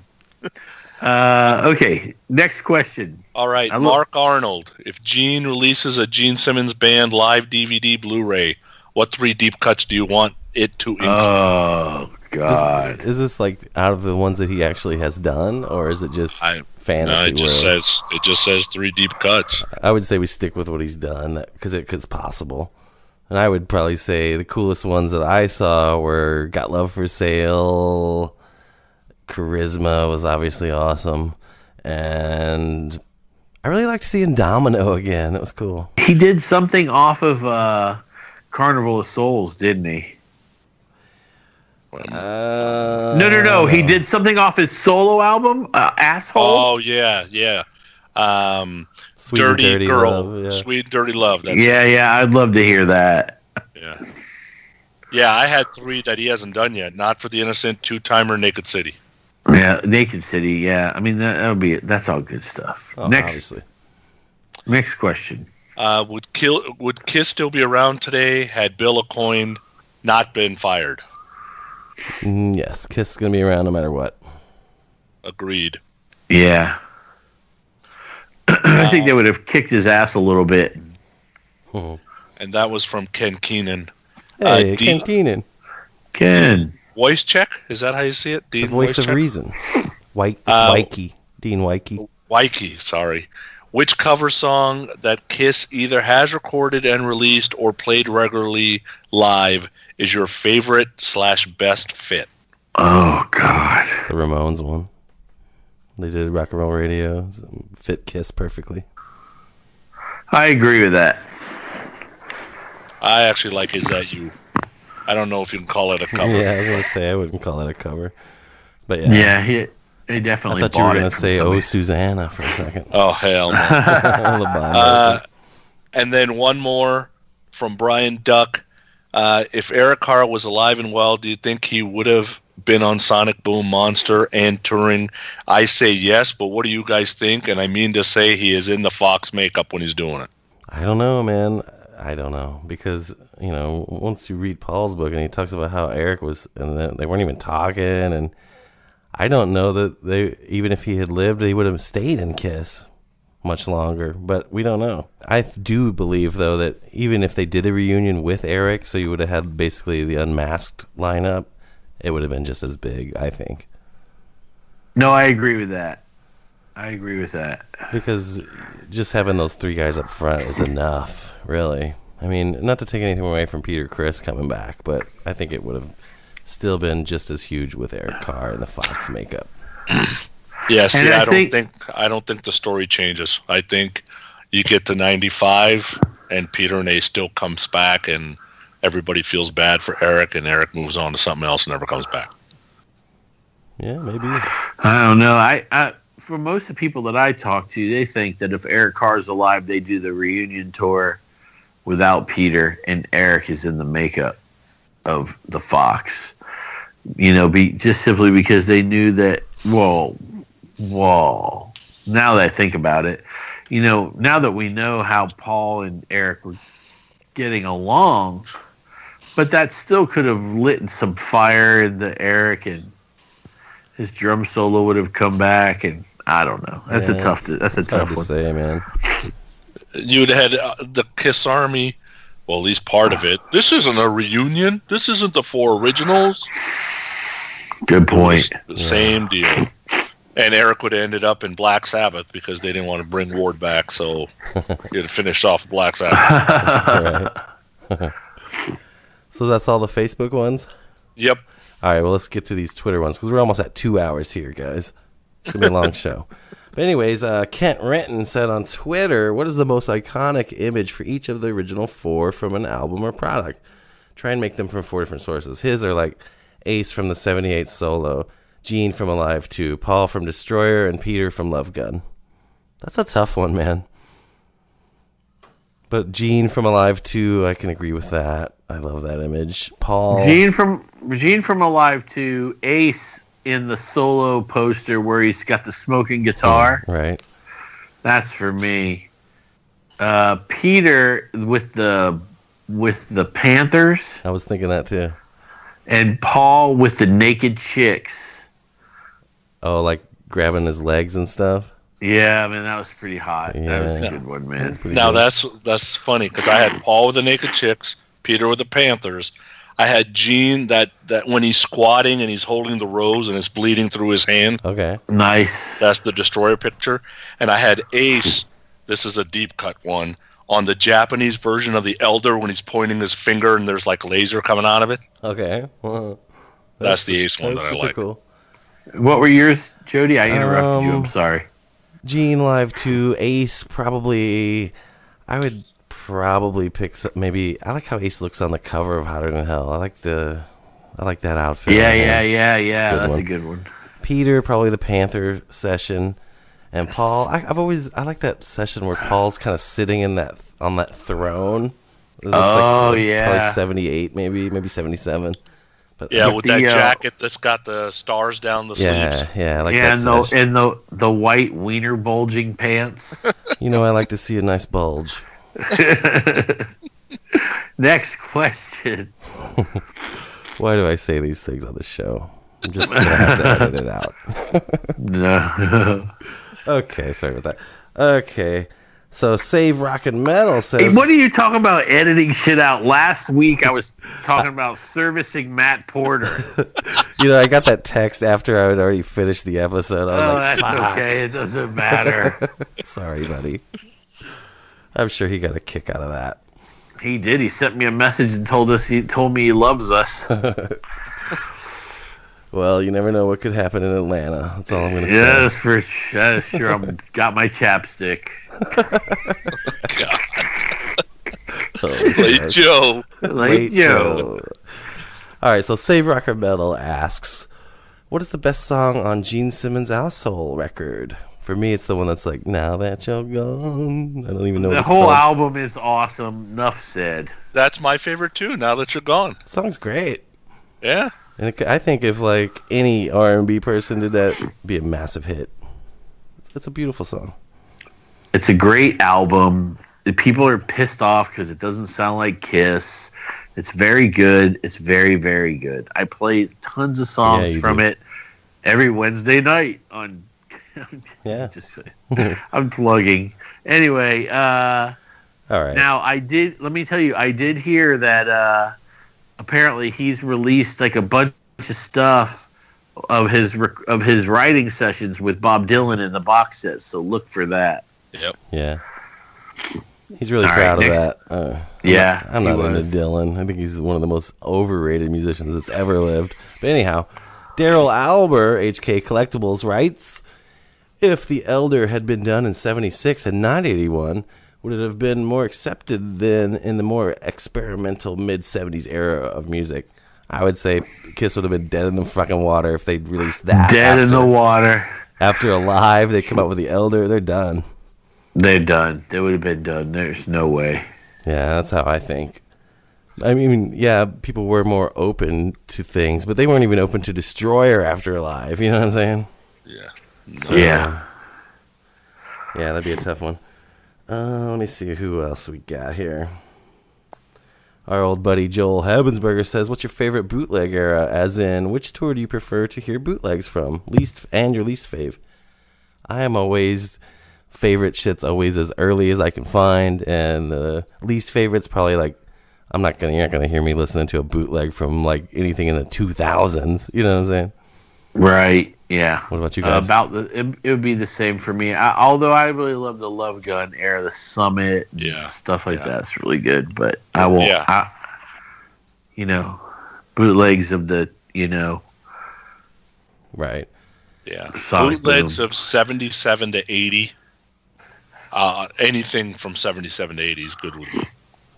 Speaker 1: Okay, next question.
Speaker 3: All right, Mark Arnold. If Gene releases a Gene Simmons Band live DVD Blu-ray, what 3 deep cuts do you want it to include?
Speaker 1: Oh, God.
Speaker 2: Is this like out of the ones that he actually has done, or is it just fantasy?
Speaker 3: No, it just says 3 deep cuts.
Speaker 2: I would say we stick with what he's done because it's possible. And I would probably say the coolest ones that I saw were Got Love for Sale, Charisma was obviously awesome, and I really liked seeing Domino again. That was cool.
Speaker 1: He did something off of Carnival of Souls, didn't he? No. He did something off his solo album, Asshole.
Speaker 3: Oh, yeah.
Speaker 2: Sweet Dirty
Speaker 3: Girl.
Speaker 2: Love, yeah.
Speaker 3: Sweet and Dirty Love.
Speaker 1: Yeah, I'd love to hear that.
Speaker 3: Yeah. Yeah, I had 3 that he hasn't done yet. Not for the Innocent, Two-Timer, Naked City.
Speaker 1: Yeah, Naked City, yeah. I mean, that's all good stuff.
Speaker 2: Obviously.
Speaker 1: Next question.
Speaker 3: Would Kiss still be around today had Bill Aucoin not been fired?
Speaker 2: Yes, Kiss is going to be around no matter what.
Speaker 3: Agreed.
Speaker 1: Yeah. I think they would have kicked his ass a little bit.
Speaker 3: And that was from Ken Keenan.
Speaker 2: Hey, Ken Keenan.
Speaker 1: Ken.
Speaker 3: Voice check? Is that how you see it? Dean,
Speaker 2: the voice of
Speaker 3: check?
Speaker 2: reason. Wyke. Dean Wyke.
Speaker 3: Wyke, sorry. Which cover song that Kiss either has recorded and released or played regularly live is your favorite / best fit?
Speaker 1: Oh, God.
Speaker 2: The Ramones one. They did Rock and Roll Radio. Fit Kiss perfectly.
Speaker 1: I agree with that.
Speaker 3: I actually like Is That You? I don't know if you can call it a cover.
Speaker 2: Yeah, I was going to say I wouldn't call it a cover. But yeah.
Speaker 1: Yeah, they definitely
Speaker 2: I thought you were going to say
Speaker 1: somebody.
Speaker 2: Oh Susanna for a second.
Speaker 3: Oh, hell no. And then one more from Brian Duck. If Eric Carr was alive and well, do you think he would have been on Sonic Boom Monster and touring? I say yes, but what do you guys think? And I mean to say he is in the Fox makeup when he's doing it.
Speaker 2: I don't know, man. I don't know. Because, once you read Paul's book and he talks about how Eric was, and they weren't even talking, and I don't know that even if he had lived, he would have stayed in Kiss much longer, but we don't know. I do believe, though, that even if they did a reunion with Eric, so you would have had basically the Unmasked lineup, it would have been just as big, I think.
Speaker 1: No, I agree with that.
Speaker 2: Because just having those 3 guys up front is enough, really. I mean, not to take anything away from Peter Criss coming back, but I think it would have still been just as huge with Eric Carr and the Fox makeup.
Speaker 3: Yeah, see,
Speaker 1: I
Speaker 3: don't think the story changes. I think you get to 95 and Peter and A still comes back and everybody feels bad for Eric and Eric moves on to something else and never comes back.
Speaker 2: Yeah, maybe.
Speaker 1: I don't know. I for most of the people that I talk to, they think that if Eric Carr's alive, they do the reunion tour without Peter and Eric is in the makeup of the Fox. Just simply because they knew that, whoa. Now that I think about it, now that we know how Paul and Eric were getting along, but that still could have lit some fire into Eric and his drum solo would have come back, and I don't know. That's a tough one
Speaker 2: to say, man.
Speaker 3: You'd had the Kiss Army, well, at least part of it. This isn't a reunion. This isn't the 4 originals.
Speaker 1: Good point.
Speaker 3: The same deal. And Eric would have ended up in Black Sabbath because they didn't want to bring Ward back, so he had finished off Black Sabbath.
Speaker 2: So that's all the Facebook ones?
Speaker 3: Yep.
Speaker 2: All right, well, let's get to these Twitter ones because we're almost at 2 hours here, guys. It's going to be a long show. But anyways, Kent Renton said on Twitter, what is the most iconic image for each of the original 4 from an album or product? Try and make them from 4 different sources. His are like Ace from the 78 solo, Gene from Alive 2, Paul from Destroyer, and Peter from Love Gun. That's a tough one, man. But Gene from Alive 2, I can agree with that. I love that image. Paul.
Speaker 1: Gene from Alive 2, Ace in the solo poster where he's got the smoking guitar.
Speaker 2: Right.
Speaker 1: That's for me. Peter with the Panthers.
Speaker 2: I was thinking that too.
Speaker 1: And Paul with the naked chicks.
Speaker 2: Oh, like grabbing his legs and stuff?
Speaker 1: Yeah, I mean, that was pretty hot.
Speaker 2: Yeah.
Speaker 1: That was a good one, man.
Speaker 3: Now that's funny because I had Paul with the naked chicks, Peter with the Panthers. I had Gene that when he's squatting and he's holding the rose and it's bleeding through his hand.
Speaker 2: Okay.
Speaker 1: Nice.
Speaker 3: That's the Destroyer picture. And I had Ace, this is a deep cut one, on the Japanese version of the Elder when he's pointing his finger and there's like laser coming out of it.
Speaker 2: Okay. Well,
Speaker 3: that's the Ace one that I
Speaker 2: super
Speaker 3: like.
Speaker 2: Cool.
Speaker 1: What were yours, Jody? I interrupted you. I'm sorry.
Speaker 2: Gene Live 2, Ace, probably. I would probably pick maybe. I like how Ace looks on the cover of Hotter Than Hell. I like that outfit.
Speaker 1: Yeah. That's a good one.
Speaker 2: Peter, probably the Panther session, and Paul. I like that session where Paul's kind of sitting on that throne. It looks probably 78, maybe 77. But
Speaker 3: yeah, with that jacket that's got the stars down the sleeves.
Speaker 2: Yeah, I like
Speaker 1: that.
Speaker 2: And
Speaker 1: the white wiener bulging pants.
Speaker 2: I like to see a nice bulge.
Speaker 1: Next question.
Speaker 2: Why do I say these things on the show? I'm just gonna have to edit it out.
Speaker 1: No.
Speaker 2: Okay, sorry about that. Okay. So Save Rock and Metal says...
Speaker 1: Hey, what are you talking about editing shit out? Last week I was talking about servicing Matt Porter.
Speaker 2: I got that text after I had already finished the episode. I was like,
Speaker 1: that's
Speaker 2: fuck.
Speaker 1: okay. It doesn't matter.
Speaker 2: Sorry, buddy. I'm sure he got a kick out of that.
Speaker 1: He did. He sent me a message and told me he loves us.
Speaker 2: Well, you never know what could happen in Atlanta. That's all I'm going to say.
Speaker 1: Yes, for sure. I've got my chapstick.
Speaker 3: Late Joe.
Speaker 1: Late Joe.
Speaker 2: All right, so Save Rock or Metal asks, what is the best song on Gene Simmons' Asshole record? For me, it's the one that's like, Now That You're Gone. I don't even know what it's
Speaker 1: called. The whole
Speaker 2: called.
Speaker 1: album is awesome. Enough said.
Speaker 3: That's my favorite too, Now That You're Gone.
Speaker 2: The song's great.
Speaker 3: Yeah.
Speaker 2: And I think if like any R&B person did that, it'd be a massive hit. It's a beautiful song.
Speaker 1: It's a great album. The people are pissed off because it doesn't sound like Kiss. It's very good. It's very, very good. I play tons of songs from it every Wednesday night on.
Speaker 2: Yeah.
Speaker 1: Just saying. I'm plugging. Anyway.
Speaker 2: All right.
Speaker 1: Now let me tell you, I did hear that apparently he's released like a bunch of stuff of his writing sessions with Bob Dylan in the box set. So look for that.
Speaker 3: Yep.
Speaker 2: Yeah. He's really proud of that. I'm not into Dylan. I think he's one of the most overrated musicians that's ever lived. But anyhow, Daryl Alber, HK Collectibles, writes, if The Elder had been done in 76 and not 81, would it have been more accepted than in the more experimental mid-70s era of music? I would say Kiss would have been dead in the fucking water if they'd released that.
Speaker 1: Dead in the water.
Speaker 2: After Alive, they come out with The Elder, they're done.
Speaker 1: They're done. They would have been done. There's no way.
Speaker 2: Yeah, that's how I think. I mean, yeah, people were more open to things, but they weren't even open to Destroyer after Alive. You know what I'm saying?
Speaker 3: Yeah.
Speaker 1: So, yeah.
Speaker 2: Yeah, that'd be a tough one. Let me see who else we got here. Our old buddy Joel Habensberger says, what's your favorite bootleg era? As in, which tour do you prefer to hear bootlegs from? Your least fave. I am always... favorite shit's always as early as I can find, and the least favorite's probably like you're not gonna hear me listening to a bootleg from like anything in the 2000s. You know what I'm saying?
Speaker 1: Right. Yeah.
Speaker 2: What about you guys?
Speaker 1: It would be the same for me. Although I really love the Love Gun era, the Summit, stuff like that's really good. But I won't. Bootlegs of the
Speaker 2: right.
Speaker 3: Yeah.
Speaker 1: Sonic
Speaker 3: Bootlegs
Speaker 1: Boom.
Speaker 3: of 77 to 80. Anything from 77 to 80 is good with me.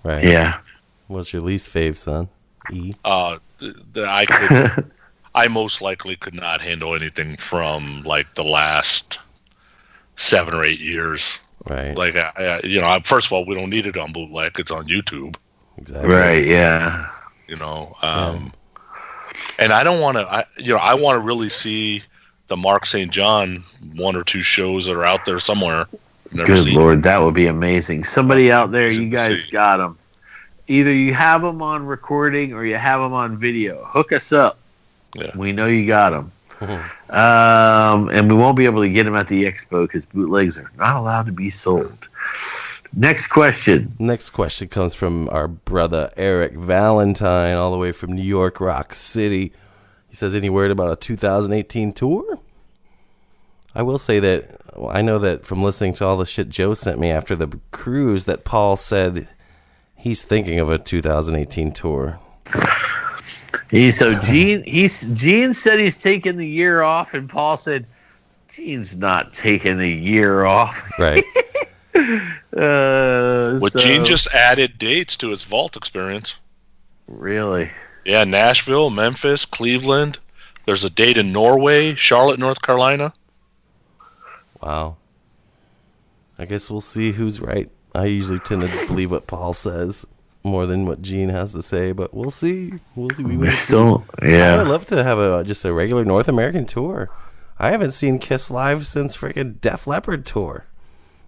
Speaker 2: Right.
Speaker 1: Yeah.
Speaker 2: What's your least fave, son? E.
Speaker 3: I most likely could not handle anything from like the last 7 or 8 years
Speaker 2: Right.
Speaker 3: Like, first of all, we don't need it on bootleg. It's on YouTube.
Speaker 2: Exactly.
Speaker 1: Right. Yeah.
Speaker 3: And I don't want to. I want to really see the Mark St. John 1 or 2 shows that are out there somewhere.
Speaker 1: Good Lord, that would be amazing. Somebody out there, you guys got them. Either you have them on recording or you have them on video. Hook us up.
Speaker 3: Yeah.
Speaker 1: We know you got them. And we won't be able to get them at the expo because bootlegs are not allowed to be sold. Next question.
Speaker 2: Next question comes from our brother Eric Valentine, all the way from New York, Rock City. He says, any word about a 2018 tour? I will say that I know that from listening to all the shit Joe sent me after the cruise that Paul said he's thinking of a 2018 tour.
Speaker 1: Gene said he's taking the year off, and Paul said Gene's not taking the year off.
Speaker 2: Right.
Speaker 3: Gene just added dates to his Vault experience.
Speaker 1: Really?
Speaker 3: Yeah, Nashville, Memphis, Cleveland. There's a date in Norway, Charlotte, North Carolina.
Speaker 2: Wow. I guess we'll see who's right. I usually tend to believe what Paul says more than what Gene has to say, but we'll see. We'll see.
Speaker 1: We still, yeah.
Speaker 2: I would love to have just a regular North American tour. I haven't seen Kiss live since freaking Def Leppard tour.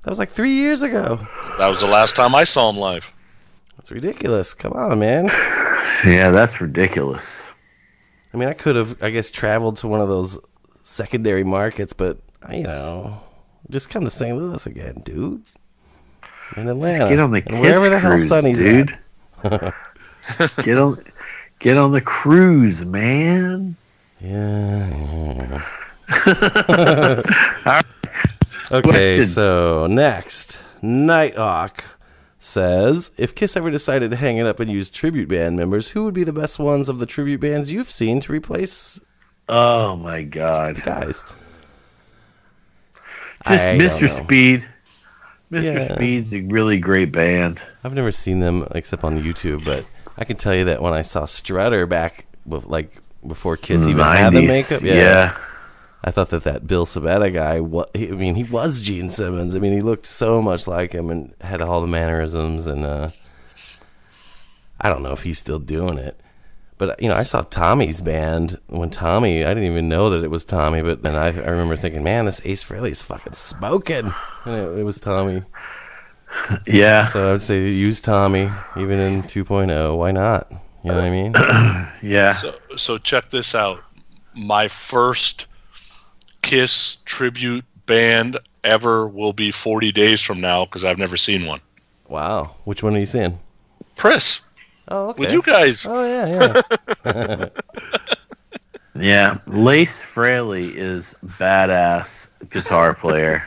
Speaker 2: That was like 3 years ago.
Speaker 3: That was the last time I saw him live.
Speaker 2: That's ridiculous. Come on, man.
Speaker 1: Yeah, that's ridiculous.
Speaker 2: I mean, I could have, I guess, traveled to one of those secondary markets, but, just come to St. Louis again, dude. In Atlanta.
Speaker 1: Get on the
Speaker 2: Kiss wherever the hell Sonny's
Speaker 1: dude.
Speaker 2: At.
Speaker 1: Get on the cruise, man.
Speaker 2: Yeah.
Speaker 1: All right.
Speaker 2: Okay,
Speaker 1: Question.
Speaker 2: So next, Nighthawk says, if Kiss ever decided to hang it up and use tribute band members, who would be the best ones of the tribute bands you've seen to replace?
Speaker 1: Oh my God,
Speaker 2: guys!
Speaker 1: Just Mr. Speed. Mr. Speed's a really great band.
Speaker 2: I've never seen them except on YouTube, but I can tell you that when I saw Strutter back with, before Kiss even had the makeup, I thought that Bill Sabetta guy, he was Gene Simmons. I mean, he looked so much like him and had all the mannerisms, and I don't know if he's still doing it. But, I saw Tommy's band when Tommy, I didn't even know that it was Tommy, but then I remember thinking, man, this Ace Frehley's fucking smoking. And it was Tommy.
Speaker 1: Yeah.
Speaker 2: So I would say use Tommy, even in 2.0. Why not? You know what I mean?
Speaker 1: Yeah.
Speaker 3: So check this out. My first Kiss tribute band ever will be 40 days from now because I've never seen one.
Speaker 2: Wow. Which one are you seeing?
Speaker 3: Priss.
Speaker 2: Oh, okay.
Speaker 3: With you guys.
Speaker 2: Oh, yeah.
Speaker 1: Yeah. Lace Frehley is badass guitar player.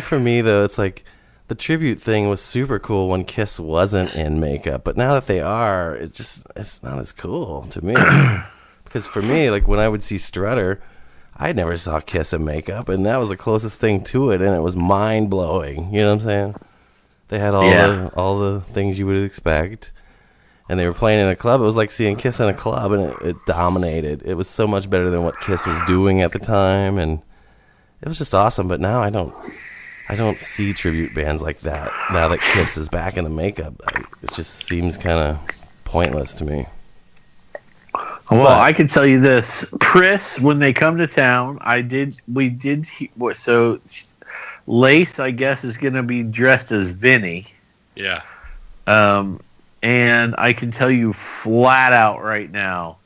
Speaker 2: For me, though, it's like the tribute thing was super cool when Kiss wasn't in makeup. But now that they are, it's not as cool to me. Because for me, like when I would see Strutter, I never saw Kiss in makeup, and that was the closest thing to it, and it was mind-blowing. You know what I'm saying? They had all the things you would expect, and they were playing in a club. It was like seeing Kiss in a club, and it dominated. It was so much better than what Kiss was doing at the time, and it was just awesome. But now I don't see tribute bands like that. Now that Kiss is back in the makeup, it just seems kind of pointless to me.
Speaker 1: Well, I can tell you this: Priss, when they come to town, so Lace, I guess, is going to be dressed as Vinny.
Speaker 3: Yeah.
Speaker 1: And I can tell you flat out right now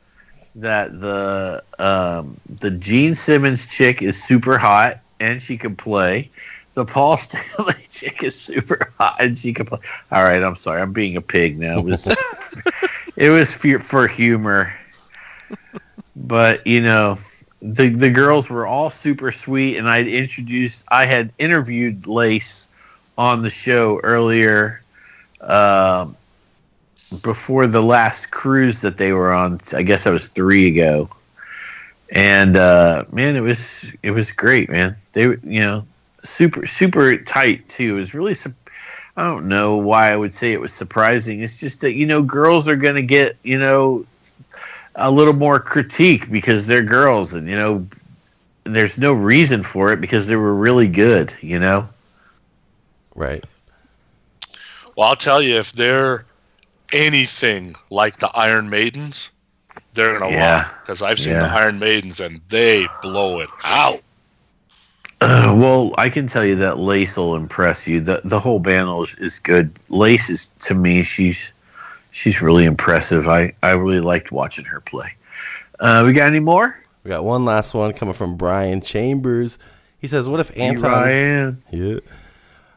Speaker 1: that the Gene Simmons chick is super hot and she can play. The Paul Stanley chick is super hot and she can play. All right, I'm sorry, I'm being a pig now. It was for humor. But the girls were all super sweet, and I had interviewed Lace on the show earlier, before the last cruise that they were on. I guess that was 3 ago, and man, it was great, man. They were super tight too. It was really I don't know why I would say it was surprising. It's just that girls are gonna get a little more critique because they're girls, and there's no reason for it because they were really good.
Speaker 2: Right.
Speaker 3: Well, I'll tell you, if they're anything like the Iron Maidens, they're going to rock. Because I've seen the Iron Maidens, and they blow it out.
Speaker 1: Well, I can tell you that Lace will impress you. The whole band is good. Lace is, to me, she's really impressive. I really liked watching her play. We got any more?
Speaker 2: We got one last one coming from Brian Chambers. He says, "What if Anton?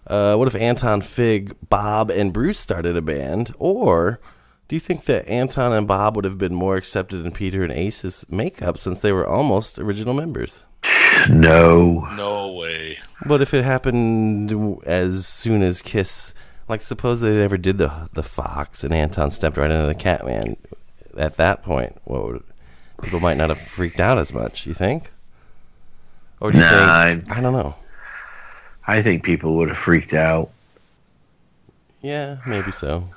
Speaker 2: What if Anton, Fig, Bob, and Bruce started a band? Or do you think that Anton and Bob would have been more accepted in Peter and Ace's makeup since they were almost original members?"
Speaker 3: No way.
Speaker 2: What if it happened as soon as Kiss? Like, suppose they never did the Fox and Anton stepped right into the Catman. At that point, people might not have freaked out as much, you think? Or do you think? I don't know.
Speaker 1: I think people would have freaked out.
Speaker 2: Yeah, maybe so.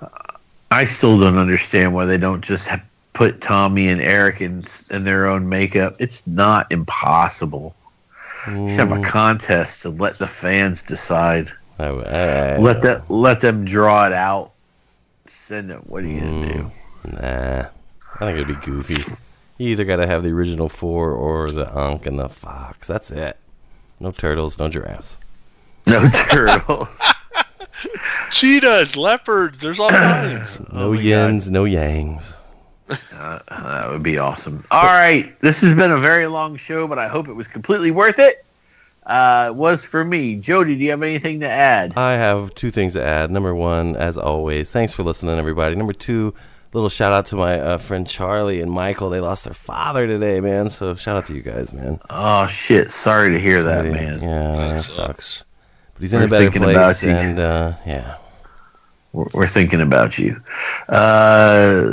Speaker 1: I still don't understand why they don't just put Tommy and Eric in their own makeup. It's not impossible. You should have a contest and let the fans decide. Let them draw it out. Send it. What are you gonna do?
Speaker 2: Nah, I think it'd be goofy. You either got to have the original four or the Unk and the Fox. That's it. No turtles, no giraffes.
Speaker 1: No turtles.
Speaker 3: Cheetahs, leopards. There's all kinds.
Speaker 2: No yins, no yangs.
Speaker 1: That would be awesome. All right. This has been a very long show, but I hope it was completely worth it. It was for me. Jody, do you have anything to add?
Speaker 2: I have two things to add. Number one, as always, thanks for listening, everybody. Number two, little shout out to my friend Charlie and Michael. They lost their father today, man. So shout out to you guys, man.
Speaker 1: Oh, shit. Sorry to hear that, man.
Speaker 2: Yeah, that sucks. But he's in a better place, and yeah.
Speaker 1: We're thinking about you.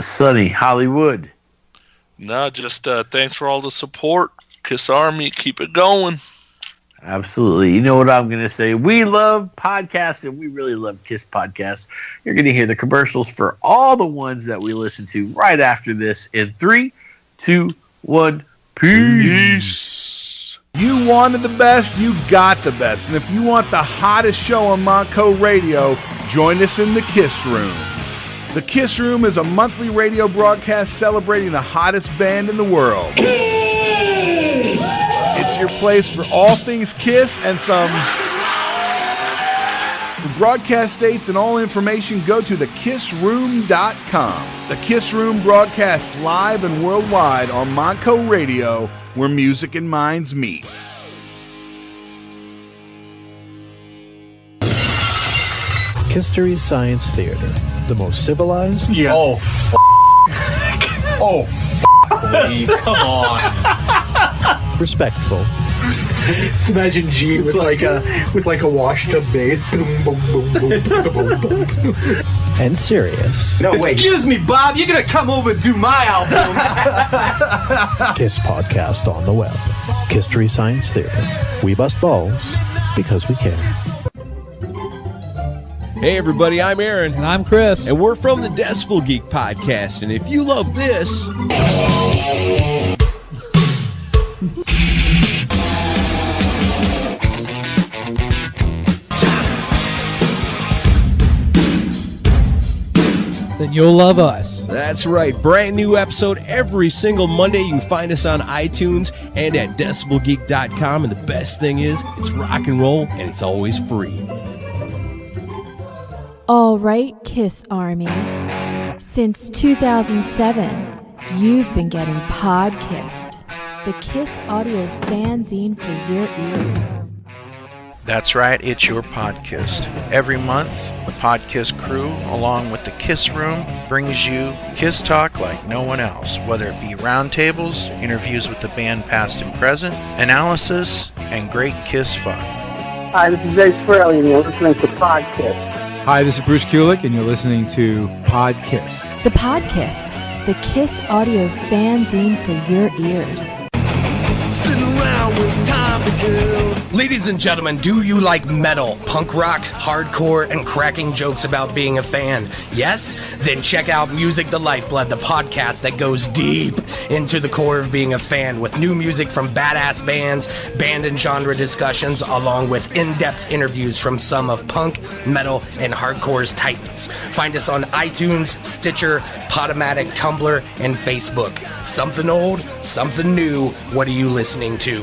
Speaker 1: Sonny, Hollywood.
Speaker 3: No, just thanks for all the support. Kiss Army, keep it going.
Speaker 1: Absolutely. You know what I'm going to say? We love podcasts, and we really love Kiss podcasts. You're going to hear the commercials for all the ones that we listen to right after this in 3, 2, 1. Peace.
Speaker 7: You wanted the best, you got the best. And if you want the hottest show on Montco Radio, join us in the Kiss Room. The Kiss Room is a monthly radio broadcast celebrating the hottest band in the world. Kiss! It's your place for all things Kiss and some. For broadcast dates and all information, go to thekissroom.com. The Kiss Room broadcasts live and worldwide on Montco Radio, where music and minds meet.
Speaker 8: History Science Theater, the most civilized.
Speaker 9: Yeah. Lee, come on.
Speaker 8: Respectful.
Speaker 9: Just imagine Gene with like a washed-up bass. Boom, boom, boom, boom, boom, boom, boom.
Speaker 8: And serious.
Speaker 9: No, wait. Excuse me, Bob. You're gonna come over and do my album.
Speaker 8: Kiss podcast on the web. History Science Theater. We bust balls because we care.
Speaker 10: Hey everybody, I'm Aaron.
Speaker 11: And I'm Chris.
Speaker 10: And we're from the Decibel Geek Podcast. And if you love this...
Speaker 11: then you'll love us.
Speaker 10: That's right. Brand new episode every single Monday. You can find us on iTunes and at decibelgeek.com. And the best thing is, it's rock and roll and it's always free.
Speaker 12: All right, Kiss Army. Since 2007, you've been getting Podkissed, the Kiss audio fanzine for your ears.
Speaker 13: That's right, it's your Podkissed. Every month, the Podkiss crew, along with the Kiss Room, brings you Kiss talk like no one else, whether it be roundtables, interviews with the band past and present, analysis, and great Kiss fun.
Speaker 14: Hi, this is Dave Fraley, and you're listening to Podkiss.
Speaker 15: Hi, this is Bruce Kulick, and you're listening to Podkissed.
Speaker 12: The Podkissed, the Kiss audio fanzine for your ears.
Speaker 16: Sitting around with time to kill.
Speaker 11: Ladies and gentlemen, do you like metal, punk rock, hardcore, and cracking jokes about being a fan? Yes? Then check out Music the Lifeblood, the podcast that goes deep into the core of being a fan with new music from badass bands, band and genre discussions, along with in-depth interviews from some of punk, metal, and hardcore's titans. Find us on iTunes, Stitcher, Podomatic, Tumblr, and Facebook. Something old, something new. What are you listening to?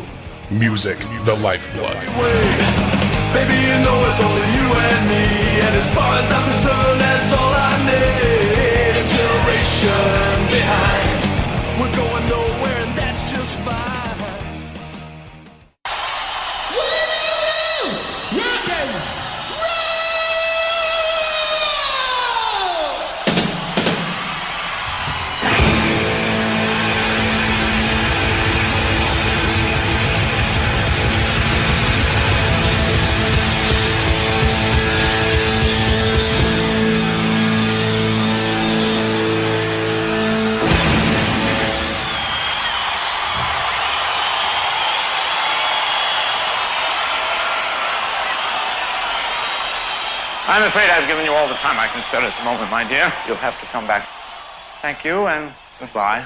Speaker 16: Music, the lifeblood.
Speaker 17: Baby, you know it's only you and me, and as far as I'm concerned, that's all I need. A generation behind, we're going nowhere, and that's just fine.
Speaker 18: I'm afraid I've given you all the time I can spare at the moment, my dear. You'll have to come back. Thank you, and goodbye.